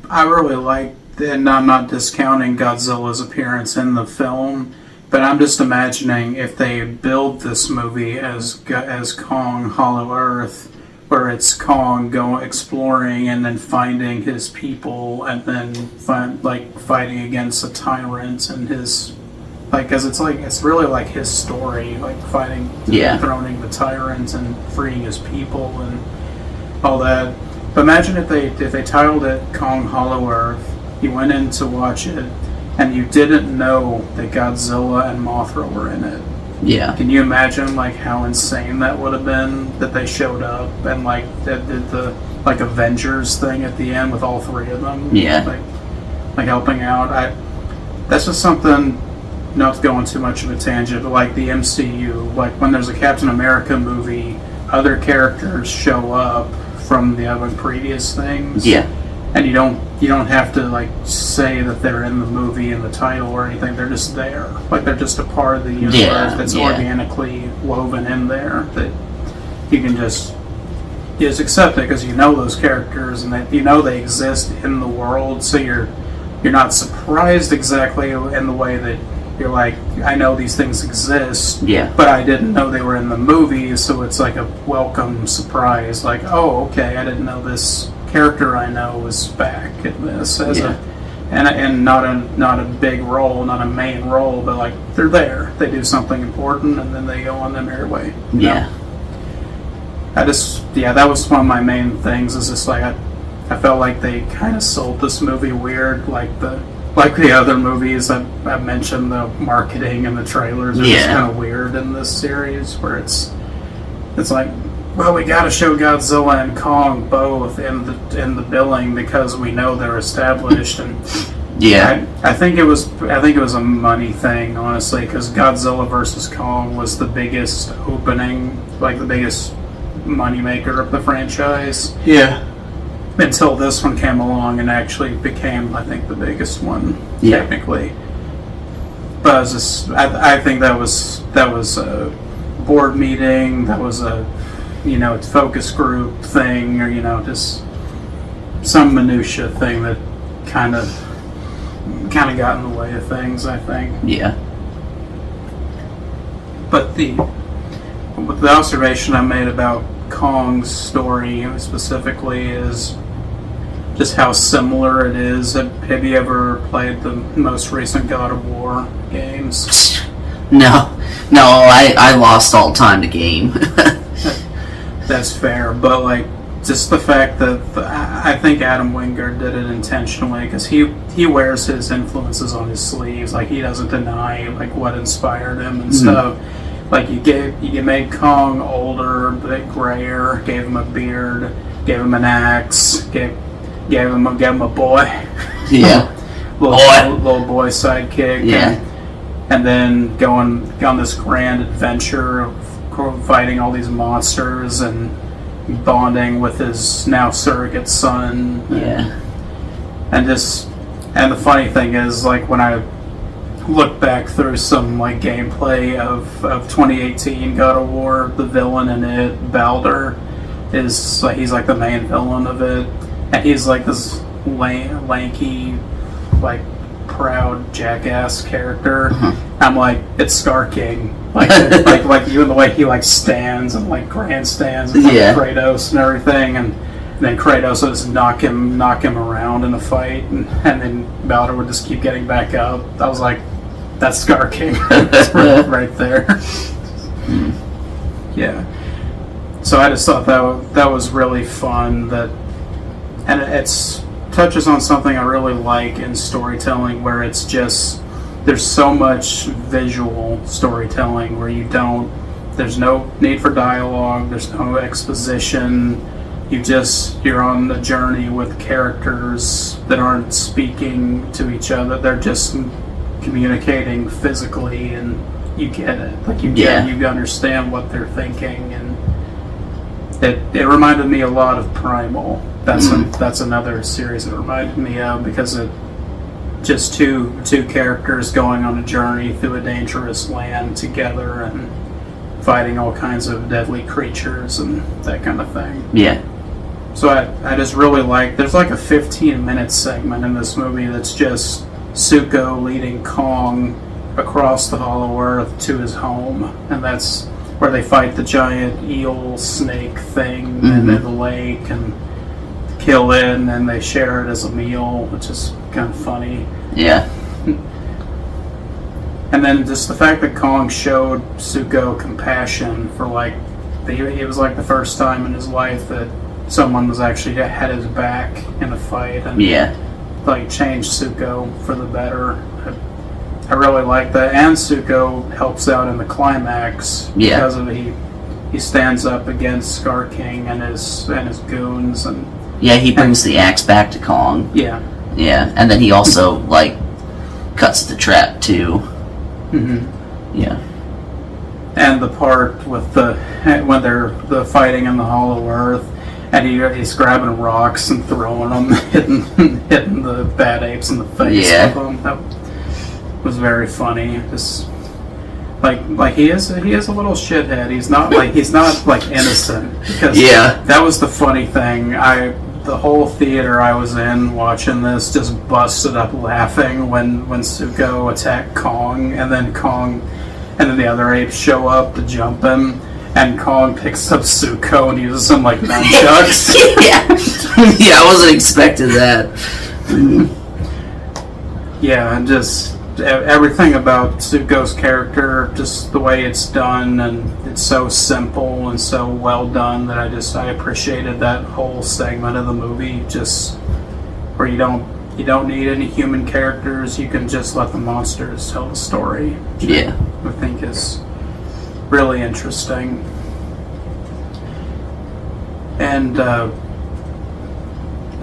S1: I really like, and I'm not discounting Godzilla's appearance in the film, but I'm just imagining if they build this movie as Kong Hollow Earth, where it's Kong going exploring and then finding his people, and then fighting against a tyrant and his, like, because it's really like his story, like fighting, dethroning the tyrant and freeing his people and all that. But imagine if they titled it Kong Hollow Earth, you went in to watch it, and you didn't know that Godzilla and Mothra were in it.
S2: Yeah.
S1: Can you imagine like how insane that would have been, that they showed up and like that did the like Avengers thing at the end with all three of them?
S2: Yeah.
S1: Like helping out. That's just something, not going too much of a tangent, but like the MCU, like when there's a Captain America movie other characters show up from the other previous things.
S2: Yeah.
S1: And you don't have to like say that they're in the movie in the title or anything. They're just there. Like they're just a part of the universe that's organically woven in there that you can just accept it because you know those characters and that you know they exist in the world. So you're not surprised exactly in the way that you're like, I know these things exist, but I didn't know they were in the movie, so it's like a welcome surprise. Like, oh, okay, I didn't know this character I know was back in this as and not a big role, not a main role, but like they're there. They do something important, and then they go on their merry way.
S2: Yeah.
S1: That was one of my main things. Is just like I felt like they kind of sold this movie weird, like the other movies I've mentioned. The marketing and the trailers are just kind of weird in this series, where it's like, well, we got to show Godzilla and Kong both in the billing because we know they're established, and I think it was a money thing, honestly, because Godzilla versus Kong was the biggest opening, like the biggest moneymaker of the franchise.
S2: Yeah.
S1: Until this one came along and actually became, I think, the biggest one technically. But I think that was a board meeting. That was a focus group thing, or just some minutia thing that kind of got in the way of things, I think.
S2: Yeah.
S1: But the observation I made about Kong's story specifically is just how similar it is. Have you ever played the most recent God of War games?
S2: No, I lost all time to game.
S1: That's fair, but like just the fact that I think Adam Wingard did it intentionally because he wears his influences on his sleeves. Like he doesn't deny like what inspired him and stuff. Like you made Kong older, a bit grayer, gave him a beard, gave him an axe, gave him a boy.
S2: Yeah.
S1: little boy sidekick.
S2: Yeah.
S1: And then going on this grand adventure of fighting all these monsters and bonding with his now surrogate son.
S2: Yeah.
S1: And the funny thing is, like, when I look back through some like gameplay of 2018 God of War, the villain in it, Baldur, he's like the main villain of it, and he's like this lanky, like proud jackass character. I'm like, it's Scar King, like even the way he like stands and like grandstands and like Kratos and everything, and then Kratos would just knock him around in a fight, and then Baldur would just keep getting back up. I was like, that's Scar King. That's right there. Yeah. So I just thought that was really fun. And it's touches on something I really like in storytelling, where it's just there's so much visual storytelling where there's no need for dialogue, there's no exposition. You're on the journey with characters that aren't speaking to each other. They're just communicating physically, and you get it. Like you understand what they're thinking, and it reminded me a lot of Primal. That's another series it reminded me of, because it just two characters going on a journey through a dangerous land together and fighting all kinds of deadly creatures and that kind of thing.
S2: Yeah.
S1: So I just really there's like a 15-minute segment in this movie that's just Zuko leading Kong across the Hollow Earth to his home, and that's where they fight the giant eel snake thing in the lake and kill it, and then they share it as a meal, which is kind of funny.
S2: Yeah.
S1: And then just the fact that Kong showed Zuko compassion for it was like the first time in his life that someone was actually had his back in a fight, and like changed Zuko for the better. I really like that, and Zuko helps out in the climax because of he stands up against Scar King and his goons, and
S2: he brings the axe back to Kong. Yeah, and then he also like cuts the trap too. Yeah,
S1: And the part with when they're the fighting in the Hollow Earth, and he's grabbing rocks and throwing them, hitting the bad apes in the face with them. That was very funny. Just like he is a little shithead. He's not like innocent, because that was the funny thing. The whole theater I was in watching this just busted up laughing when Zuko attacked Kong, and then the other apes show up to jump him, and Kong picks up Zuko and uses him like nunchucks.
S2: I wasn't expecting that.
S1: Yeah, and just everything about Zuko's character, just the way it's done, and it's so simple and so well done that I appreciated that whole segment of the movie, just where you don't need any human characters, you can just let the monsters tell the story. Which I think is really interesting. And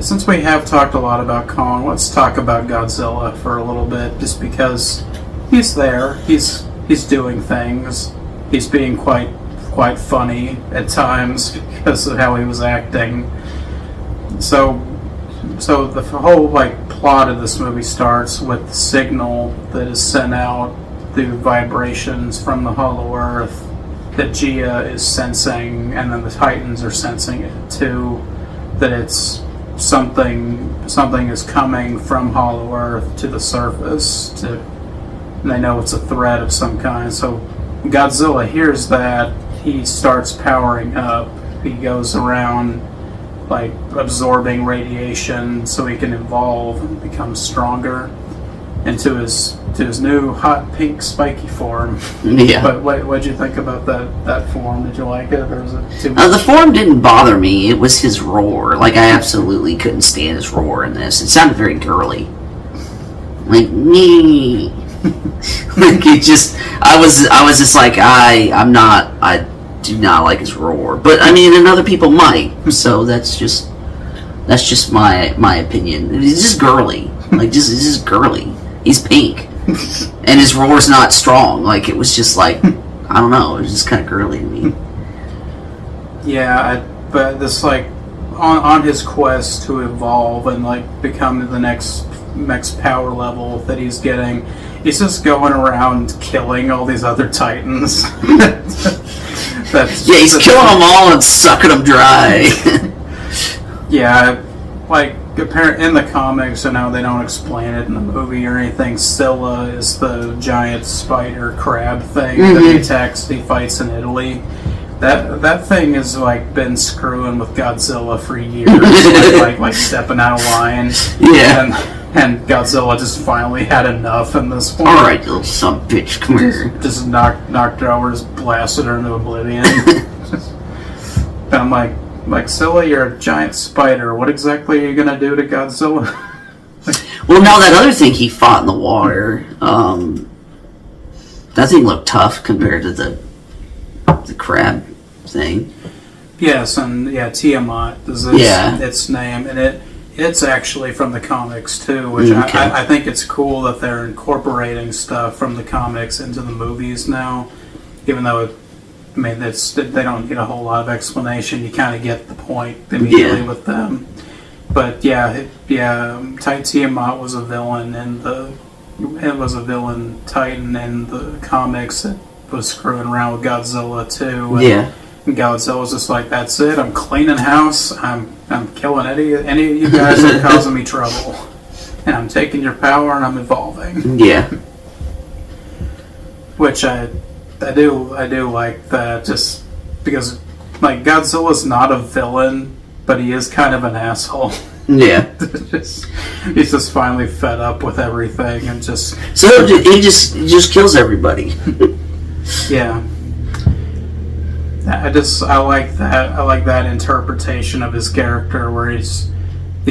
S1: since we have talked a lot about Kong, let's talk about Godzilla for a little bit, just because he's there, he's doing things, he's being quite funny at times because of how he was acting. So the whole plot of this movie starts with the signal that is sent out through vibrations from the Hollow Earth that Gia is sensing, and then the Titans are sensing it too, that it's something is coming from Hollow Earth to the surface, and they know it's a threat of some kind. So Godzilla hears that, he starts powering up, he goes around absorbing radiation so he can evolve and become stronger into his new hot pink spiky form. But what'd you think about that form? Did you like it, or was it too much?
S2: The form didn't bother me. It was his roar. I absolutely couldn't stand his roar in this. It sounded very girly. Me. I was just like, I do not like his roar. But and other people might. So that's just my opinion. It's just girly. It's just girly. He's pink. And his roar's not strong. It was just I don't know, it was just kind of girly to me.
S1: Yeah, but this on his quest to evolve and become the next power level that he's getting, he's just going around killing all these other Titans.
S2: He's killing them all and sucking them dry.
S1: In the comics, I know they don't explain it in the movie or anything, Scylla is the giant spider crab thing that he fights in Italy. That thing has been screwing with Godzilla for years, stepping out of line. And Godzilla just finally had enough in this one.
S2: Alright, little son of a bitch, come here.
S1: Just knocked her over, just blasted her into oblivion. And I'm like, Scylla, you're a giant spider. What exactly are you going to do to Godzilla?
S2: Well, now that other thing he fought in the water, that thing looked tough compared to the crab thing.
S1: Yes, and Tiamat is its name, and it's actually from the comics too, which I think it's cool that they're incorporating stuff from the comics into the movies now, even though they don't need a whole lot of explanation. You kind of get the point immediately with them. But Tiamat was a villain, and it was a villain Titan in the comics that was screwing around with Godzilla too. And Godzilla's just like, that's it. I'm cleaning house. I'm killing any of you guys that are causing me trouble, and I'm taking your power and I'm evolving.
S2: Yeah.
S1: Which I do like that, just because Godzilla's not a villain, but he is kind of an asshole.
S2: Yeah.
S1: He's just finally fed up with everything and just...
S2: So he just kills everybody.
S1: Yeah. I like that. I like that interpretation of his character, where he's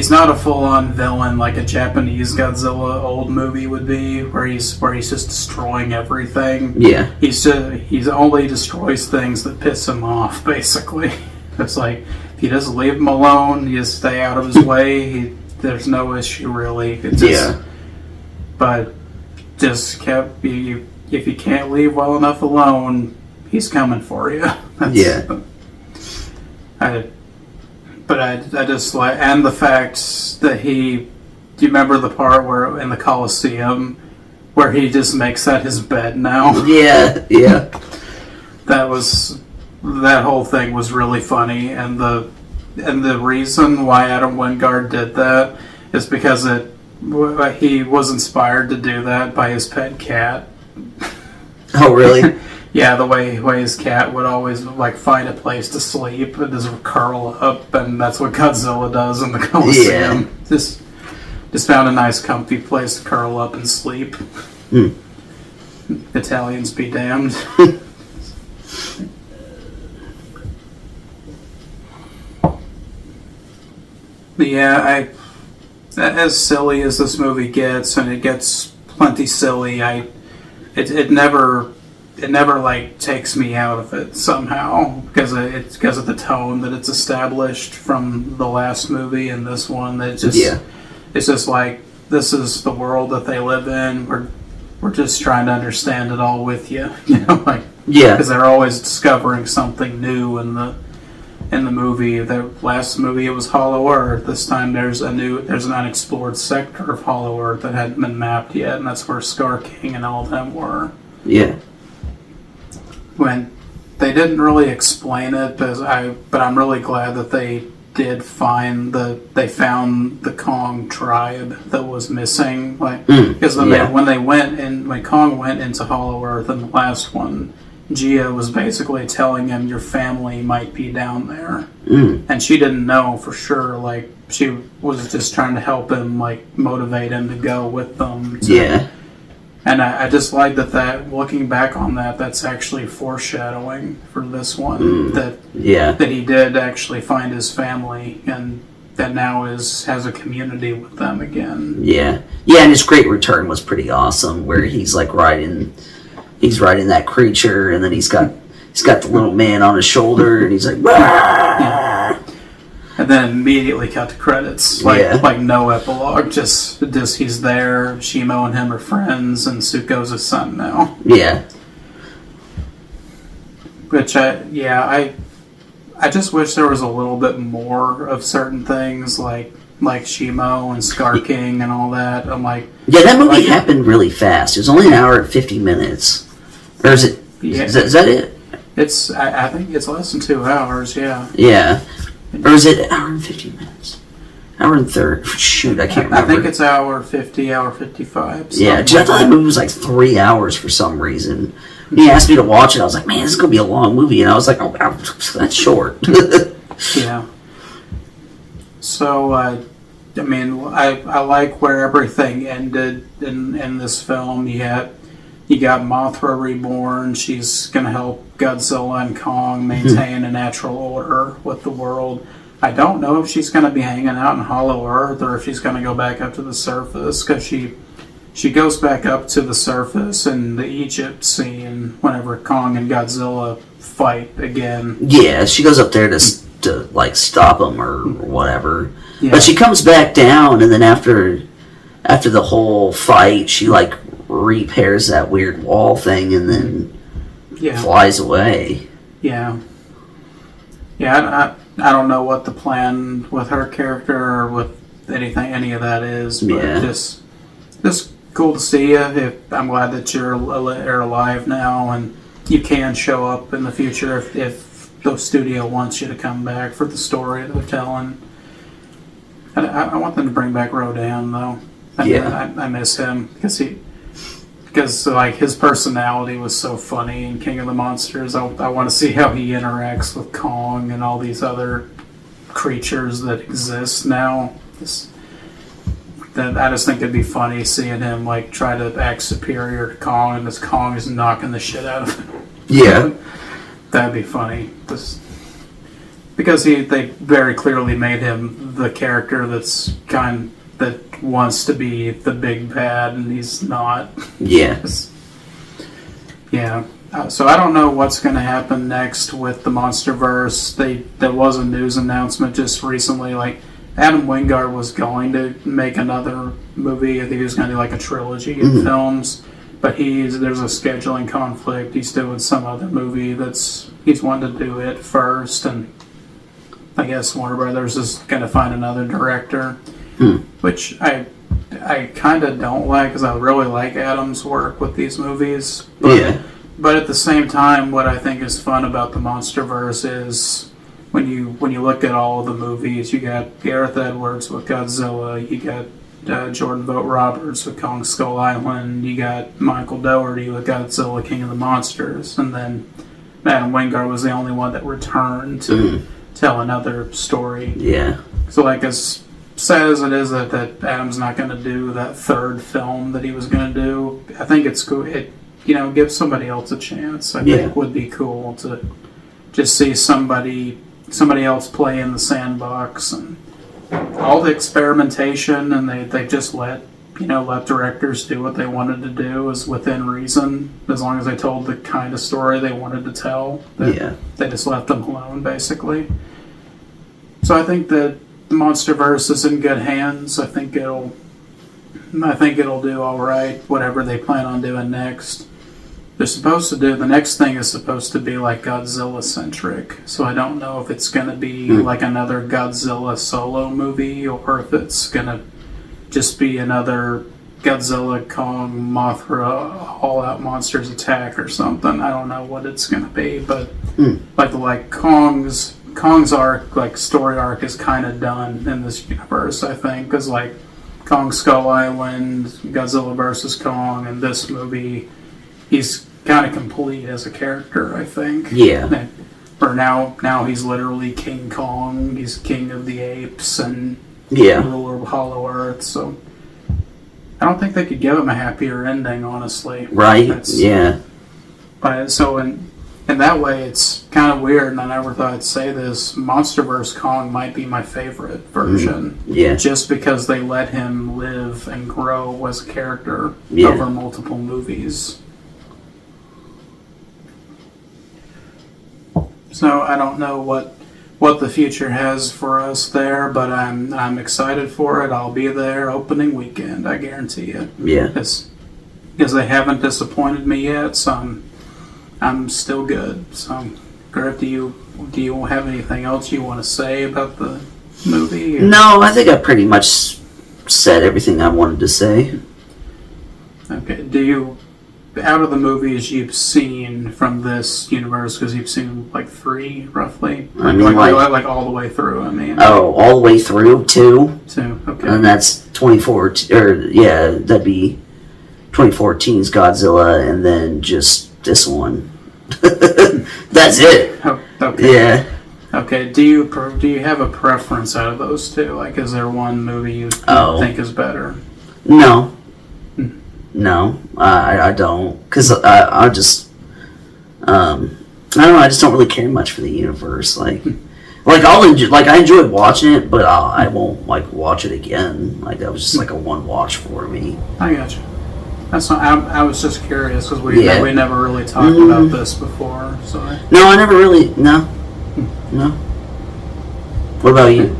S1: not a full-on villain like a Japanese Godzilla old movie would be, where he's just destroying everything.
S2: Yeah.
S1: He's only destroys things that piss him off, basically. It's like, if you just leave him alone, you just stay out of his way, there's no issue really. But just if you can't leave well enough alone, he's coming for you.
S2: Yeah.
S1: I just like, and the fact that do you remember the part where in the Coliseum where he just makes that his bed now?
S2: Yeah, yeah.
S1: That whole thing was really funny, and the reason why Adam Wingard did that is because he was inspired to do that by his pet cat.
S2: Oh, really?
S1: Yeah, the way his cat would always like find a place to sleep and just curl up, and that's what Godzilla does in the Coliseum.
S2: Yeah.
S1: Just found a nice, comfy place to curl up and sleep. Italians be damned. But yeah, as silly as this movie gets, and it gets plenty silly, it never like takes me out of it somehow because of the tone that it's established from the last movie and this one. It's just like, this is the world that they live in. We're just trying to understand it all with you, like, because they're always discovering something new in the movie. The last movie, it was Hollow Earth. This time there's an unexplored sector of Hollow Earth that hadn't been mapped yet, and that's where Scar King and all of them were.
S2: Yeah.
S1: When they didn't really explain it, but I'm really glad that they did found the Kong tribe that was missing, like, because when Kong went into Hollow Earth in the last one, Gia was basically telling him your family might be down there, and she didn't know for sure. Like, she was just trying to help him, like, motivate him to go with them. And I just like that looking back on that's actually foreshadowing for this one, that he did actually find his family, and that now has a community with them again.
S2: Yeah, and his great return was pretty awesome, where he's like riding that creature, and then he's got the little man on his shoulder, and he's like, yeah.
S1: And then immediately cut to credits, like no epilogue, just he's there. Shimo and him are friends, and Suko's his son now.
S2: Yeah.
S1: Which I just wish there was a little bit more of certain things, like Shimo and Scar King and all that. I'm like,
S2: that movie happened really fast. It was only an hour and 50 minutes, or is it?
S1: Yeah.
S2: Is that it?
S1: It's I think it's less than 2 hours. Yeah.
S2: Yeah. Or is it an hour and 50 minutes? Hour and 30. Shoot, I can't remember.
S1: I think it's hour 50, hour 55.
S2: Yeah, I thought that movie was like 3 hours for some reason. He asked me to watch it. I was like, man, this is going to be a long movie. And I was like, oh, that's short.
S1: Yeah. So, I like where everything ended in this film. You got Mothra reborn. She's going to help Godzilla and Kong maintain a natural order with the world. I don't know if she's going to be hanging out in Hollow Earth or if she's going to go back up to the surface, because she goes back up to the surface in the Egypt scene whenever Kong and Godzilla fight again.
S2: Yeah, she goes up there to like stop them or whatever.
S1: Yeah.
S2: But she comes back down, and then after the whole fight, she like repairs that weird wall thing and then flies away.
S1: Yeah. Yeah, I don't know what the plan with her character or with any of that is, but just cool to see you. I'm glad that you're alive now, and you can show up in the future if the studio wants you to come back for the story that they're telling. I want them to bring back Rodan, though. I miss him because like his personality was so funny in King of the Monsters. I want to see how he interacts with Kong and all these other creatures that exist now. I just think it'd be funny seeing him like try to act superior to Kong, and this Kong is knocking the shit out of him.
S2: Yeah,
S1: that'd be funny. Because they very clearly made him the character that wants to be the big bad, and he's not.
S2: Yeah.
S1: Yeah. So I don't know what's going to happen next with the Monsterverse. There was a news announcement just recently, like Adam Wingard was going to make another movie. I think he was going to do like a trilogy of films, but there's a scheduling conflict. He's doing some other movie he's wanted to do it first, and I guess Warner Brothers is going to find another director, which I kind of don't like, because I really like Adam's work with these movies. But at the same time, what I think is fun about the Monsterverse is when you look at all of the movies, you got Gareth Edwards with Godzilla, you got Jordan Vogt Roberts with Kong Skull Island, you got Michael Dougherty with Godzilla King of the Monsters, and then Adam Wingard was the only one that returned to tell another story.
S2: Yeah.
S1: So, like, as sad as it is that Adam's not going to do that third film that he was going to do, I think it's cool. It, gives somebody else a chance. I think would be cool to just see somebody else play in the sandbox, and all the experimentation, and they just let directors do what they wanted to do is within reason, as long as they told the kind of story they wanted to tell. They just left them alone, basically. So I think that the Monsterverse is in good hands. I think it'll do all right, whatever they plan on doing next. The next thing is supposed to be like Godzilla centric, so I don't know if it's going to be like another Godzilla solo movie, or if it's going to just be another Godzilla, Kong, Mothra, all-out monsters attack or something. I don't know what it's going to be, but like Kong's arc, like story arc, is kind of done in this universe, I think, because like Kong Skull Island, Godzilla vs. Kong, and this movie, he's kind of complete as a character, I think.
S2: Yeah.
S1: For now he's literally King Kong. He's king of the apes and ruler of Hollow Earth. So I don't think they could give him a happier ending, honestly.
S2: Right.
S1: But so in that way, it's kind of weird, and I never thought I'd say this. Monsterverse Kong might be my favorite version. Just because they let him live and grow as a character over multiple movies. So I don't know what the future has for us there, but I'm excited for it. I'll be there opening weekend, I guarantee you.
S2: Yeah.
S1: Because they haven't disappointed me yet, so I'm still good. So, Griff, do you have anything else you want to say about the movie?
S2: No, I think I pretty much said everything I wanted to say.
S1: Okay. Out of the movies you've seen from this universe, because you've seen like 3 roughly, like all the way through. I mean,
S2: all the way through 2.
S1: 2. Okay.
S2: And that's 2014, that'd be 2014's Godzilla, and then just this one. That's it.
S1: Okay.
S2: Yeah.
S1: Okay. Do you have a preference out of those 2? Like, is there one movie you think is better?
S2: No. No, I don't, because I just, I don't know, I just don't really care much for the universe, like I enjoyed watching it, but I won't, like, watch it again, like, that was just, like, a one watch for me.
S1: I got you. That's not, I was just curious, because we never really talked about this before, so.
S2: No, I never really, no. What about you?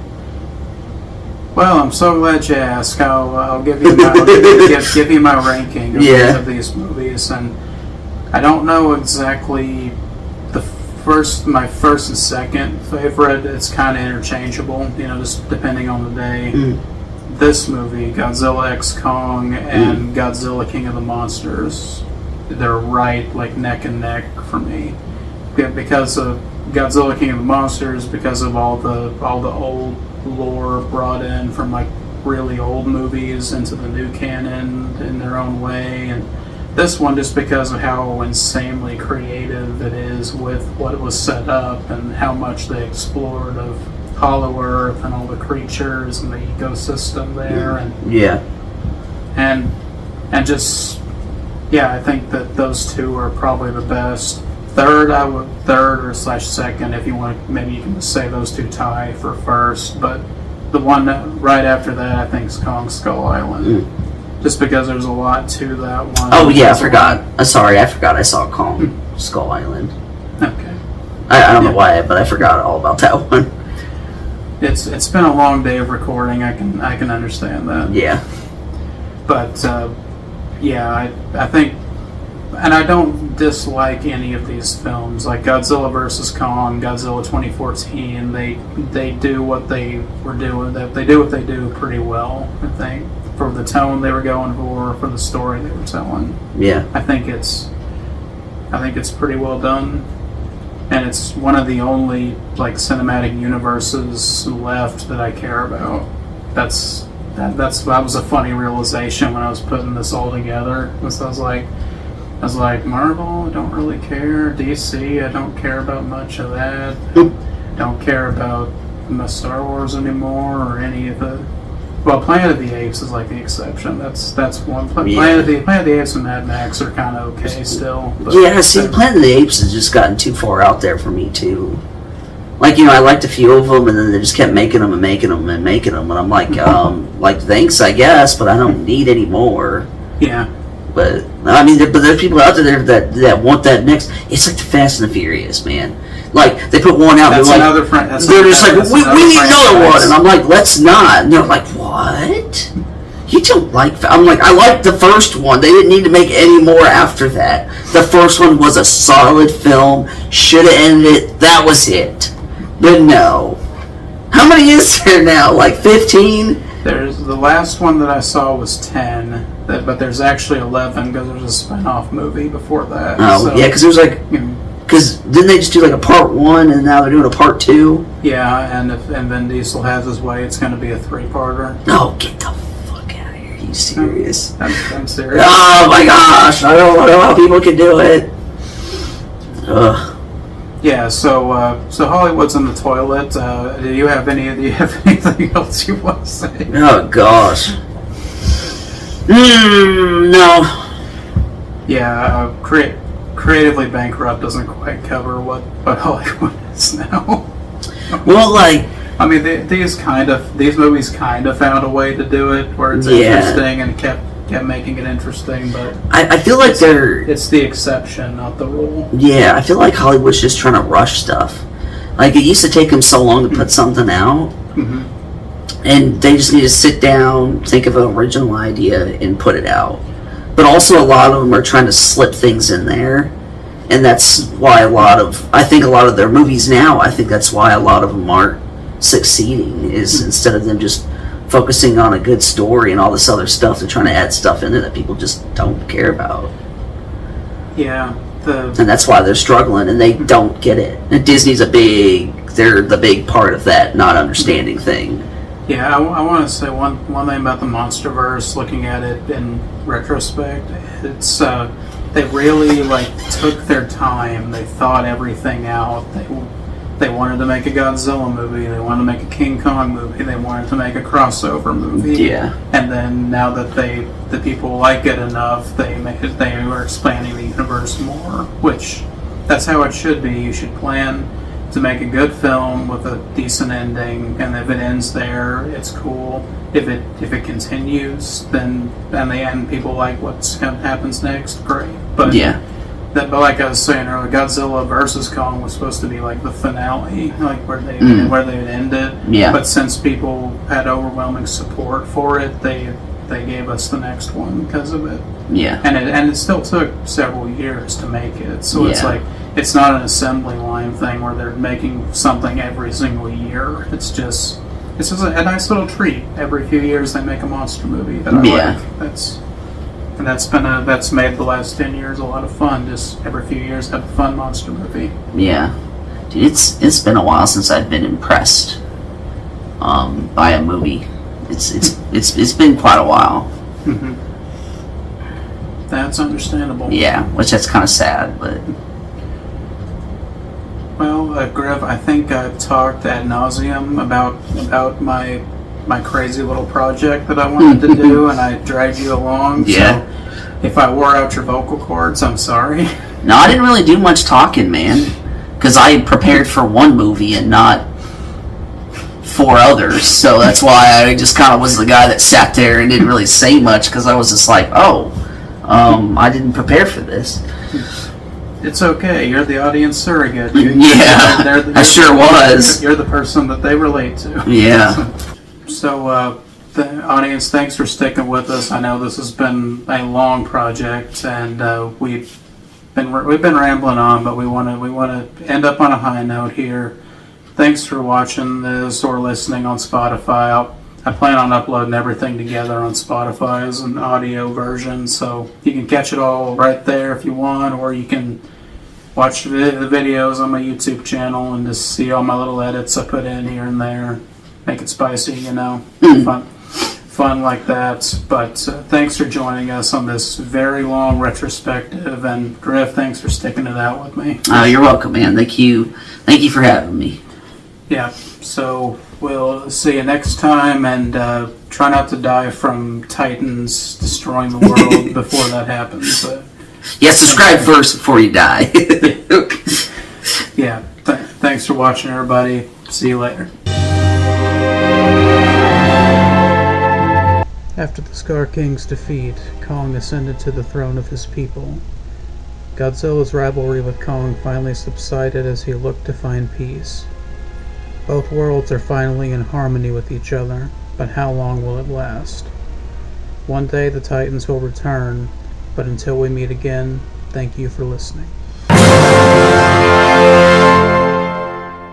S1: Well, I'm so glad you asked. I'll give you give you my ranking of these movies, and I don't know exactly my first and second favorite. It's kind of interchangeable, just depending on the day. This movie, Godzilla X Kong and Godzilla King of the Monsters, they're right like neck and neck for me, because of Godzilla King of the Monsters, because of all the old lore brought in from like really old movies into the new canon in their own way, and this one just because of how insanely creative it is with what was set up and how much they explored of Hollow Earth and all the creatures and the /ecosystem there, and just I think that those 2 are probably the best. Third or second, if you want, maybe you can say those 2 tie for first, but the one right after that, I think, is Kong Skull Island. Just because there's a lot to that one.
S2: Oh yeah, I forgot. Sorry, I forgot I saw Kong Skull Island.
S1: Okay.
S2: I don't know why, but I forgot all about that one.
S1: It's been a long day of recording. I can understand that.
S2: Yeah.
S1: But I think and I don't dislike any of these films, like Godzilla vs. Kong, Godzilla 2014. They do what they were doing. They do what they do pretty well, I think, for the tone they were going for the story they were telling.
S2: Yeah.
S1: I think it's pretty well done, and it's one of the only like cinematic universes left that I care about. That was a funny realization when I was putting this all together. I was like, Marvel, I don't really care. DC, I don't care about much of that. Don't care about the Star Wars anymore or any of the. Well, Planet of the Apes is like the exception. That's one. Planet of the Apes and Mad Max are kind of okay still. But
S2: yeah, see, Planet of the Apes has just gotten too far out there for me too. Like, I liked a few of them, and then they just kept making them, and I'm like, thanks, I guess, but I don't need any more.
S1: Yeah.
S2: But I mean, but there's people out there that want that next. It's like the Fast and the Furious, man. Like, they put one out,
S1: That's
S2: they're
S1: another
S2: like, they're just like, we need another one, and I'm like, let's not. And they're like, what? You don't like? I'm like, I liked the first one. They didn't need to make any more after that. The first one was a solid film. Should have ended it. That was it. But no. How many is there now? Like 15?
S1: There's the last one that I saw was 10, but there's actually 11 because there's a spin-off movie before that.
S2: Oh, so, yeah, because there's like, because didn't they just do like a part 1 and now they're doing a part 2?
S1: Yeah, and if Vin Diesel has his way, it's going to be a 3-parter.
S2: No, get the fuck out of here! Are you serious?
S1: I'm serious.
S2: Oh my gosh! I don't know how people can do it. Ugh.
S1: Yeah, so Hollywood's in the toilet. Do you have anything else you want to say?
S2: Oh gosh. No.
S1: Yeah, creatively bankrupt doesn't quite cover what Hollywood is now.
S2: Well, like,
S1: I mean, these movies kind of found a way to do it where it's interesting and kept making it interesting, but
S2: I feel like
S1: it's the exception, not the rule.
S2: Yeah, I feel like Hollywood's just trying to rush stuff. Like, it used to take them so long to put something out, and they just need to sit down, think of an original idea, and put it out. But also, a lot of them are trying to slip things in there, and that's why I think a lot of their movies now, I think that's why a lot of them aren't succeeding, is instead of them just focusing on a good story and all this other stuff, they're trying to add stuff in there that people just don't care about.
S1: Yeah.
S2: And that's why they're struggling, and they don't get it. And Disney's they're the big part of that not understanding thing.
S1: Yeah, I want to say one thing about the Monsterverse, looking at it in retrospect, it's they really took their time. They thought everything out. They wanted to make a Godzilla movie. They wanted to make a King Kong movie. They wanted to make a crossover movie.
S2: Yeah.
S1: And then now that the people like it enough, they were expanding the universe more. Which, that's how it should be. You should plan to make a good film with a decent ending, and if it ends there, it's cool. If it continues, then and the end people like what happens next, great. But
S2: yeah.
S1: But like I was saying earlier, Godzilla vs. Kong was supposed to be like the finale, like where they would end it.
S2: Yeah.
S1: But since people had overwhelming support for it, they gave us the next one because of it.
S2: Yeah.
S1: And it still took several years to make it. So it's like, it's not an assembly line thing where they're making something every single year. It's just a nice little treat. Every few years they make a monster movie that I like. That's made the last 10 years a lot of fun. Just every few years have a fun monster movie.
S2: Yeah, dude, it's been a while since I've been impressed by a movie. It's been quite a while.
S1: Mm-hmm. That's understandable.
S2: Yeah, which that's kind of sad, but.
S1: Well, Griff, I think I've talked ad nauseum about my crazy little project that I wanted to do, and I dragged you along.
S2: Yeah.
S1: So if I wore out your vocal cords, I'm sorry.
S2: No, I didn't really do much talking, man, because I prepared for one movie and not 4 others. So that's why I just kind of was the guy that sat there and didn't really say much, because I was just like, I didn't prepare for this.
S1: It's okay. You're the audience surrogate.
S2: I sure was.
S1: You're the person that they relate to.
S2: Yeah.
S1: So, the audience, thanks for sticking with us. I know this has been a long project, and we we've been rambling on, but we want to end up on a high note here. Thanks for watching this or listening on Spotify. I plan on uploading everything together on Spotify as an audio version, so you can catch it all right there if you want, or you can watch the videos on my YouTube channel and just see all my little edits I put in here and there. Make it spicy, fun like that. But thanks for joining us on this very long retrospective, and Griff, thanks for sticking it out with me.
S2: Oh, you're welcome, man. Thank you for having me.
S1: Yeah, so we'll see you next time, and try not to die from Titans destroying the world before that happens.
S2: Yeah, subscribe first before you die.
S1: Yeah, thanks for watching, everybody. See you later. After the Scar King's defeat, Kong ascended to the throne of his people. Godzilla's rivalry with Kong finally subsided as he looked to find peace. Both worlds are finally in harmony with each other, but how long will it last? One day the Titans will return, but until we meet again, thank you for listening.